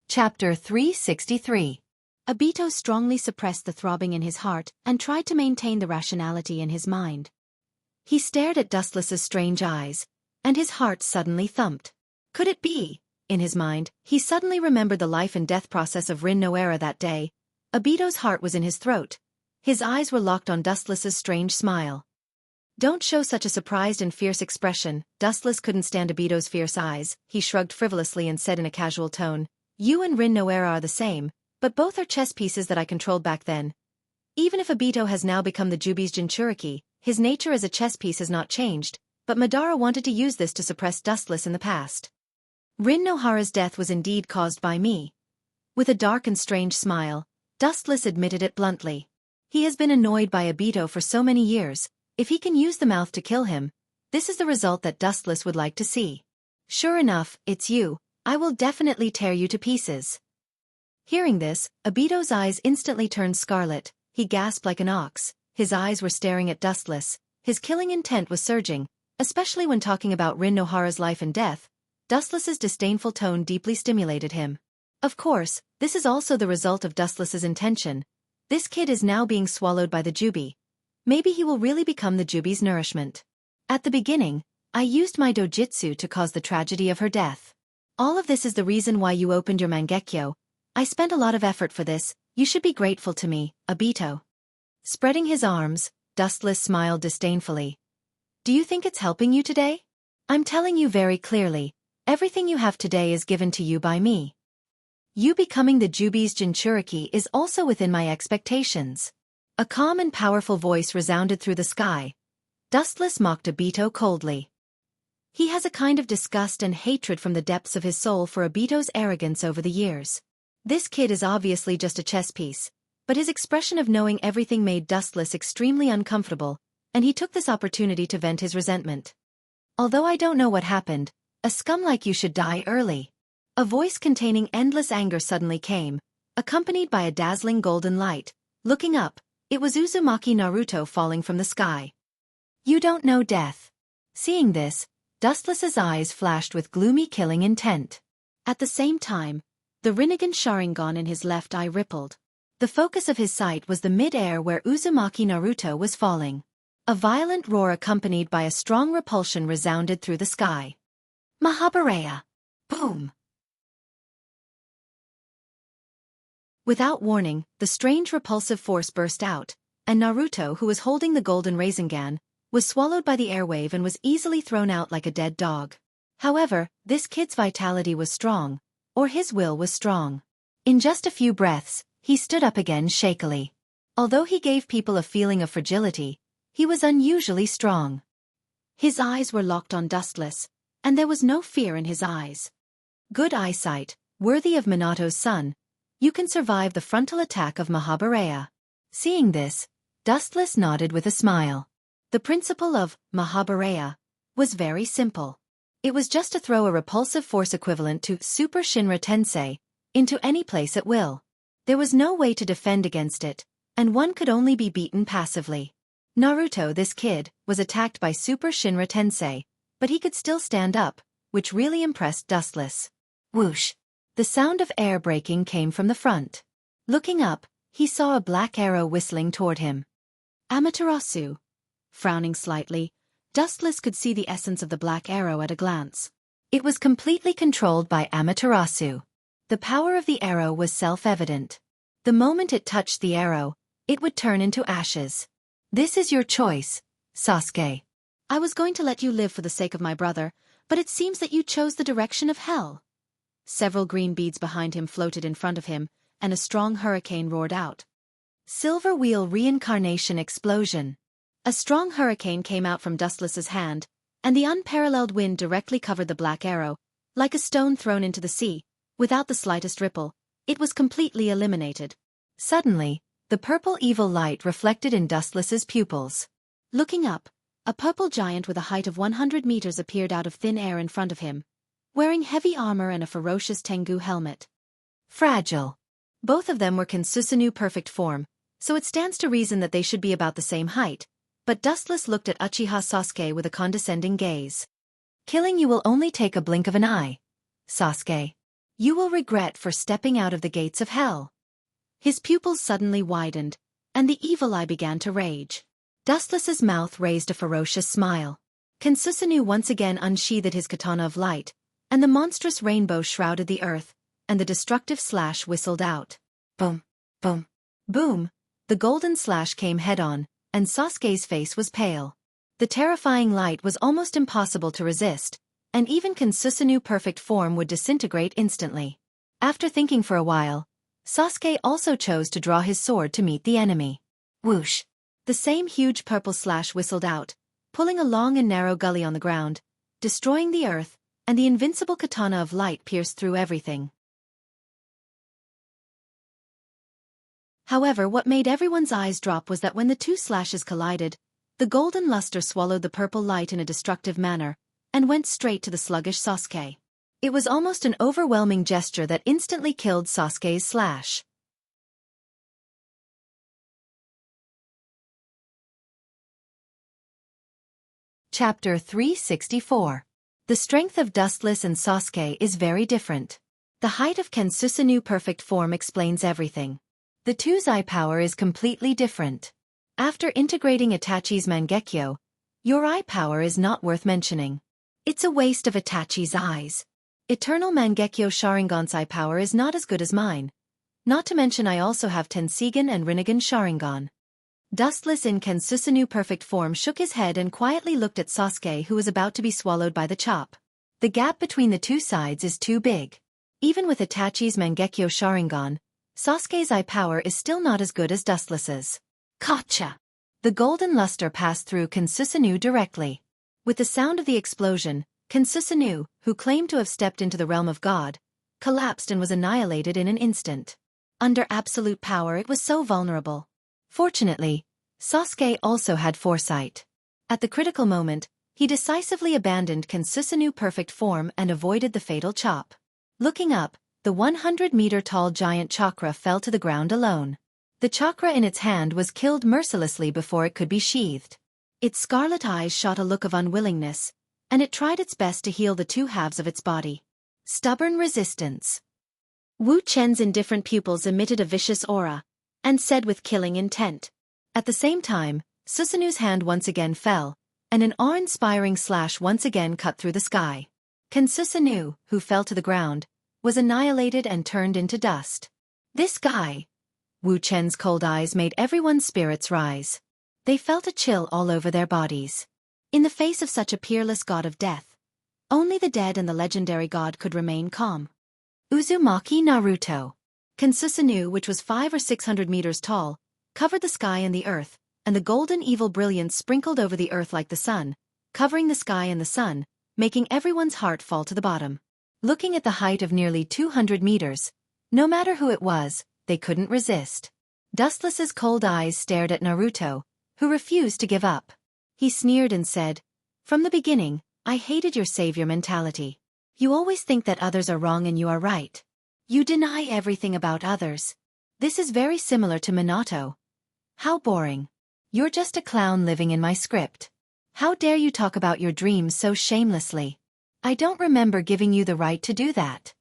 [SPEAKER 1] Chapter 363. Obito strongly suppressed the throbbing in his heart and tried to maintain the rationality in his mind. He stared at Dustless's strange eyes, and his heart suddenly thumped. Could it be? In his mind, he suddenly remembered the life and death process of Rin Noera that day. Obito's heart was in his throat. His eyes were locked on Dustless's strange smile. Don't show such a surprised and fierce expression. Dustless couldn't stand Obito's fierce eyes. He shrugged frivolously and said in a casual tone, You and Rin Noera are the same, but both are chess pieces that I controlled back then. Even if Obito has now become the Jubi's Jinchuriki, his nature as a chess piece has not changed, but Madara wanted to use this to suppress Dustless in the past. Rin Nohara's death was indeed caused by me. With a dark and strange smile, Dustless admitted it bluntly. He has been annoyed by Obito for so many years. If he can use the mouth to kill him, this is the result that Dustless would like to see. Sure enough, it's you. I will definitely tear you to pieces. Hearing this, Obito's eyes instantly turned scarlet. He gasped like an ox. His eyes were staring at Dustless. His killing intent was surging, especially when talking about Rin Nohara's life and death. Dustless's disdainful tone deeply stimulated him. Of course, this is also the result of Dustless's intention. This kid is now being swallowed by the Jubi. Maybe he will really become the Jubi's nourishment. At the beginning, I used my dojutsu to cause the tragedy of her death. All of this is the reason why you opened your Mangekyo. I spent a lot of effort for this. You should be grateful to me, Obito. Spreading his arms, Dustless smiled disdainfully. Do you think it's helping you today? I'm telling you very clearly, everything you have today is given to you by me. You becoming the Jubi's Jinchuriki is also within my expectations. A calm and powerful voice resounded through the sky. Dustless mocked Obito coldly. He has a kind of disgust and hatred from the depths of his soul for Obito's arrogance over the years. This kid is obviously just a chess piece, but his expression of knowing everything made Dustless extremely uncomfortable, and he took this opportunity to vent his resentment. Although I don't know what happened, a scum like you should die early. A voice containing endless anger suddenly came, accompanied by a dazzling golden light. Looking up, it was Uzumaki Naruto falling from the sky. You don't know death. Seeing this, Dustless's eyes flashed with gloomy killing intent. At the same time, the Rinnegan Sharingan in his left eye rippled. The focus of his sight was the mid-air where Uzumaki Naruto was falling. A violent roar accompanied by a strong repulsion resounded through the sky. Mahabharaya! Boom! Without warning, the strange repulsive force burst out, and Naruto, who was holding the golden Rasengan, was swallowed by the airwave and was easily thrown out like a dead dog. However, this kid's vitality was strong, or his will was strong. In just a few breaths, he stood up again shakily. Although he gave people a feeling of fragility, he was unusually strong. His eyes were locked on Dustless, and there was no fear in his eyes. Good eyesight, worthy of Minato's son. You can survive the frontal attack of Mahabharaya. Seeing this, Dustless nodded with a smile. The principle of Mahabharaya was very simple. It was just to throw a repulsive force equivalent to Super Shinra Tensei into any place at will. There was no way to defend against it, and one could only be beaten passively. Naruto, this kid, was attacked by Super Shinra Tensei, but he could still stand up, which really impressed Dustless. Whoosh! The sound of air braking came from the front. Looking up, he saw a black arrow whistling toward him. Amaterasu. Frowning slightly, Dustless could see the essence of the black arrow at a glance. It was completely controlled by Amaterasu. The power of the arrow was self-evident. The moment it touched the arrow, it would turn into ashes. This is your choice, Sasuke. I was going to let you live for the sake of my brother, but it seems that you chose the direction of hell. Several green beads behind him floated in front of him, and a strong hurricane roared out. Silver Wheel Reincarnation Explosion. A strong hurricane came out from Dustless's hand, and the unparalleled wind directly covered the black arrow, like a stone thrown into the sea. Without the slightest ripple, it was completely eliminated. Suddenly, the purple evil light reflected in Dustless's pupils. Looking up, a purple giant with a height of 100 meters appeared out of thin air in front of him, wearing heavy armor and a ferocious Tengu helmet. Fragile. Both of them were Kensusanoo perfect form, so it stands to reason that they should be about the same height, but Dustless looked at Uchiha Sasuke with a condescending gaze. Killing you will only take a blink of an eye, Sasuke. You will regret for stepping out of the gates of hell. His pupils suddenly widened, and the evil eye began to rage. Dustless's mouth raised a ferocious smile. Kensusanoo once again unsheathed his katana of light, and the monstrous rainbow shrouded the earth, and the destructive slash whistled out. Boom, boom, boom. The golden slash came head-on, and Sasuke's face was pale. The terrifying light was almost impossible to resist, and even Kensusanoo perfect form would disintegrate instantly. After thinking for a while, Sasuke also chose to draw his sword to meet the enemy. Whoosh! The same huge purple slash whistled out, pulling a long and narrow gully on the ground, destroying the earth, and the invincible katana of light pierced through everything. However, what made everyone's eyes drop was that when the two slashes collided, the golden luster swallowed the purple light in a destructive manner, and went straight to the sluggish Sasuke. It was almost an overwhelming gesture that instantly killed Sasuke's slash. Chapter 364. The strength of Dustless and Sasuke is very different. The height of Kensusanoo perfect form explains everything. The two's eye power is completely different. After integrating Itachi's Mangekyo, your eye power is not worth mentioning. It's a waste of Itachi's eyes. Eternal Mangekyo Sharingan's eye power is not as good as mine. Not to mention I also have Tensigan and Rinnegan Sharingan. Dustless in Kensusanoo perfect form shook his head and quietly looked at Sasuke, who was about to be swallowed by the chop. The gap between the two sides is too big. Even with Itachi's Mangekyo Sharingan, Sasuke's eye power is still not as good as Dustless's. Gotcha! The golden luster passed through Kensusanoo directly. With the sound of the explosion, Kensusanoo, who claimed to have stepped into the realm of God, collapsed and was annihilated in an instant. Under absolute power, it was so vulnerable. Fortunately, Sasuke also had foresight. At the critical moment, he decisively abandoned Kensusanoo perfect form and avoided the fatal chop. Looking up, the 100-meter-tall giant chakra fell to the ground alone. The chakra in its hand was killed mercilessly before it could be sheathed. Its scarlet eyes shot a look of unwillingness, and it tried its best to heal the two halves of its body. Stubborn resistance. Wu Chen's indifferent pupils emitted a vicious aura, and said with killing intent. At the same time, Susanu's hand once again fell, and an awe-inspiring slash once again cut through the sky. Ken Susanu, who fell to the ground, was annihilated and turned into dust. This guy! Wu Chen's cold eyes made everyone's spirits rise. They felt a chill all over their bodies. In the face of such a peerless god of death, only the dead and the legendary god could remain calm. Uzumaki Naruto. Ken Susanu, which was 500 or 600 meters tall, covered the sky and the earth, and the golden evil brilliance sprinkled over the earth like the sun, covering the sky and the sun, making everyone's heart fall to the bottom. Looking at the height of nearly 200 meters, no matter who it was, they couldn't resist. Dustless's cold eyes stared at Naruto, who refused to give up. He sneered and said, "From the beginning, I hated your savior mentality. You always think that others are wrong and you are right. You deny everything about others. This is very similar to Minato. How boring. You're just a clown living in my script. How dare you talk about your dreams so shamelessly? I don't remember giving you the right to do that."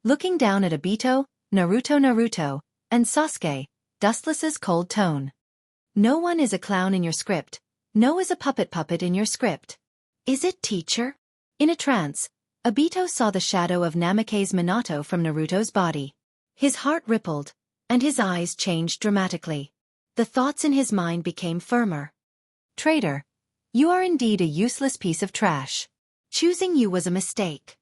[SPEAKER 1] Looking down at Obito, Naruto, and Sasuke, Dustless's cold tone. "No one is a clown in your script. No is a puppet in your script. Is it, teacher?" In a trance, Obito saw the shadow of Namake's Minato from Naruto's body. His heart rippled, and his eyes changed dramatically. The thoughts in his mind became firmer. "Traitor, you are indeed a useless piece of trash. Choosing you was a mistake."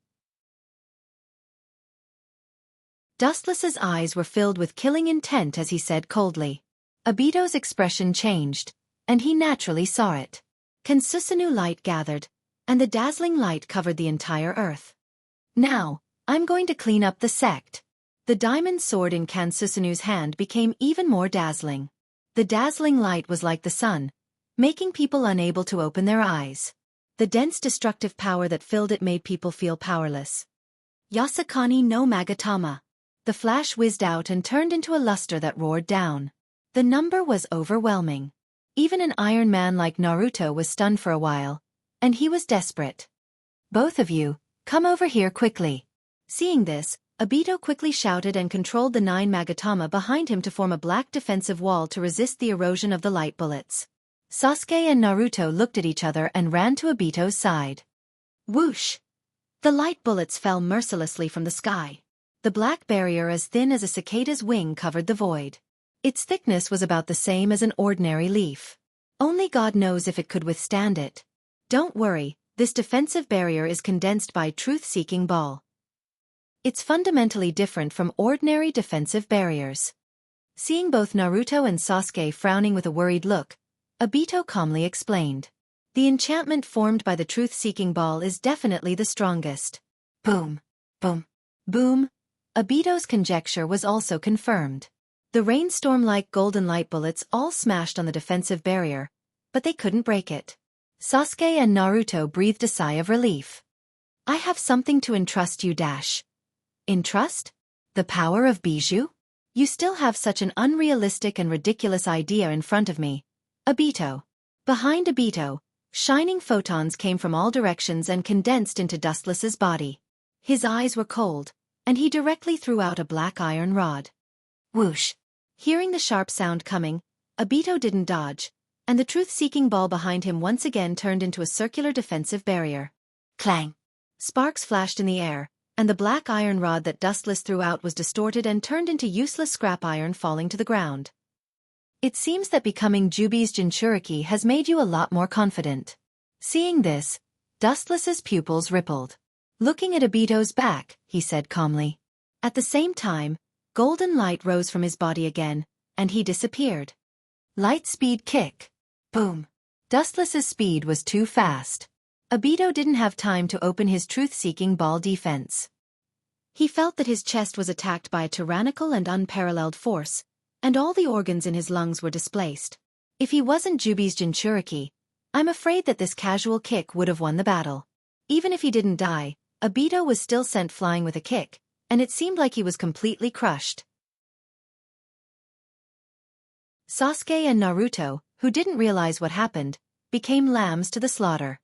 [SPEAKER 1] Dustless's eyes were filled with killing intent as he said coldly. Obito's expression changed, and he naturally saw it. Ken Susanu light gathered, and the dazzling light covered the entire earth. "Now, I'm going to clean up the sect." The diamond sword in Ken Susanu's hand became even more dazzling. The dazzling light was like the sun, making people unable to open their eyes. The dense destructive power that filled it made people feel powerless. Yasakani no Magatama. The flash whizzed out and turned into a luster that roared down. The number was overwhelming. Even an Iron Man like Naruto was stunned for a while, and he was desperate. "Both of you, come over here quickly." Seeing this, Obito quickly shouted and controlled the 9 Magatama behind him to form a black defensive wall to resist the erosion of the light bullets. Sasuke and Naruto looked at each other and ran to Obito's side. Whoosh! The light bullets fell mercilessly from the sky. The black barrier as thin as a cicada's wing covered the void. Its thickness was about the same as an ordinary leaf. Only God knows if it could withstand it. Don't worry, this defensive barrier is condensed by truth-seeking ball. It's fundamentally different from ordinary defensive barriers. Seeing both Naruto and Sasuke frowning with a worried look, Obito calmly explained. The enchantment formed by the truth-seeking ball is definitely the strongest. Boom, boom, boom. Obito's conjecture was also confirmed. The rainstorm-like golden light bullets all smashed on the defensive barrier, but they couldn't break it. Sasuke and Naruto breathed a sigh of relief. "I have something to entrust you, Dash." "Entrust? The power of Bijou? You still have such an unrealistic and ridiculous idea in front of me. Obito." Behind Obito, shining photons came from all directions and condensed into Dustless's body. His eyes were cold, and he directly threw out a black iron rod. Whoosh! Hearing the sharp sound coming, Obito didn't dodge, and the truth-seeking ball behind him once again turned into a circular defensive barrier. Clang! Sparks flashed in the air, and the black iron rod that Dustless threw out was distorted and turned into useless scrap iron falling to the ground. It seems that becoming Jubi's Jinchuriki has made you a lot more confident. Seeing this, Dustless's pupils rippled. Looking at Obito's back, he said calmly. At the same time, golden light rose from his body again, and he disappeared. Light speed kick. Boom. Dustless's speed was too fast. Obito didn't have time to open his truth-seeking ball defense. He felt that his chest was attacked by a tyrannical and unparalleled force, and all the organs in his lungs were displaced. If he wasn't Jubi's Jinchuriki, I'm afraid that this casual kick would have won the battle. Even if he didn't die, Obito was still sent flying with a kick, and it seemed like he was completely crushed. Sasuke and Naruto, who didn't realize what happened, became lambs to the slaughter.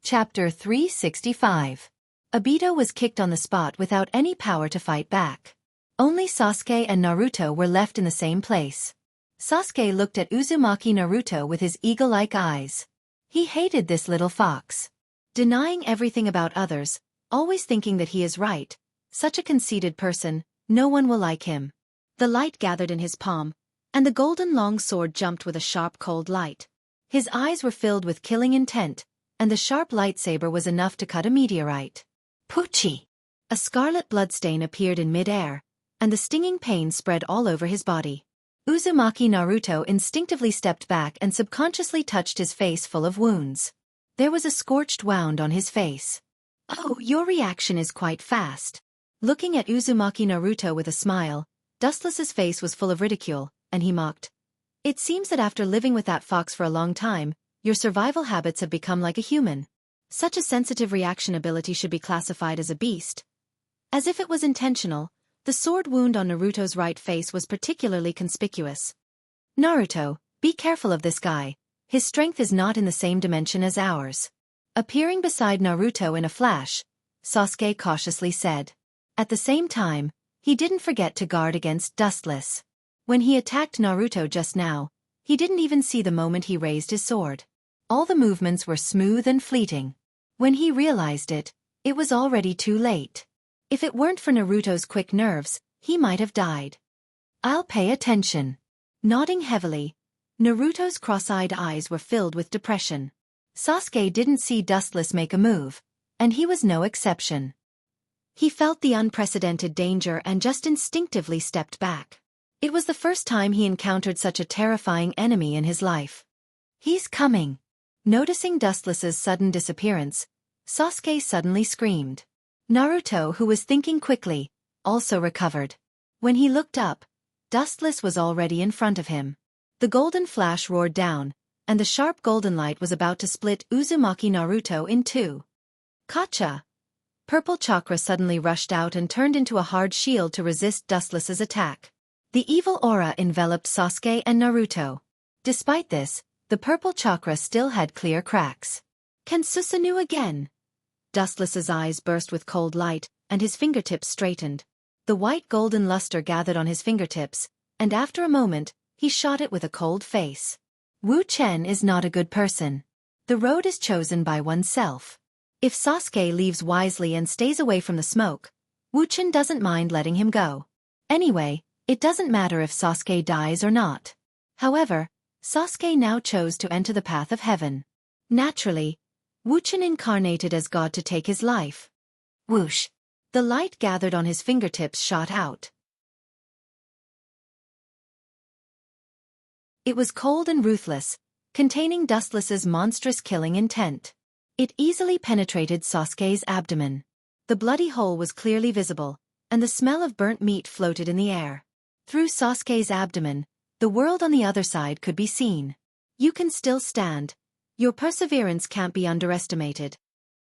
[SPEAKER 1] Chapter 365. Obito was kicked on the spot without any power to fight back. Only Sasuke and Naruto were left in the same place. Sasuke looked at Uzumaki Naruto with his eagle-like eyes. He hated this little fox. Denying everything about others, always thinking that he is right. Such a conceited person, no one will like him. The light gathered in his palm, and the golden long sword jumped with a sharp cold light. His eyes were filled with killing intent, and the sharp lightsaber was enough to cut a meteorite. Pucci! A scarlet bloodstain appeared in mid-air, and the stinging pain spread all over his body. Uzumaki Naruto instinctively stepped back and subconsciously touched his face full of wounds. There was a scorched wound on his face. Oh, your reaction is quite fast. Looking at Uzumaki Naruto with a smile, Dustless's face was full of ridicule, and he mocked. It seems that after living with that fox for a long time, your survival habits have become like a human. Such a sensitive reaction ability should be classified as a beast. As if it was intentional, the sword wound on Naruto's right face was particularly conspicuous. Naruto, be careful of this guy. His strength is not in the same dimension as ours. Appearing beside Naruto in a flash, Sasuke cautiously said. At the same time, he didn't forget to guard against Dustless. When he attacked Naruto just now, he didn't even see the moment he raised his sword. All the movements were smooth and fleeting. When he realized it, it was already too late. If it weren't for Naruto's quick nerves, he might have died. I'll pay attention. Nodding heavily, Naruto's cross-eyed eyes were filled with depression. Sasuke didn't see Dustless make a move, and he was no exception. He felt the unprecedented danger and just instinctively stepped back. It was the first time he encountered such a terrifying enemy in his life. He's coming. Noticing Dustless's sudden disappearance, Sasuke suddenly screamed. Naruto, who was thinking quickly, also recovered. When he looked up, Dustless was already in front of him. The golden flash roared down, and the sharp golden light was about to split Uzumaki Naruto in two. Kacha! Purple chakra suddenly rushed out and turned into a hard shield to resist Dustless's attack. The evil aura enveloped Sasuke and Naruto. Despite this, the purple chakra still had clear cracks. Can Susanoo again? Dustless's eyes burst with cold light, and his fingertips straightened. The white golden luster gathered on his fingertips, and after a moment, he shot it with a cold face. Wu Chen is not a good person. The road is chosen by oneself. If Sasuke leaves wisely and stays away from the smoke, Wu Chen doesn't mind letting him go. Anyway, it doesn't matter if Sasuke dies or not. However, Sasuke now chose to enter the path of heaven. Naturally, Wu Chen incarnated as God to take his life. Whoosh! The light gathered on his fingertips shot out. It was cold and ruthless, containing Dustless's monstrous killing intent. It easily penetrated Sasuke's abdomen. The bloody hole was clearly visible, and the smell of burnt meat floated in the air. Through Sasuke's abdomen, the world on the other side could be seen. You can still stand. Your perseverance can't be underestimated.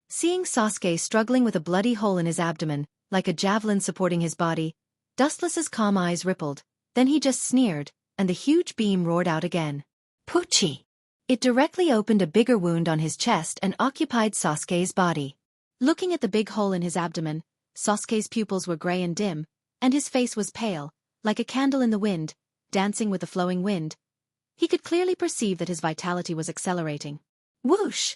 [SPEAKER 1] Seeing Sasuke struggling with a bloody hole in his abdomen, like a javelin supporting his body, Dustless's calm eyes rippled, then he just sneered, and the huge beam roared out again. Pucci! It directly opened a bigger wound on his chest and occupied Sasuke's body. Looking at the big hole in his abdomen, Sasuke's pupils were gray and dim, and his face was pale, like a candle in the wind, dancing with the flowing wind. He could clearly perceive that his vitality was accelerating. Whoosh!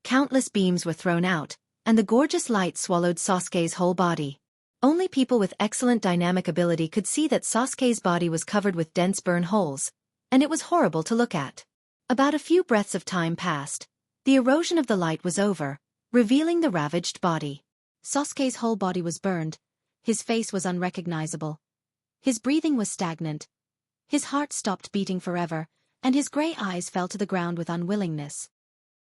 [SPEAKER 1] Countless beams were thrown out, and the gorgeous light swallowed Sasuke's whole body. Only people with excellent dynamic ability could see that Sasuke's body was covered with dense burn holes, and it was horrible to look at. About a few breaths of time passed. The erosion of the light was over, revealing the ravaged body. Sasuke's whole body was burned. His face was unrecognizable. His breathing was stagnant. His heart stopped beating forever, and his gray eyes fell to the ground with unwillingness.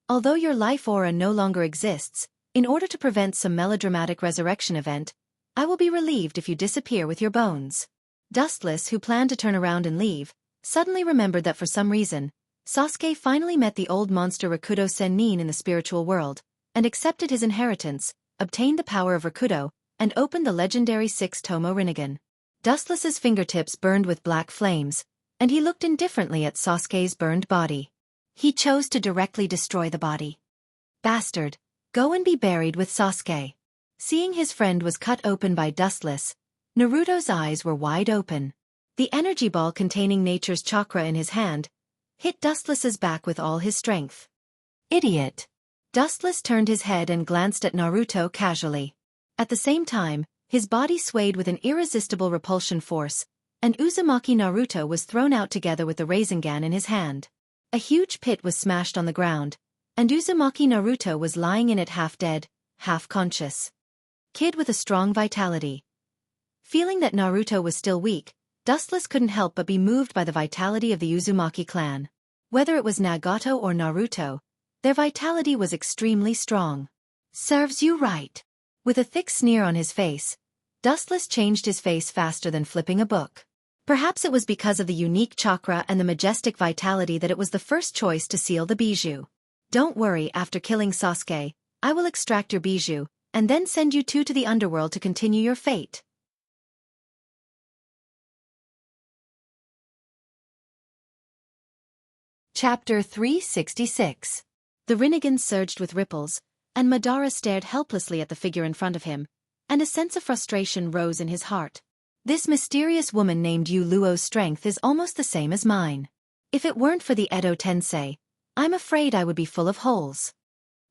[SPEAKER 1] Although your life aura no longer exists, in order to prevent some melodramatic resurrection event, I will be relieved if you disappear with your bones. Dustless, who planned to turn around and leave, suddenly remembered that for some reason, Sasuke finally met the old monster Rakudo Sennin in the spiritual world, and accepted his inheritance, obtained the power of Rakudo, and opened the legendary 6-Tomo Rinnegan. Dustless's fingertips burned with black flames, and he looked indifferently at Sasuke's burned body. He chose to directly destroy the body. Bastard, go and be buried with Sasuke. Seeing his friend was cut open by Dustless, Naruto's eyes were wide open. The energy ball containing nature's chakra in his hand hit Dustless's back with all his strength. Idiot! Dustless turned his head and glanced at Naruto casually. At the same time, his body swayed with an irresistible repulsion force, and Uzumaki Naruto was thrown out together with the Rasengan in his hand. A huge pit was smashed on the ground, and Uzumaki Naruto was lying in it half dead, half conscious. Kid with a strong vitality. Feeling that Naruto was still weak, Dustless couldn't help but be moved by the vitality of the Uzumaki clan. Whether it was Nagato or Naruto, their vitality was extremely strong. Serves you right. With a thick sneer on his face, Dustless changed his face faster than flipping a book. Perhaps it was because of the unique chakra and the majestic vitality that it was the first choice to seal the bijou. Don't worry, after killing Sasuke, I will extract your bijou, and then send you two to the underworld to continue your fate. Chapter 366. The Rinnegan surged with ripples, and Madara stared helplessly at the figure in front of him, and a sense of frustration rose in his heart. This mysterious woman named Yu Luo's strength is almost the same as mine. If it weren't for the Edo Tensei, I'm afraid I would be full of holes.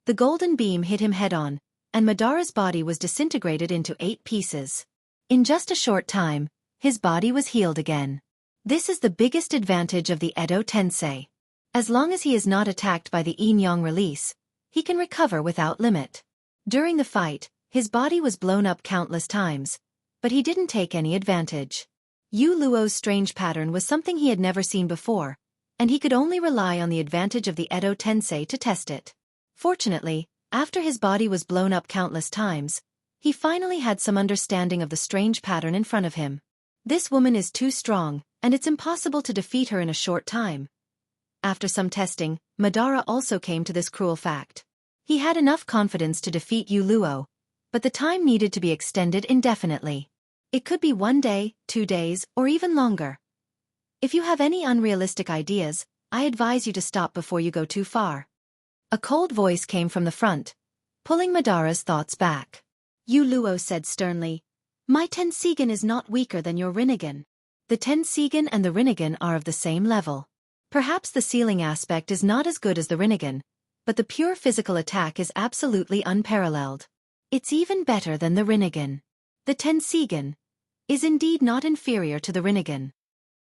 [SPEAKER 1] The golden beam hit him head-on, and Madara's body was disintegrated into 8 pieces. In just a short time, his body was healed again. This is the biggest advantage of the Edo Tensei. As long as he is not attacked by the Yin-Yang release, he can recover without limit. During the fight, his body was blown up countless times, but he didn't take any advantage. Yu Luo's strange pattern was something he had never seen before, and he could only rely on the advantage of the Edo Tensei to test it. Fortunately, after his body was blown up countless times, he finally had some understanding of the strange pattern in front of him. This woman is too strong, and it's impossible to defeat her in a short time. After some testing, Madara also came to this cruel fact. He had enough confidence to defeat Yu Luo, but the time needed to be extended indefinitely. It could be 1 day, 2 days, or even longer. If you have any unrealistic ideas, I advise you to stop before you go too far. A cold voice came from the front, pulling Madara's thoughts back. Yu Luo said sternly, "My Tenseigan is not weaker than your Rinnegan. The Tenseigan and the Rinnegan are of the same level. Perhaps the sealing aspect is not as good as the Rinnegan, but the pure physical attack is absolutely unparalleled. It's even better than the Rinnegan. The Tenseigan is indeed not inferior to the Rinnegan."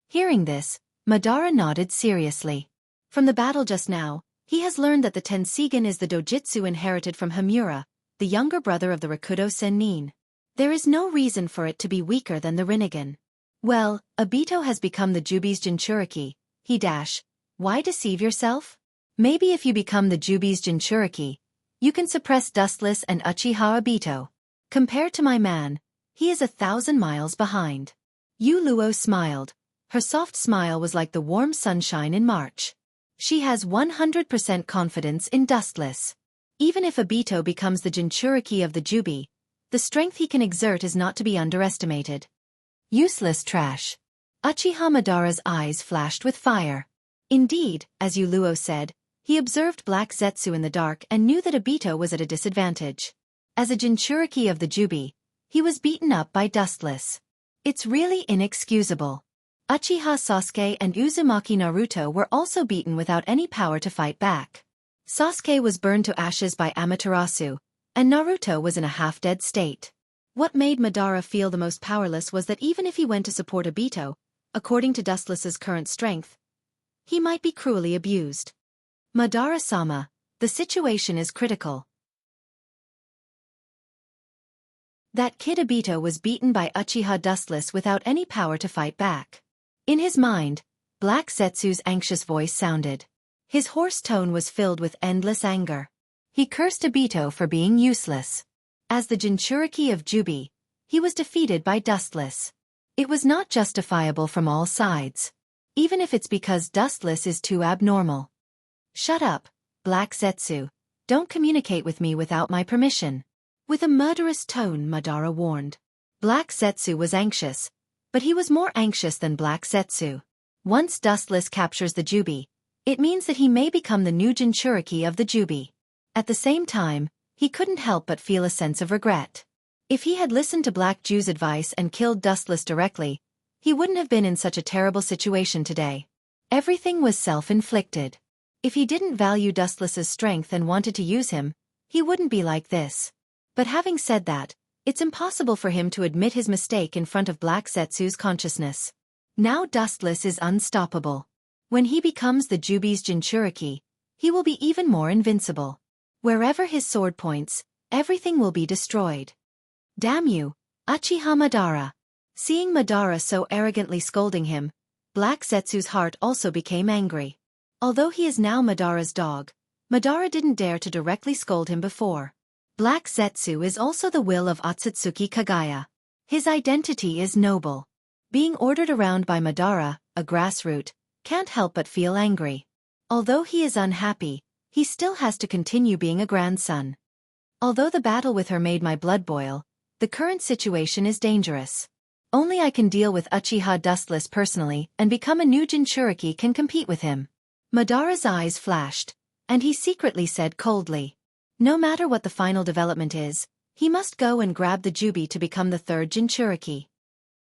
[SPEAKER 1] Hearing this, Madara nodded seriously. From the battle just now, he has learned that the Tenseigan is the dojutsu inherited from Hamura, the younger brother of the Rakudo Sennin. There is no reason for it to be weaker than the Rinnegan. Well, Obito has become the Jubi's Jinchuriki. Why deceive yourself? Maybe if you become the Jubi's Jinchuriki, you can suppress Dustless and Uchiha Obito. Compared to my man, he is 1,000 miles behind. Yu Luo smiled. Her soft smile was like the warm sunshine in March. She has 100% confidence in Dustless. Even if Obito becomes the Jinchuriki of the Jubi, the strength he can exert is not to be underestimated. Useless trash. Uchiha Madara's eyes flashed with fire. Indeed, as Yu Luo said, he observed Black Zetsu in the dark and knew that Obito was at a disadvantage. As a Jinchuriki of the Jubi, he was beaten up by Dustless. It's really inexcusable. Uchiha Sasuke and Uzumaki Naruto were also beaten without any power to fight back. Sasuke was burned to ashes by Amaterasu, and Naruto was in a half-dead state. What made Madara feel the most powerless was that even if he went to support Obito, according to Dustless's current strength, he might be cruelly abused. Madara-sama, the situation is critical. That kid Obito was beaten by Uchiha Dustless without any power to fight back. In his mind, Black Zetsu's anxious voice sounded. His hoarse tone was filled with endless anger. He cursed Obito for being useless. As the Jinchuriki of Jubi, he was defeated by Dustless. It was not justifiable from all sides. Even if it's because Dustless is too abnormal. Shut up, Black Zetsu. Don't communicate with me without my permission. With a murderous tone, Madara warned. Black Zetsu was anxious, but he was more anxious than Black Zetsu. Once Dustless captures the Jubi, it means that he may become the new Jinchuriki of the Jubi. At the same time, he couldn't help but feel a sense of regret. If he had listened to Black Jew's advice and killed Dustless directly, he wouldn't have been in such a terrible situation today. Everything was self-inflicted. If he didn't value Dustless's strength and wanted to use him, he wouldn't be like this. But having said that, it's impossible for him to admit his mistake in front of Black Zetsu's consciousness. Now Dustless is unstoppable. When he becomes the Jubi's Jinchuriki, he will be even more invincible. Wherever his sword points, everything will be destroyed. Damn you, Uchiha Madara. Seeing Madara so arrogantly scolding him, Black Zetsu's heart also became angry. Although he is now Madara's dog, Madara didn't dare to directly scold him before. Black Zetsu is also the will of Otsutsuki Kagaya. His identity is noble. Being ordered around by Madara, a grassroot, can't help but feel angry. Although he is unhappy, he still has to continue being a grandson. Although the battle with her made my blood boil, the current situation is dangerous. Only I can deal with Uchiha Dustless personally, and become a new Jinchuriki can compete with him. Madara's eyes flashed, and he secretly said coldly, no matter what the final development is, he must go and grab the Jubi to become the third Jinchuriki.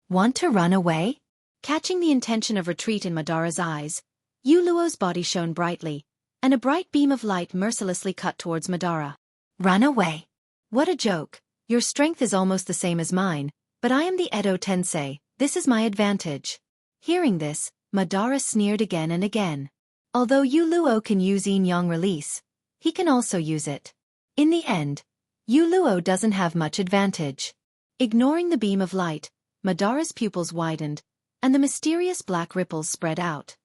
[SPEAKER 1] Want to run away? Catching the intention of retreat in Madara's eyes, Yuluo's body shone brightly, and a bright beam of light mercilessly cut towards Madara. Run away. What a joke. Your strength is almost the same as mine, but I am the Edo Tensei, this is my advantage. Hearing this, Madara sneered again and again. Although Yuluo can use Yin-Yang release, he can also use it. In the end, Yuluo doesn't have much advantage. Ignoring the beam of light, Madara's pupils widened, and the mysterious black ripples spread out.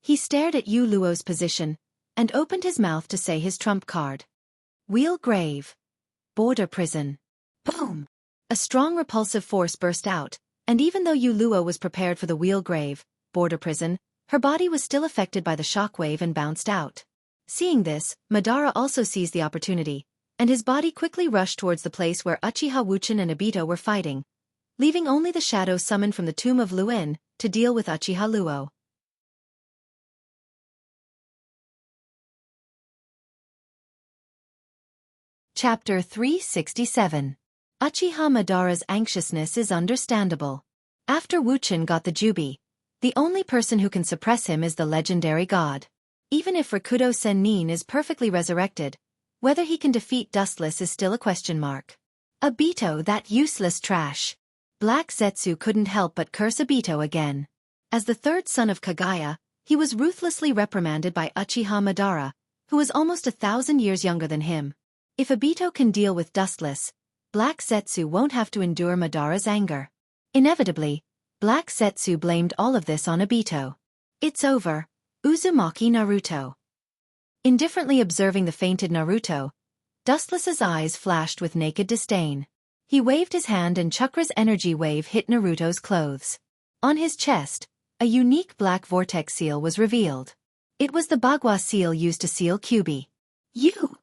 [SPEAKER 1] He stared at Yuluo's position, and opened his mouth to say his trump card. Wheel Grave. Border Prison. Boom! A strong repulsive force burst out, and even though Yuluo was prepared for the Wheel Grave, Border Prison, her body was still affected by the shockwave and bounced out. Seeing this, Madara also seized the opportunity, and his body quickly rushed towards the place where Uchiha Wuchin and Obito were fighting, leaving only the shadow summoned from the tomb of Luin to deal with Uchiha Luo. Chapter 367. Uchiha Madara's anxiousness is understandable. After Wuchin got the Jubi, the only person who can suppress him is the legendary god. Even if Rakudo Sennin is perfectly resurrected, whether he can defeat Dustless is still a question mark. Obito, that useless trash. Black Zetsu couldn't help but curse Obito again. As the third son of Kagaya, he was ruthlessly reprimanded by Uchiha Madara, who was almost 1,000 years younger than him. If Obito can deal with Dustless, Black Zetsu won't have to endure Madara's anger. Inevitably, Black Zetsu blamed all of this on Obito. It's over. Uzumaki Naruto. Indifferently observing the fainted Naruto, Dustless's eyes flashed with naked disdain. He waved his hand and Chakra's energy wave hit Naruto's clothes. On his chest, a unique black vortex seal was revealed. It was the Bagua seal used to seal Kyuubi. You!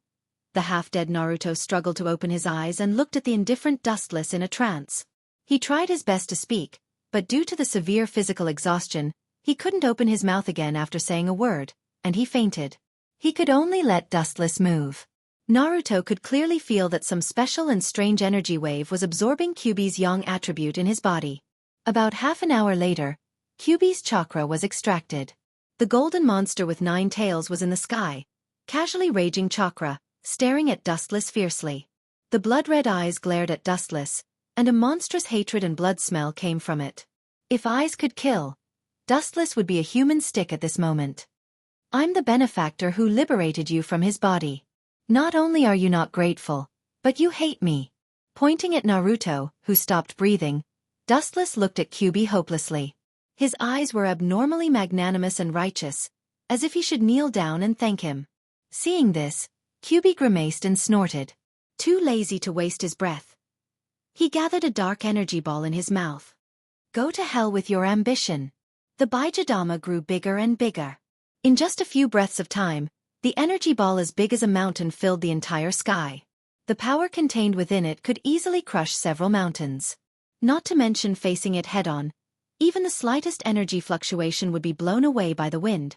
[SPEAKER 1] The half-dead Naruto struggled to open his eyes and looked at the indifferent Dustless in a trance. He tried his best to speak, but due to the severe physical exhaustion, he couldn't open his mouth again after saying a word, and he fainted. He could only let Dustless move. Naruto could clearly feel that some special and strange energy wave was absorbing Kyuubi's yang attribute in his body. About half an hour later, Kyuubi's chakra was extracted. The golden monster with 9 tails was in the sky, casually raging chakra, staring at Dustless fiercely. The blood-red eyes glared at Dustless, and a monstrous hatred and blood smell came from it. If eyes could kill, Dustless would be a human stick at this moment. I'm the benefactor who liberated you from his body. Not only are you not grateful, but you hate me. Pointing at Naruto, who stopped breathing, Dustless looked at Kyuubi hopelessly. His eyes were abnormally magnanimous and righteous, as if he should kneel down and thank him. Seeing this, Kyuubi grimaced and snorted. Too lazy to waste his breath, he gathered a dark energy ball in his mouth. Go to hell with your ambition. The Baijidama grew bigger and bigger. In just a few breaths of time, the energy ball as big as a mountain filled the entire sky. The power contained within it could easily crush several mountains. Not to mention facing it head-on, even the slightest energy fluctuation would be blown away by the wind.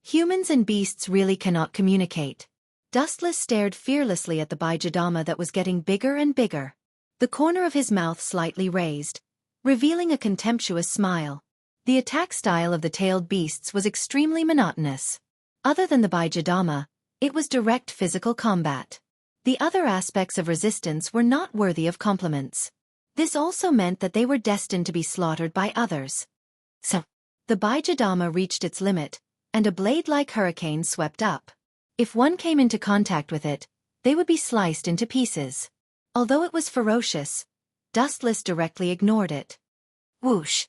[SPEAKER 1] Humans and beasts really cannot communicate. Dustless stared fearlessly at the Baijidama that was getting bigger and bigger. the corner of his mouth slightly raised, revealing a contemptuous smile. The attack style of the tailed beasts was extremely monotonous. Other than the Baijidama, it was direct physical combat. The other aspects of resistance were not worthy of compliments. This also meant that they were destined to be slaughtered by others. So, the Baijidama reached its limit, and a blade-like hurricane swept up. If one came into contact with it, they would be sliced into pieces. Although it was ferocious, Dustless directly ignored it. Whoosh!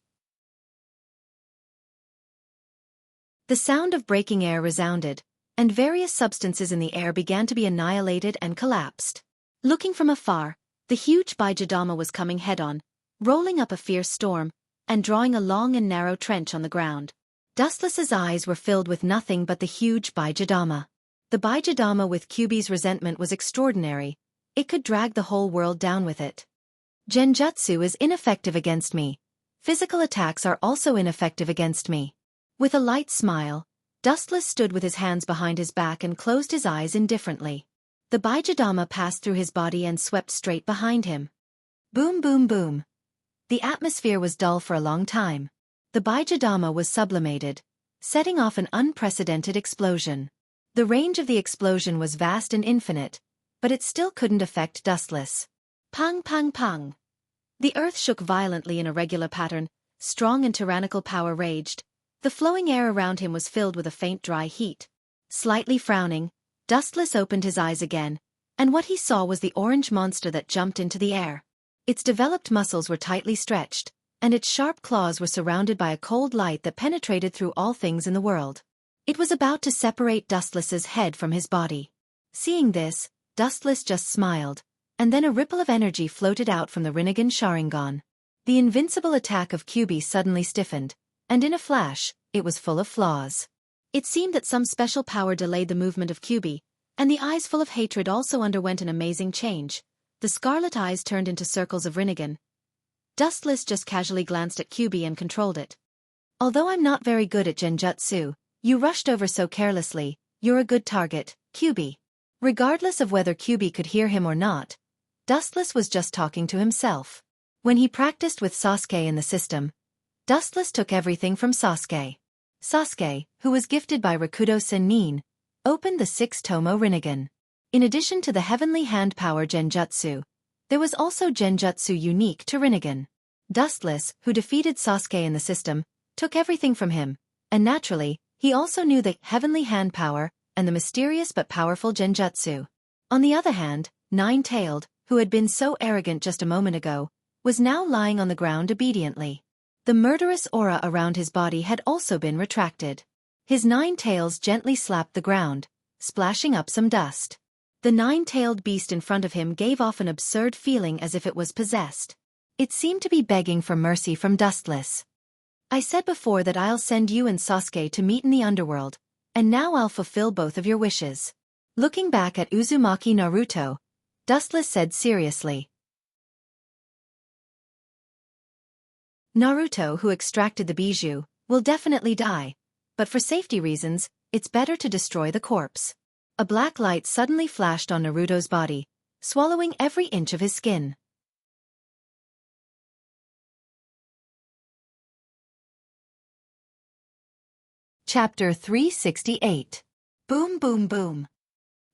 [SPEAKER 1] The sound of breaking air resounded, and various substances in the air began to be annihilated and collapsed. Looking from afar, the huge Baijidama was coming head-on, rolling up a fierce storm, and drawing a long and narrow trench on the ground. Dustless's eyes were filled with nothing but the huge Baijidama. The Baijidama with Kyuubi's resentment was extraordinary. It could drag the whole world down with it. Genjutsu is ineffective against me. Physical attacks are also ineffective against me. With a light smile, Dustless stood with his hands behind his back and closed his eyes indifferently. The Baijidama passed through his body and swept straight behind him. Boom boom boom. The atmosphere was dull for a long time. The Baijidama was sublimated, setting off an unprecedented explosion. The range of the explosion was vast and infinite, but it still couldn't affect Dustless. Pang pang pang. The earth shook violently in a regular pattern, strong and tyrannical power raged. The flowing air around him was filled with a faint dry heat. Slightly frowning, Dustless opened his eyes again, and what he saw was the orange monster that jumped into the air. Its developed muscles were tightly stretched, and its sharp claws were surrounded by a cold light that penetrated through all things in the world. It was about to separate Dustless's head from his body. Seeing this, Dustless just smiled, and then a ripple of energy floated out from the Rinnegan Sharingan. The invincible attack of Kyuubi suddenly stiffened, and in a flash, it was full of flaws. It seemed that some special power delayed the movement of Kyuubi, and the eyes full of hatred also underwent an amazing change. The scarlet eyes turned into circles of Rinnegan. Dustless just casually glanced at Kyuubi and controlled it. Although I'm not very good at Genjutsu, you rushed over so carelessly. You're a good target, Kyuubi. Regardless of whether Kyuubi could hear him or not, Dustless was just talking to himself. When he practiced with Sasuke in the system, Dustless took everything from Sasuke. Sasuke, who was gifted by Rakudo Sennin, opened the 6-Tomo Rinnegan. In addition to the heavenly hand power Genjutsu, there was also Genjutsu unique to Rinnegan. Dustless, who defeated Sasuke in the system, took everything from him, and naturally, he also knew the heavenly hand power and the mysterious but powerful Genjutsu. On the other hand, Nine-Tailed, who had been so arrogant just a moment ago, was now lying on the ground obediently. The murderous aura around his body had also been retracted. His 9 tails gently slapped the ground, splashing up some dust. The 9-tailed beast in front of him gave off an absurd feeling as if it was possessed. It seemed to be begging for mercy from Dustless. I said before that I'll send you and Sasuke to meet in the underworld, and now I'll fulfill both of your wishes. Looking back at Uzumaki Naruto, Dustless said seriously. Naruto, who extracted the bijou, will definitely die, but for safety reasons, it's better to destroy the corpse. A black light suddenly flashed on Naruto's body, swallowing every inch of his skin. Chapter 368. Boom boom boom.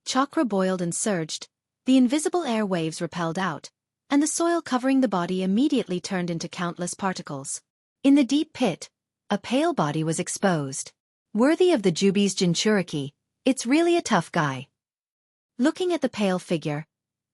[SPEAKER 1] Chakra boiled and surged, the invisible air waves repelled out, and the soil covering the body immediately turned into countless particles. In the deep pit, a pale body was exposed. Worthy of the Jubi's Jinchuriki, it's really a tough guy. Looking at the pale figure,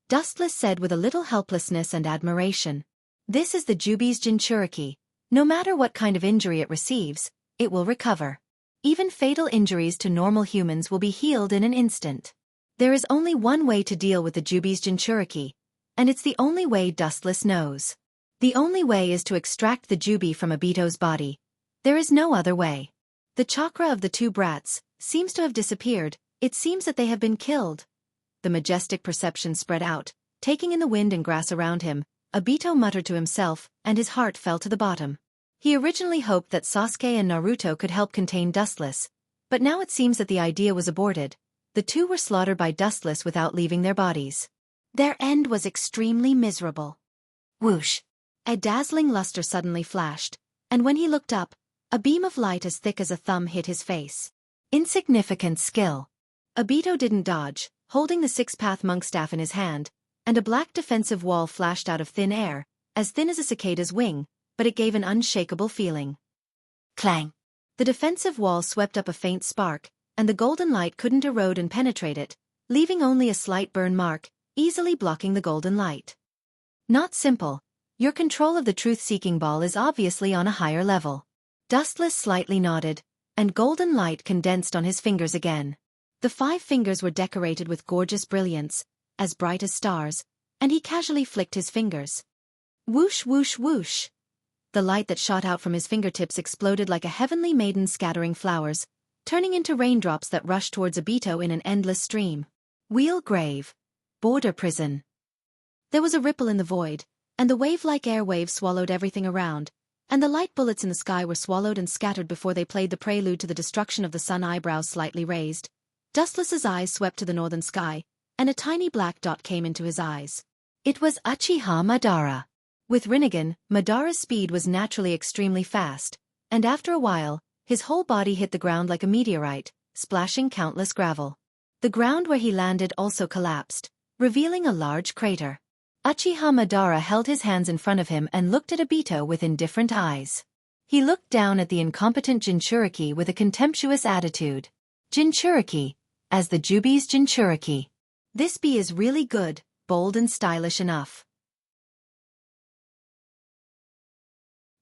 [SPEAKER 1] Dustless said with a little helplessness and admiration. This is the Jubi's Jinchuriki. No matter what kind of injury it receives, it will recover. Even fatal injuries to normal humans will be healed in an instant. There is only one way to deal with the Jubi's Jinchuriki, and it's the only way Dustless knows. The only way is to extract the Jubi from Obito's body. There is no other way. The chakra of the two brats seems to have disappeared. It seems that they have been killed. The majestic perception spread out, taking in the wind and grass around him. Obito muttered to himself, and his heart fell to the bottom. He originally hoped that Sasuke and Naruto could help contain Dustless, but now it seems that the idea was aborted. The two were slaughtered by Dustless without leaving their bodies. Their end was extremely miserable. Whoosh! A dazzling luster suddenly flashed, and when he looked up, a beam of light as thick as a thumb hit his face. Insignificant skill. Obito didn't dodge, holding the six-path monk staff in his hand, and a black defensive wall flashed out of thin air, as thin as a cicada's wing, but it gave an unshakable feeling. Clang! The defensive wall swept up a faint spark, and the golden light couldn't erode and penetrate it, leaving only a slight burn mark, easily blocking the golden light. Not simple. Your control of the truth-seeking ball is obviously on a higher level. Dustless slightly nodded, and golden light condensed on his fingers again. The 5 fingers were decorated with gorgeous brilliance, as bright as stars, and he casually flicked his fingers. Whoosh whoosh whoosh! The light that shot out from his fingertips exploded like a heavenly maiden scattering flowers, turning into raindrops that rushed towards Obito in an endless stream. Wheel grave. Border prison. There was a ripple in the void, and the wave-like airwave swallowed everything around, and the light bullets in the sky were swallowed and scattered before they played the prelude to the destruction of the sun. Eyebrows slightly raised. Dustless's eyes swept to the northern sky, and a tiny black dot came into his eyes. It was Uchiha Madara. With Rinnegan, Madara's speed was naturally extremely fast, and after a while, his whole body hit the ground like a meteorite, splashing countless gravel. The ground where he landed also collapsed, revealing a large crater. Uchiha Madara held his hands in front of him and looked at Obito with indifferent eyes. He looked down at the incompetent Jinchuriki with a contemptuous attitude. Jinchuriki, as the Jubi's Jinchuriki. This bee is really good, bold and stylish enough.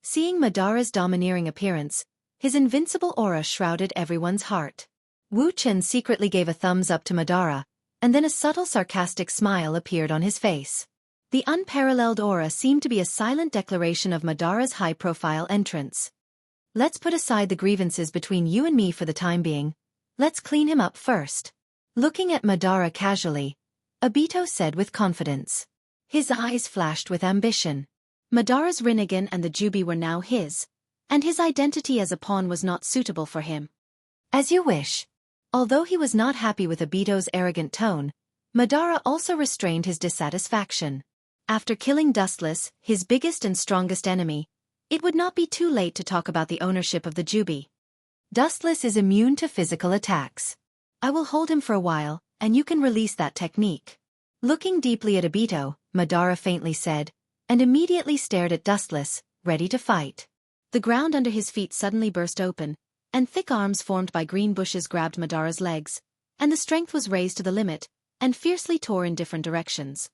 [SPEAKER 1] Seeing Madara's domineering appearance, his invincible aura shrouded everyone's heart. Wu Chen secretly gave a thumbs up to Madara, and then a subtle sarcastic smile appeared on his face. The unparalleled aura seemed to be a silent declaration of Madara's high-profile entrance. Let's put aside the grievances between you and me for the time being. Let's clean him up first. Looking at Madara casually, Obito said with confidence. His eyes flashed with ambition. Madara's Rinnegan and the Jubi were now his, and his identity as a pawn was not suitable for him. As you wish. Although he was not happy with Obito's arrogant tone, Madara also restrained his dissatisfaction. After killing Dustless, his biggest and strongest enemy, it would not be too late to talk about the ownership of the Jubi. Dustless is immune to physical attacks. I will hold him for a while, and you can release that technique. Looking deeply at Obito, Madara faintly said, and immediately stared at Dustless, ready to fight. The ground under his feet suddenly burst open, and thick arms formed by green bushes grabbed Madara's legs, and the strength was raised to the limit, and fiercely tore in different directions.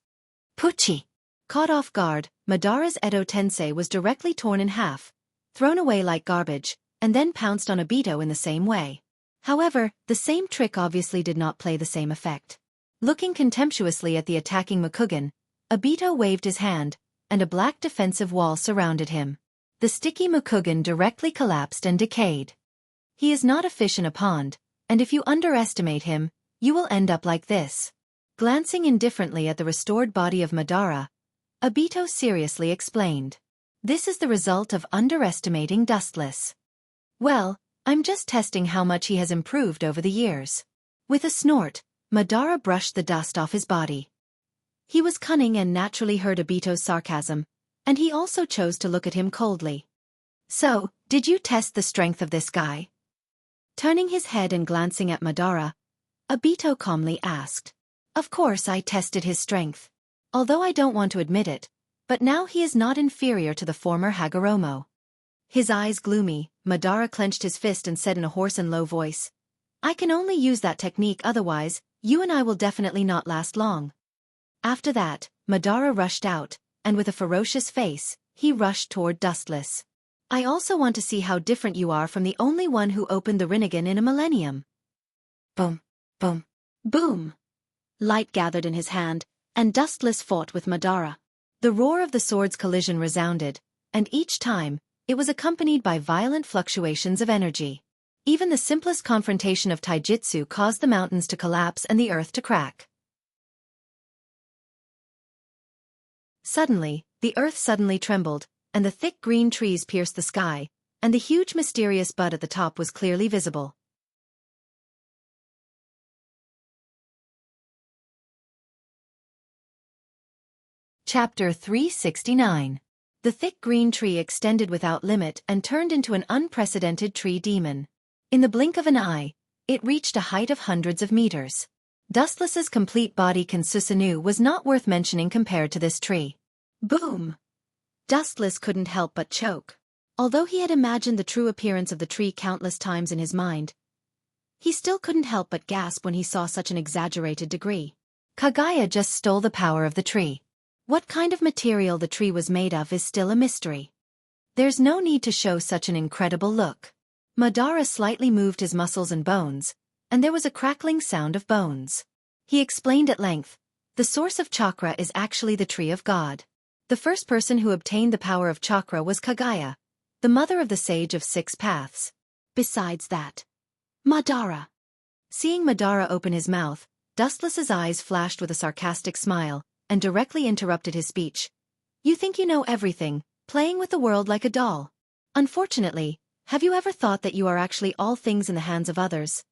[SPEAKER 1] Pucci! Caught off guard, Madara's Edo Tensei was directly torn in half, thrown away like garbage, and then pounced on Obito in the same way. However, the same trick obviously did not play the same effect. Looking contemptuously at the attacking Mukugan, Obito waved his hand, and a black defensive wall surrounded him. The sticky Mukugan directly collapsed and decayed. He is not a fish in a pond, and if you underestimate him, you will end up like this. Glancing indifferently at the restored body of Madara, Obito seriously explained. This is the result of underestimating Dustless. Well, I'm just testing how much he has improved over the years. With a snort, Madara brushed the dust off his body. He was cunning and naturally heard Obito's sarcasm, and he also chose to look at him coldly. So, did you test the strength of this guy? Turning his head and glancing at Madara, Obito calmly asked. Of course I tested his strength. Although I don't want to admit it, but now he is not inferior to the former Hagoromo. His eyes gloomy, Madara clenched his fist and said in a hoarse and low voice, I can only use that technique, otherwise, you and I will definitely not last long. After that, Madara rushed out, and with a ferocious face, he rushed toward Dustless. I also want to see how different you are from the only one who opened the Rinnegan in a millennium. Boom, boom, boom. Light gathered in his hand, and Dustless fought with Madara. The roar of the sword's collision resounded, and each time, it was accompanied by violent fluctuations of energy. Even the simplest confrontation of taijutsu caused the mountains to collapse and the earth to crack. Suddenly, the earth suddenly trembled, and the thick green trees pierced the sky, and the huge mysterious bud at the top was clearly visible. Chapter 369. The thick green tree extended without limit and turned into an unprecedented tree demon. In the blink of an eye, it reached a height of hundreds of meters. Dustless's complete body Kansusanu was not worth mentioning compared to this tree. Boom! Dustless couldn't help but choke. Although he had imagined the true appearance of the tree countless times in his mind, he still couldn't help but gasp when he saw such an exaggerated degree. Kaguya just stole the power of the tree. What kind of material the tree was made of is still a mystery. There's no need to show such an incredible look. Madara slightly moved his muscles and bones, and there was a crackling sound of bones. He explained at length, the source of chakra is actually the tree of God. The first person who obtained the power of chakra was Kaguya, the mother of the sage of 6 paths. Besides that, Madara. Seeing Madara open his mouth, Dustless's eyes flashed with a sarcastic smile, and directly interrupted his speech. You think you know everything, playing with the world like a doll. Unfortunately, have you ever thought that you are actually all things in the hands of others?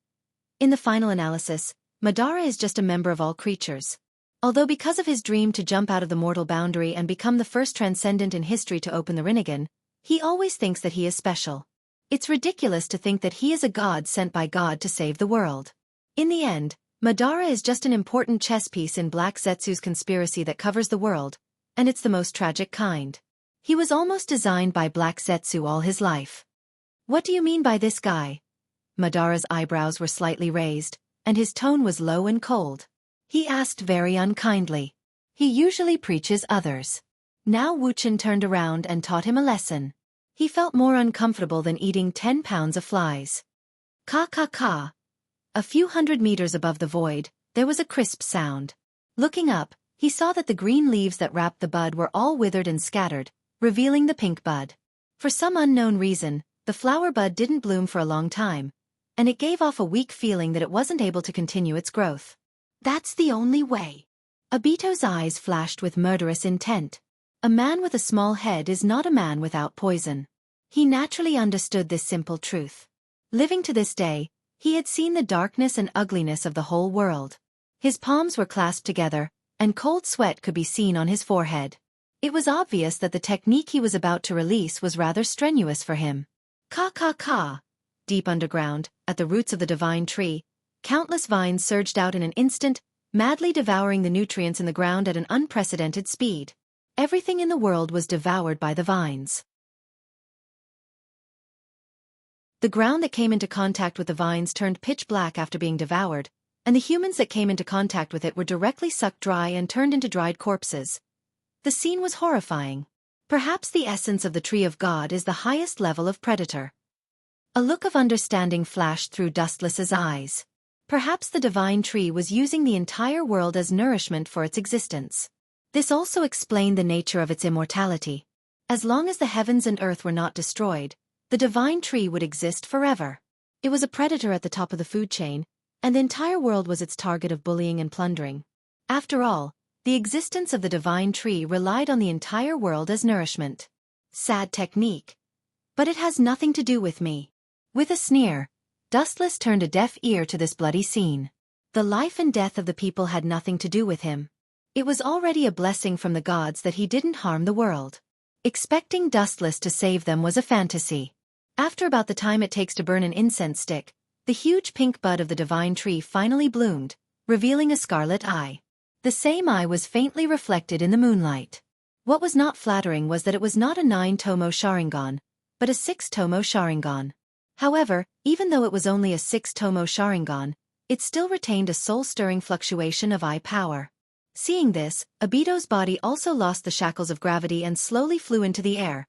[SPEAKER 1] In the final analysis, Madara is just a member of all creatures. Although because of his dream to jump out of the mortal boundary and become the first transcendent in history to open the Rinnegan, he always thinks that he is special. It's ridiculous to think that he is a god sent by God to save the world. In the end, Madara is just an important chess piece in Black Zetsu's conspiracy that covers the world, and it's the most tragic kind. He was almost designed by Black Zetsu all his life. What do you mean by this guy? Madara's eyebrows were slightly raised, and his tone was low and cold. He asked very unkindly. He usually preaches others. Now Wuxia turned around and taught him a lesson. He felt more uncomfortable than eating 10 pounds of flies. Ka ka ka. A few hundred meters above the void, there was a crisp sound. Looking up, he saw that the green leaves that wrapped the bud were all withered and scattered, revealing the pink bud. For some unknown reason, the flower bud didn't bloom for a long time, and it gave off a weak feeling that it wasn't able to continue its growth. That's the only way. Obito's eyes flashed with murderous intent. A man with a small head is not a man without poison. He naturally understood this simple truth. Living to this day, he had seen the darkness and ugliness of the whole world. His palms were clasped together, and cold sweat could be seen on his forehead. It was obvious that the technique he was about to release was rather strenuous for him. Ka ka ka. Deep underground, at the roots of the divine tree, countless vines surged out in an instant, madly devouring the nutrients in the ground at an unprecedented speed. Everything in the world was devoured by the vines. The ground that came into contact with the vines turned pitch black after being devoured, and the humans that came into contact with it were directly sucked dry and turned into dried corpses. The scene was horrifying. Perhaps the essence of the tree of God is the highest level of predator. A look of understanding flashed through Dustless's eyes. Perhaps the divine tree was using the entire world as nourishment for its existence. This also explained the nature of its immortality. As long as the heavens and earth were not destroyed, the divine tree would exist forever. It was a predator at the top of the food chain, and the entire world was its target of bullying and plundering. After all, the existence of the divine tree relied on the entire world as nourishment. Sad technique. But it has nothing to do with me. With a sneer, Dustless turned a deaf ear to this bloody scene. The life and death of the people had nothing to do with him. It was already a blessing from the gods that he didn't harm the world. Expecting Dustless to save them was a fantasy. After about the time it takes to burn an incense stick, the huge pink bud of the divine tree finally bloomed, revealing a scarlet eye. The same eye was faintly reflected in the moonlight. What was not flattering was that it was not a 9-tomo Sharingan, but a 6-tomo Sharingan. However, even though it was only a 6-tomo Sharingan, it still retained a soul-stirring fluctuation of eye power. Seeing this, Obito's body also lost the shackles of gravity and slowly flew into the air.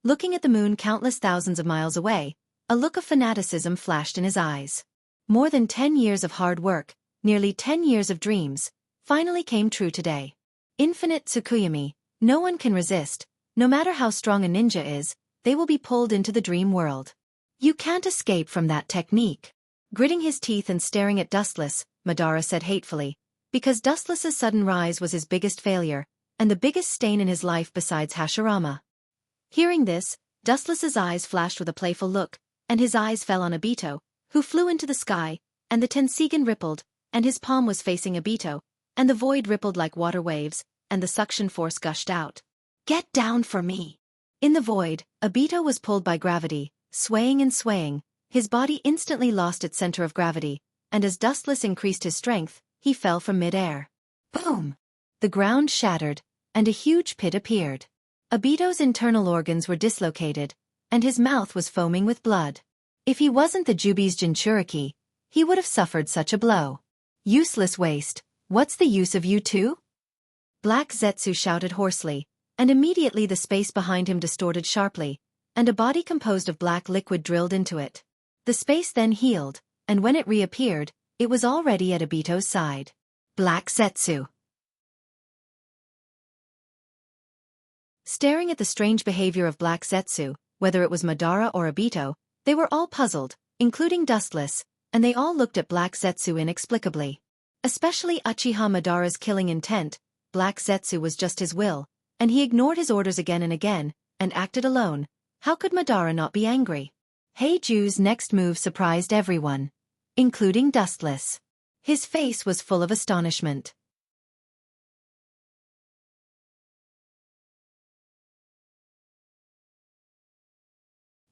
[SPEAKER 1] Looking at the moon countless thousands of miles away, a look of fanaticism flashed in his eyes. More than 10 years of hard work, nearly 10 years of dreams, finally came true today. Infinite Tsukuyomi, no one can resist, no matter how strong a ninja is, they will be pulled into the dream world. You can't escape from that technique. Gritting his teeth and staring at Dustless, Madara said hatefully, because Dustless's sudden rise was his biggest failure, and the biggest stain in his life besides Hashirama. Hearing this, Dustless's eyes flashed with a playful look, and his eyes fell on Obito, who flew into the sky, and the Tensigan rippled, and his palm was facing Obito, and the void rippled like water waves, and the suction force gushed out. "Get down for me!" In the void, Obito was pulled by gravity, swaying and swaying. His body instantly lost its center of gravity, and as Dustless increased his strength, he fell from mid-air. Boom! The ground shattered, and a huge pit appeared. Obito's internal organs were dislocated, and his mouth was foaming with blood. If he wasn't the Jubi's Jinchuriki, he would have suffered such a blow. "Useless waste, what's the use of you two?" Black Zetsu shouted hoarsely, and immediately the space behind him distorted sharply, and a body composed of black liquid drilled into it. The space then healed, and when it reappeared, it was already at Obito's side. Black Zetsu. Staring at the strange behavior of Black Zetsu, whether it was Madara or Obito, they were all puzzled, including Dustless, and they all looked at Black Zetsu inexplicably. Especially Uchiha Madara's killing intent. Black Zetsu was just his will, and he ignored his orders again and again, and acted alone. How could Madara not be angry? Heiju's next move surprised everyone, including Dustless. His face was full of astonishment.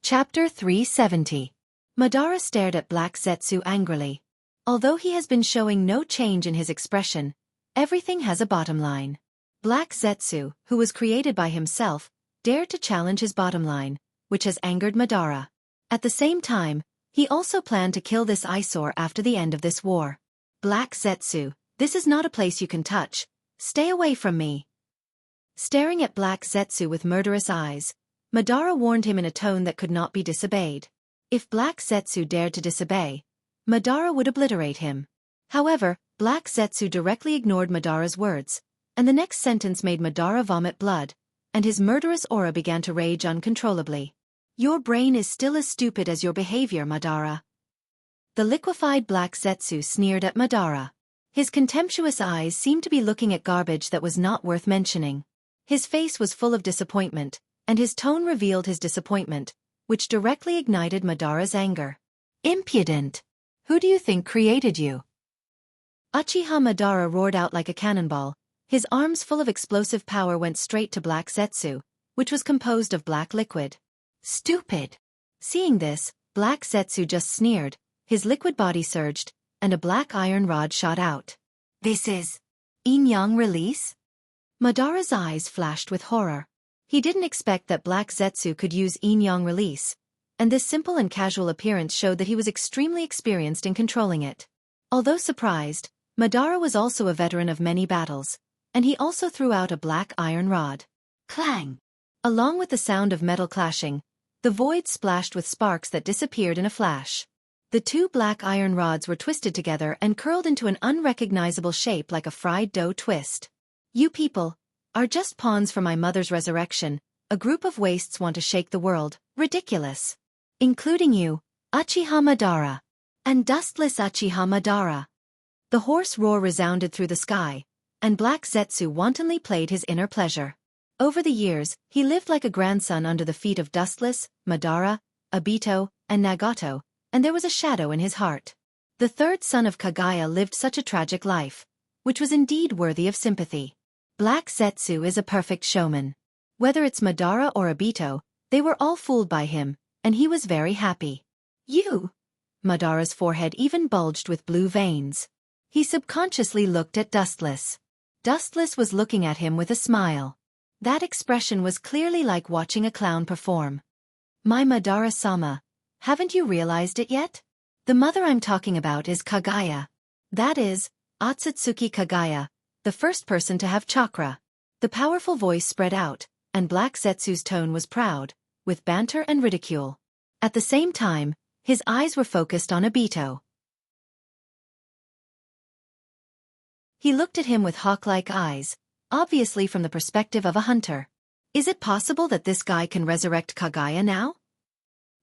[SPEAKER 1] Chapter 370. Madara stared at Black Zetsu angrily. Although he has been showing no change in his expression, everything has a bottom line. Black Zetsu, who was created by himself, dared to challenge his bottom line, which has angered Madara. At the same time, he also planned to kill this eyesore after the end of this war. "Black Zetsu, this is not a place you can touch. Stay away from me." Staring at Black Zetsu with murderous eyes, Madara warned him in a tone that could not be disobeyed. If Black Zetsu dared to disobey, Madara would obliterate him. However, Black Zetsu directly ignored Madara's words, and the next sentence made Madara vomit blood, and his murderous aura began to rage uncontrollably. "Your brain is still as stupid as your behavior, Madara." The liquefied Black Zetsu sneered at Madara. His contemptuous eyes seemed to be looking at garbage that was not worth mentioning. His face was full of disappointment, and his tone revealed his disappointment, which directly ignited Madara's anger. "Impudent! Who do you think created you?" Uchiha Madara roared out like a cannonball. His arms full of explosive power went straight to Black Zetsu, which was composed of black liquid. "Stupid!" Seeing this, Black Zetsu just sneered, his liquid body surged, and a black iron rod shot out. "This is yin-yang release?" Madara's eyes flashed with horror. He didn't expect that Black Zetsu could use yin-yang release, and this simple and casual appearance showed that he was extremely experienced in controlling it. Although surprised, Madara was also a veteran of many battles, and he also threw out a black iron rod. Clang! Along with the sound of metal clashing, the void splashed with sparks that disappeared in a flash. The two black iron rods were twisted together and curled into an unrecognizable shape like a fried dough twist. "You people are just pawns for my mother's resurrection. A group of wastes want to shake the world. Ridiculous. Including you, Uchiha Madara. And Dustless Uchiha Madara." The hoarse roar resounded through the sky, and Black Zetsu wantonly played his inner pleasure. Over the years, he lived like a grandson under the feet of Dustless, Madara, Obito, and Nagato, and there was a shadow in his heart. The third son of Kagaya lived such a tragic life, which was indeed worthy of sympathy. Black Zetsu is a perfect showman. Whether it's Madara or Obito, they were all fooled by him, and he was very happy. "You?" Madara's forehead even bulged with blue veins. He subconsciously looked at Dustless. Dustless was looking at him with a smile. That expression was clearly like watching a clown perform. "My Madara-sama, haven't you realized it yet? The mother I'm talking about is Kagaya. That is, Otsutsuki Kagaya, the first person to have chakra." The powerful voice spread out, and Black Zetsu's tone was proud, with banter and ridicule. At the same time, his eyes were focused on Obito. He looked at him with hawk-like eyes, obviously from the perspective of a hunter. Is it possible that this guy can resurrect Kagaya now?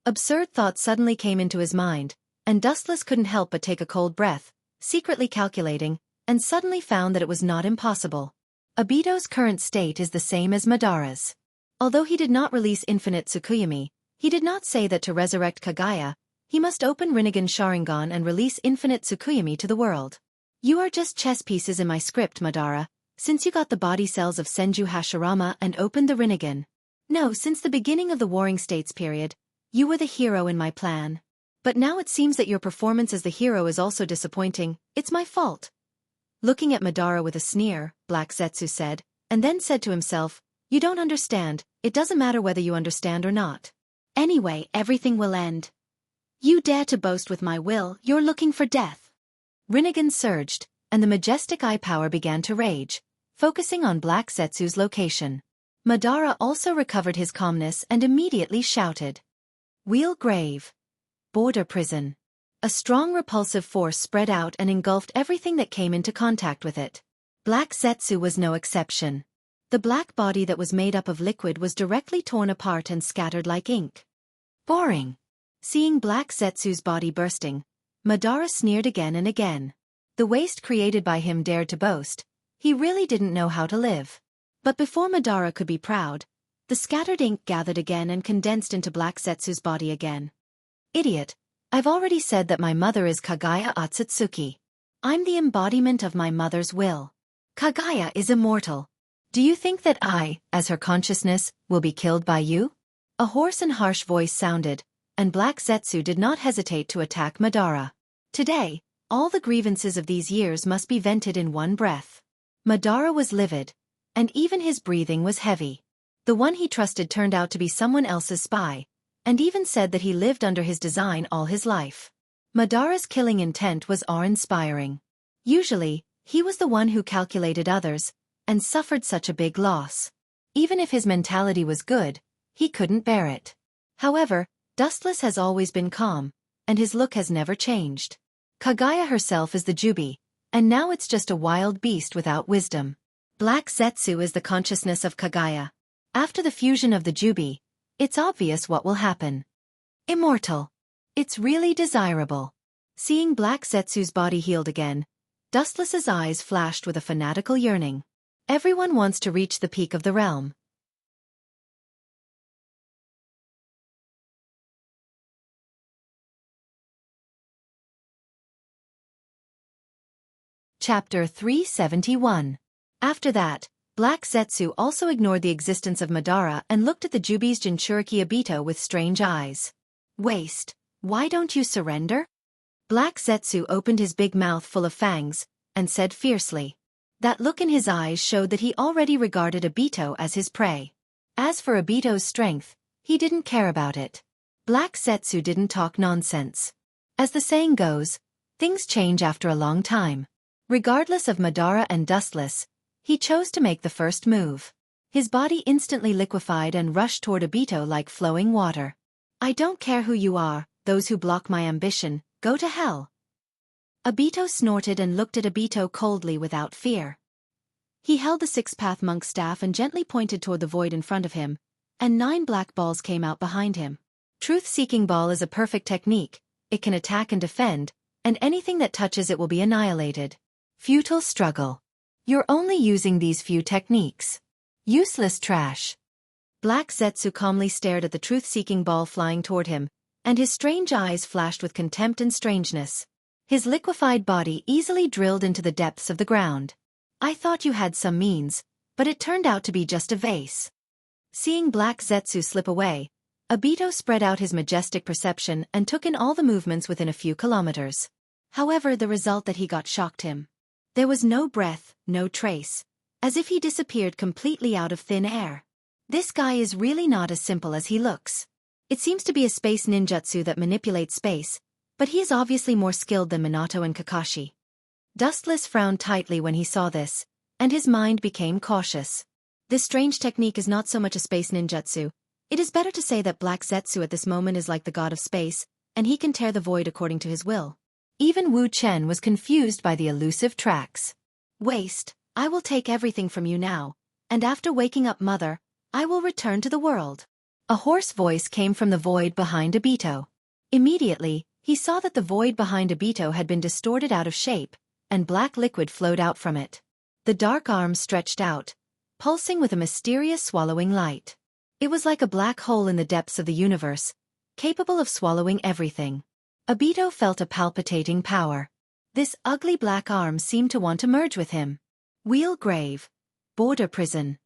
[SPEAKER 1] Absurd thoughts suddenly came into his mind, and Dustless couldn't help but take a cold breath, secretly calculating, and suddenly found that it was not impossible. Obito's current state is the same as Madara's. Although he did not release infinite Tsukuyomi, he did not say that to resurrect Kagaya, he must open Rinnegan Sharingan and release infinite Tsukuyomi to the world. "You are just chess pieces in my script, Madara," Since you got the body cells of Senju Hashirama and opened the Rinnegan. No, since the beginning of the Warring States period, you were the hero in my plan. But now it seems that your performance as the hero is also disappointing. It's my fault. Looking at Madara with a sneer, Black Zetsu said, and then said to himself, you don't understand, it doesn't matter whether you understand or not. Anyway, everything will end. You dare to boast with my will, you're looking for death. Rinnegan surged, and the majestic eye power began to rage, focusing on Black Zetsu's location. Madara also recovered his calmness and immediately shouted. Wheel grave. Border prison. A strong repulsive force spread out and engulfed everything that came into contact with it. Black Zetsu was no exception. The black body that was made up of liquid was directly torn apart and scattered like ink. Boring. Seeing Black Zetsu's body bursting, Madara sneered again and again. The waste created by him dared to boast. He really didn't know how to live. But before Madara could be proud, the scattered ink gathered again and condensed into Black Zetsu's body again. Idiot. I've already said that my mother is Kagaya Otsutsuki. I'm the embodiment of my mother's will. Kagaya is immortal. Do you think that I, as her consciousness, will be killed by you? A hoarse and harsh voice sounded, and Black Zetsu did not hesitate to attack Madara. Today, all the grievances of these years must be vented in one breath. Madara was livid, and even his breathing was heavy. The one he trusted turned out to be someone else's spy, and even said that he lived under his design all his life. Madara's killing intent was awe-inspiring. Usually, he was the one who calculated others, and suffered such a big loss. Even if his mentality was good, he couldn't bear it. However, Dustless has always been calm, and his look has never changed. Kagaya herself is the Jubi, and now it's just a wild beast without wisdom. Black Zetsu is the consciousness of Kagaya. After the fusion of the Jubi, it's obvious what will happen. Immortal. It's really desirable. Seeing Black Zetsu's body healed again, Dustless's eyes flashed with a fanatical yearning. Everyone wants to reach the peak of the realm. Chapter 371. After that, Black Zetsu also ignored the existence of Madara and looked at the Jubi's Jinchuriki Obito with strange eyes. Waste. Why don't you surrender? Black Zetsu opened his big mouth full of fangs, and said fiercely. That look in his eyes showed that he already regarded Obito as his prey. As for Obito's strength, he didn't care about it. Black Zetsu didn't talk nonsense. As the saying goes, things change after a long time. Regardless of Madara and Dustless, he chose to make the first move. His body instantly liquefied and rushed toward Obito like flowing water. I don't care who you are, those who block my ambition, go to hell. Obito snorted and looked at Obito coldly without fear. He held the six-path monk staff and gently pointed toward the void in front of him, and 9 black balls came out behind him. Truth-seeking ball is a perfect technique, it can attack and defend, and anything that touches it will be annihilated. Futile struggle. You're only using these few techniques. Useless trash. Black Zetsu calmly stared at the truth-seeking ball flying toward him, and his strange eyes flashed with contempt and strangeness. His liquefied body easily drilled into the depths of the ground. I thought you had some means, but it turned out to be just a vase. Seeing Black Zetsu slip away, Obito spread out his majestic perception and took in all the movements within a few kilometers. However, the result that he got shocked him. There was no breath, no trace, as if he disappeared completely out of thin air. This guy is really not as simple as he looks. It seems to be a space ninjutsu that manipulates space, but he is obviously more skilled than Minato and Kakashi. Dustless frowned tightly when he saw this, and his mind became cautious. This strange technique is not so much a space ninjutsu. It is better to say that Black Zetsu at this moment is like the god of space, and he can tear the void according to his will. Even Wu Chen was confused by the elusive tracks. Waste, I will take everything from you now, and after waking up Mother, I will return to the world. A hoarse voice came from the void behind Obito. Immediately, he saw that the void behind Obito had been distorted out of shape, and black liquid flowed out from it. The dark arms stretched out, pulsing with a mysterious swallowing light. It was like a black hole in the depths of the universe, capable of swallowing everything. Obito felt a palpitating power. This ugly black arm seemed to want to merge with him. Wheel grave. Border prison.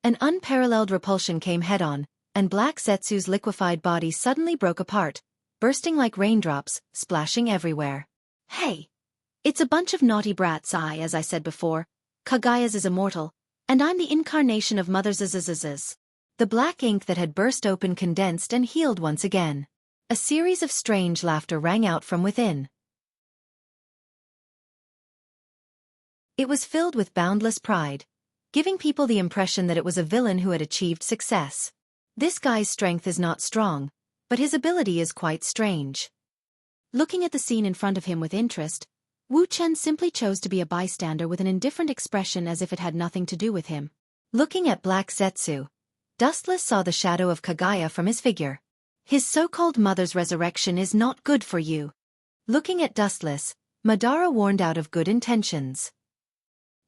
[SPEAKER 1] An unparalleled repulsion came head-on, and Black Zetsu's liquefied body suddenly broke apart, bursting like raindrops, splashing everywhere. Hey! It's a bunch of naughty brats. As I said before, Kagaya's is immortal, and I'm the incarnation of Mother Zzz. The black ink that had burst open condensed and healed once again. A series of strange laughter rang out from within. It was filled with boundless pride, giving people the impression that it was a villain who had achieved success. This guy's strength is not strong, but his ability is quite strange. Looking at the scene in front of him with interest, Wu Chen simply chose to be a bystander with an indifferent expression as if it had nothing to do with him. Looking at Black Zetsu, Dustless saw the shadow of Kagaya from his figure. His so-called mother's resurrection is not good for you. Looking at Dustless, Madara warned out of good intentions.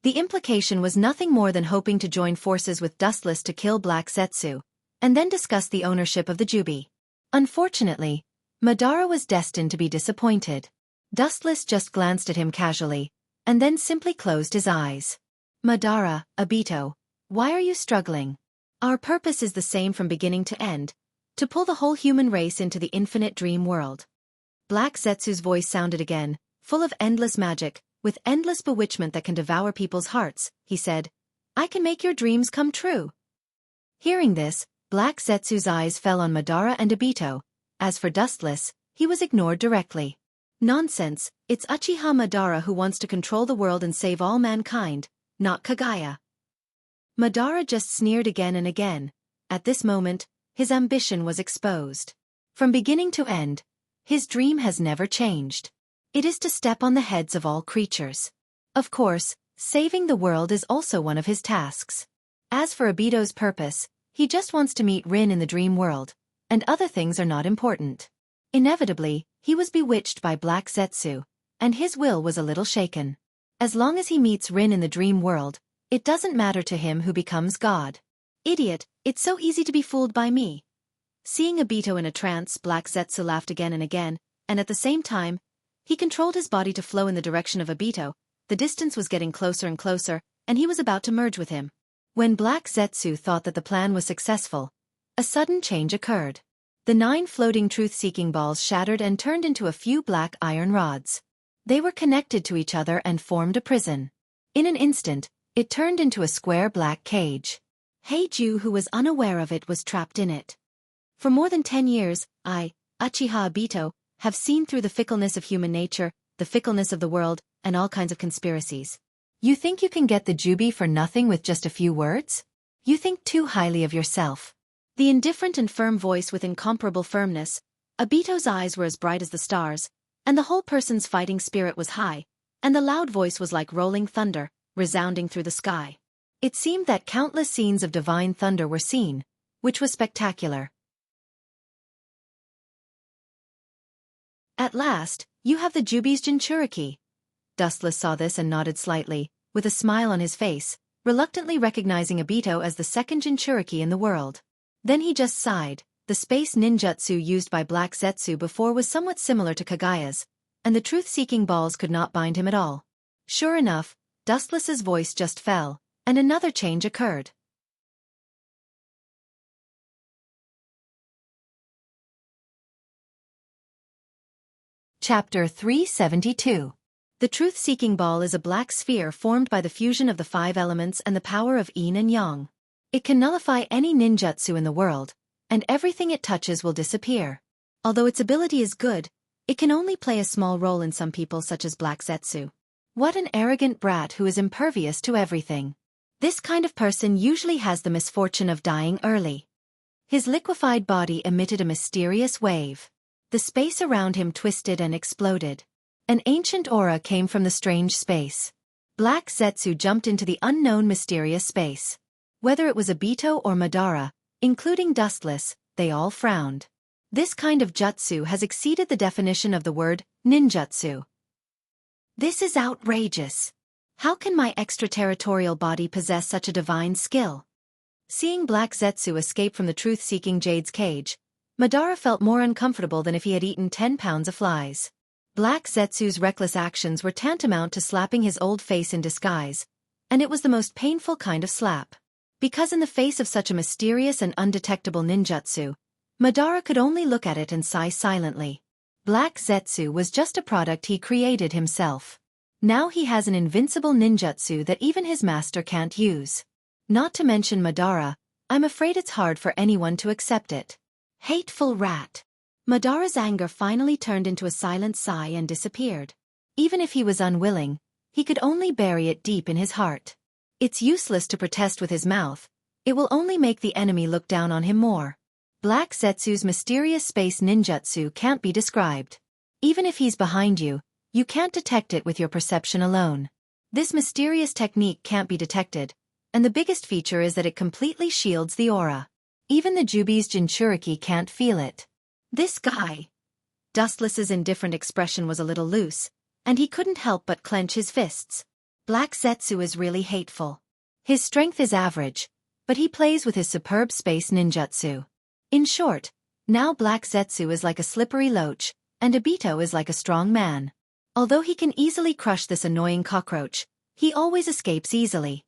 [SPEAKER 1] The implication was nothing more than hoping to join forces with Dustless to kill Black Zetsu, and then discuss the ownership of the Jubi. Unfortunately, Madara was destined to be disappointed. Dustless just glanced at him casually, and then simply closed his eyes. Madara, Obito, why are you struggling? Our purpose is the same from beginning to end, to pull the whole human race into the infinite dream world. Black Zetsu's voice sounded again, full of endless magic, with endless bewitchment that can devour people's hearts. He said, I can make your dreams come true. Hearing this, Black Zetsu's eyes fell on Madara and Obito. As for Dustless, he was ignored directly. Nonsense, it's Uchiha Madara who wants to control the world and save all mankind, not Kagaya. Madara just sneered again and again. At this moment, his ambition was exposed. From beginning to end, his dream has never changed. It is to step on the heads of all creatures. Of course, saving the world is also one of his tasks. As for Obito's purpose, he just wants to meet Rin in the dream world, and other things are not important. Inevitably, he was bewitched by Black Zetsu, and his will was a little shaken. As long as he meets Rin in the dream world, it doesn't matter to him who becomes God. Idiot, it's so easy to be fooled by me. Seeing Obito in a trance, Black Zetsu laughed again and again, and at the same time, he controlled his body to flow in the direction of Obito. The distance was getting closer and closer, and he was about to merge with him. When Black Zetsu thought that the plan was successful, a sudden change occurred. The 9 floating truth-seeking balls shattered and turned into a few black iron rods. They were connected to each other and formed a prison. In an instant, it turned into a square black cage. Heiju, who was unaware of it, was trapped in it. For more than 10 years, I, Uchiha Obito, have seen through the fickleness of human nature, the fickleness of the world, and all kinds of conspiracies. You think you can get the Jubi for nothing with just a few words? You think too highly of yourself. The indifferent and firm voice with incomparable firmness, Obito's eyes were as bright as the stars, and the whole person's fighting spirit was high, and the loud voice was like rolling thunder, resounding through the sky. It seemed that countless scenes of divine thunder were seen, which was spectacular. At last, you have the Jubi's Jinchuriki. Dustless saw this and nodded slightly, with a smile on his face, reluctantly recognizing Obito as the second Jinchuriki in the world. Then he just sighed. The space ninjutsu used by Black Zetsu before was somewhat similar to Kagaya's, and the truth-seeking balls could not bind him at all. Sure enough, Dustless's voice just fell, and another change occurred. Chapter 372. The truth-seeking ball is a black sphere formed by the fusion of the 5 elements and the power of yin and yang. It can nullify any ninjutsu in the world, and everything it touches will disappear. Although its ability is good, it can only play a small role in some people such as Black Zetsu. What an arrogant brat who is impervious to everything. This kind of person usually has the misfortune of dying early. His liquefied body emitted a mysterious wave. The space around him twisted and exploded. An ancient aura came from the strange space. Black Zetsu jumped into the unknown mysterious space. Whether it was Obito or Madara, including Dustless, they all frowned. This kind of jutsu has exceeded the definition of the word ninjutsu. This is outrageous. How can my extraterritorial body possess such a divine skill? Seeing Black Zetsu escape from the truth-seeking Jade's cage, Madara felt more uncomfortable than if he had eaten 10 pounds of flies. Black Zetsu's reckless actions were tantamount to slapping his old face in disguise, And it was the most painful kind of slap. Because in the face of such a mysterious and undetectable ninjutsu, Madara could only look at it and sigh silently. Black Zetsu was just a product he created himself. Now he has an invincible ninjutsu that even his master can't use. Not to mention Madara, I'm afraid it's hard for anyone to accept it. Hateful rat. Madara's anger finally turned into a silent sigh and disappeared. Even if he was unwilling, he could only bury it deep in his heart. It's useless to protest with his mouth. It will only make the enemy look down on him more. Black Zetsu's mysterious space ninjutsu can't be described. Even if he's behind you, you can't detect it with your perception alone. This mysterious technique can't be detected, and the biggest feature is that it completely shields the aura. Even the Jubi's Jinchuriki can't feel it. This guy. Dustless's indifferent expression was a little loose, and he couldn't help but clench his fists. Black Zetsu is really hateful. His strength is average, but he plays with his superb space ninjutsu. In short, now Black Zetsu is like a slippery loach, and Obito is like a strong man. Although he can easily crush this annoying cockroach, he always escapes easily.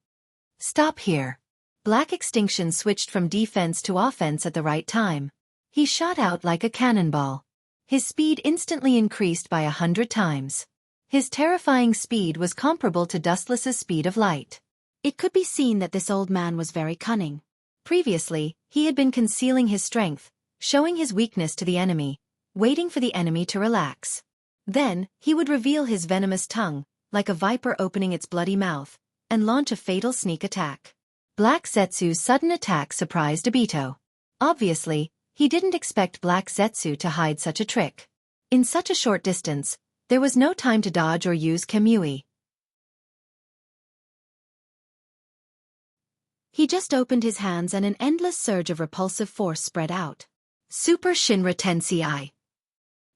[SPEAKER 1] Stop here. Black Extinction switched from defense to offense at the right time. He shot out like a cannonball. His speed instantly increased by 100 times. His terrifying speed was comparable to Dustless's speed of light. It could be seen that this old man was very cunning. Previously, he had been concealing his strength, showing his weakness to the enemy, waiting for the enemy to relax. Then, he would reveal his venomous tongue, like a viper opening its bloody mouth, and launch a fatal sneak attack. Black Zetsu's sudden attack surprised Obito. Obviously, he didn't expect Black Zetsu to hide such a trick. In such a short distance, there was no time to dodge or use Kamui. He just opened his hands and an endless surge of repulsive force spread out. Super Shinra Tensei.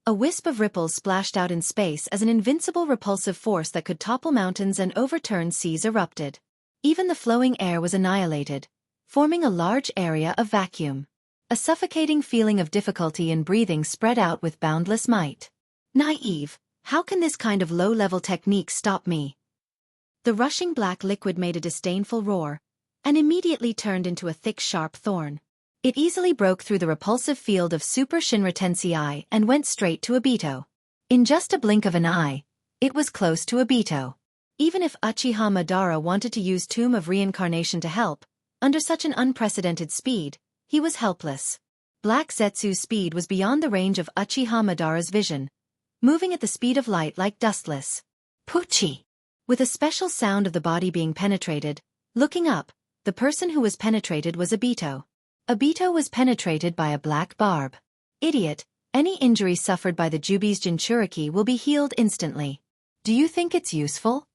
[SPEAKER 1] A wisp of ripples splashed out in space as an invincible repulsive force that could topple mountains and overturn seas erupted. Even the flowing air was annihilated, forming a large area of vacuum. A suffocating feeling of difficulty in breathing spread out with boundless might. Naive, how can this kind of low-level technique stop me? The rushing black liquid made a disdainful roar, and immediately turned into a thick sharp thorn. It easily broke through the repulsive field of Super Shinra Tensei and went straight to Obito. In just a blink of an eye, it was close to Obito. Even if Uchiha Madara wanted to use Tomb of Reincarnation to help, under such an unprecedented speed, he was helpless. Black Zetsu's speed was beyond the range of Uchiha Madara's vision, moving at the speed of light like Dustless. Pucci! With a special sound of the body being penetrated, looking up, the person who was penetrated was Obito. Obito was penetrated by a black barb. Idiot, any injury suffered by the Jubi's Jinchuriki will be healed instantly. Do you think it's useful?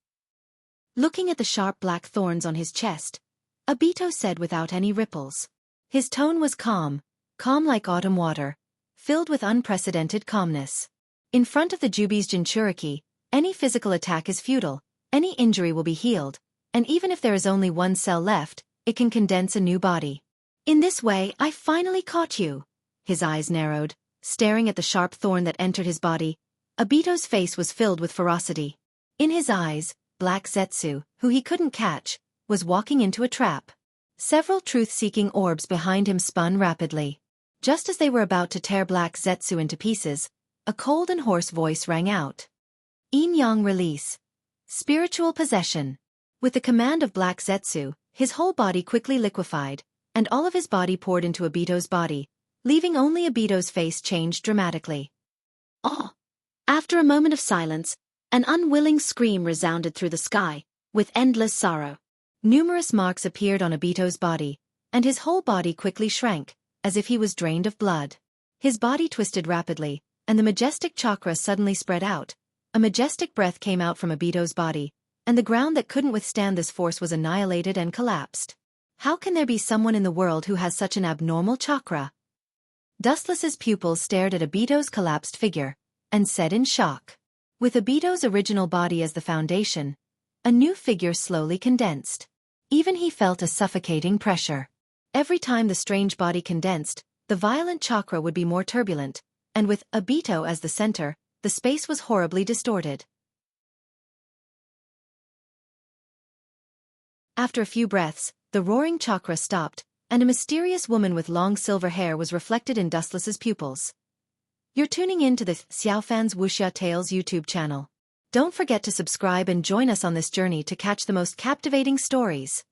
[SPEAKER 1] Looking at the sharp black thorns on his chest, Obito said without any ripples. His tone was calm like autumn water, filled with unprecedented calmness. In front of the Jubi's Jinchuriki, any physical attack is futile, any injury will be healed, and even if there is only one cell left, it can condense a new body. In this way, I finally caught you. His eyes narrowed, staring at the sharp thorn that entered his body. Obito's face was filled with ferocity. In his eyes, Black Zetsu, who he couldn't catch, was walking into a trap. Several truth-seeking orbs behind him spun rapidly. Just as they were about to tear Black Zetsu into pieces, a cold and hoarse voice rang out. Yin-Yang release. Spiritual possession. With the command of Black Zetsu, his whole body quickly liquefied, and all of his body poured into Obito's body, leaving only Obito's face changed dramatically. Oh! After a moment of silence, an unwilling scream resounded through the sky, with endless sorrow. Numerous marks appeared on Obito's body, and his whole body quickly shrank, as if he was drained of blood. His body twisted rapidly, and the majestic chakra suddenly spread out. A majestic breath came out from Obito's body, and the ground that couldn't withstand this force was annihilated and collapsed. How can there be someone in the world who has such an abnormal chakra? Dustless's pupils stared at Obito's collapsed figure, and said in shock. With Obito's original body as the foundation, a new figure slowly condensed. Even he felt a suffocating pressure. Every time the strange body condensed, the violent chakra would be more turbulent, and with Obito as the center, the space was horribly distorted. After a few breaths, the roaring chakra stopped, and a mysterious woman with long silver hair was reflected in Dustless's pupils. You're tuning in to the Xiaofan's Wuxia Tales YouTube channel. Don't forget to subscribe and join us on this journey to catch the most captivating stories.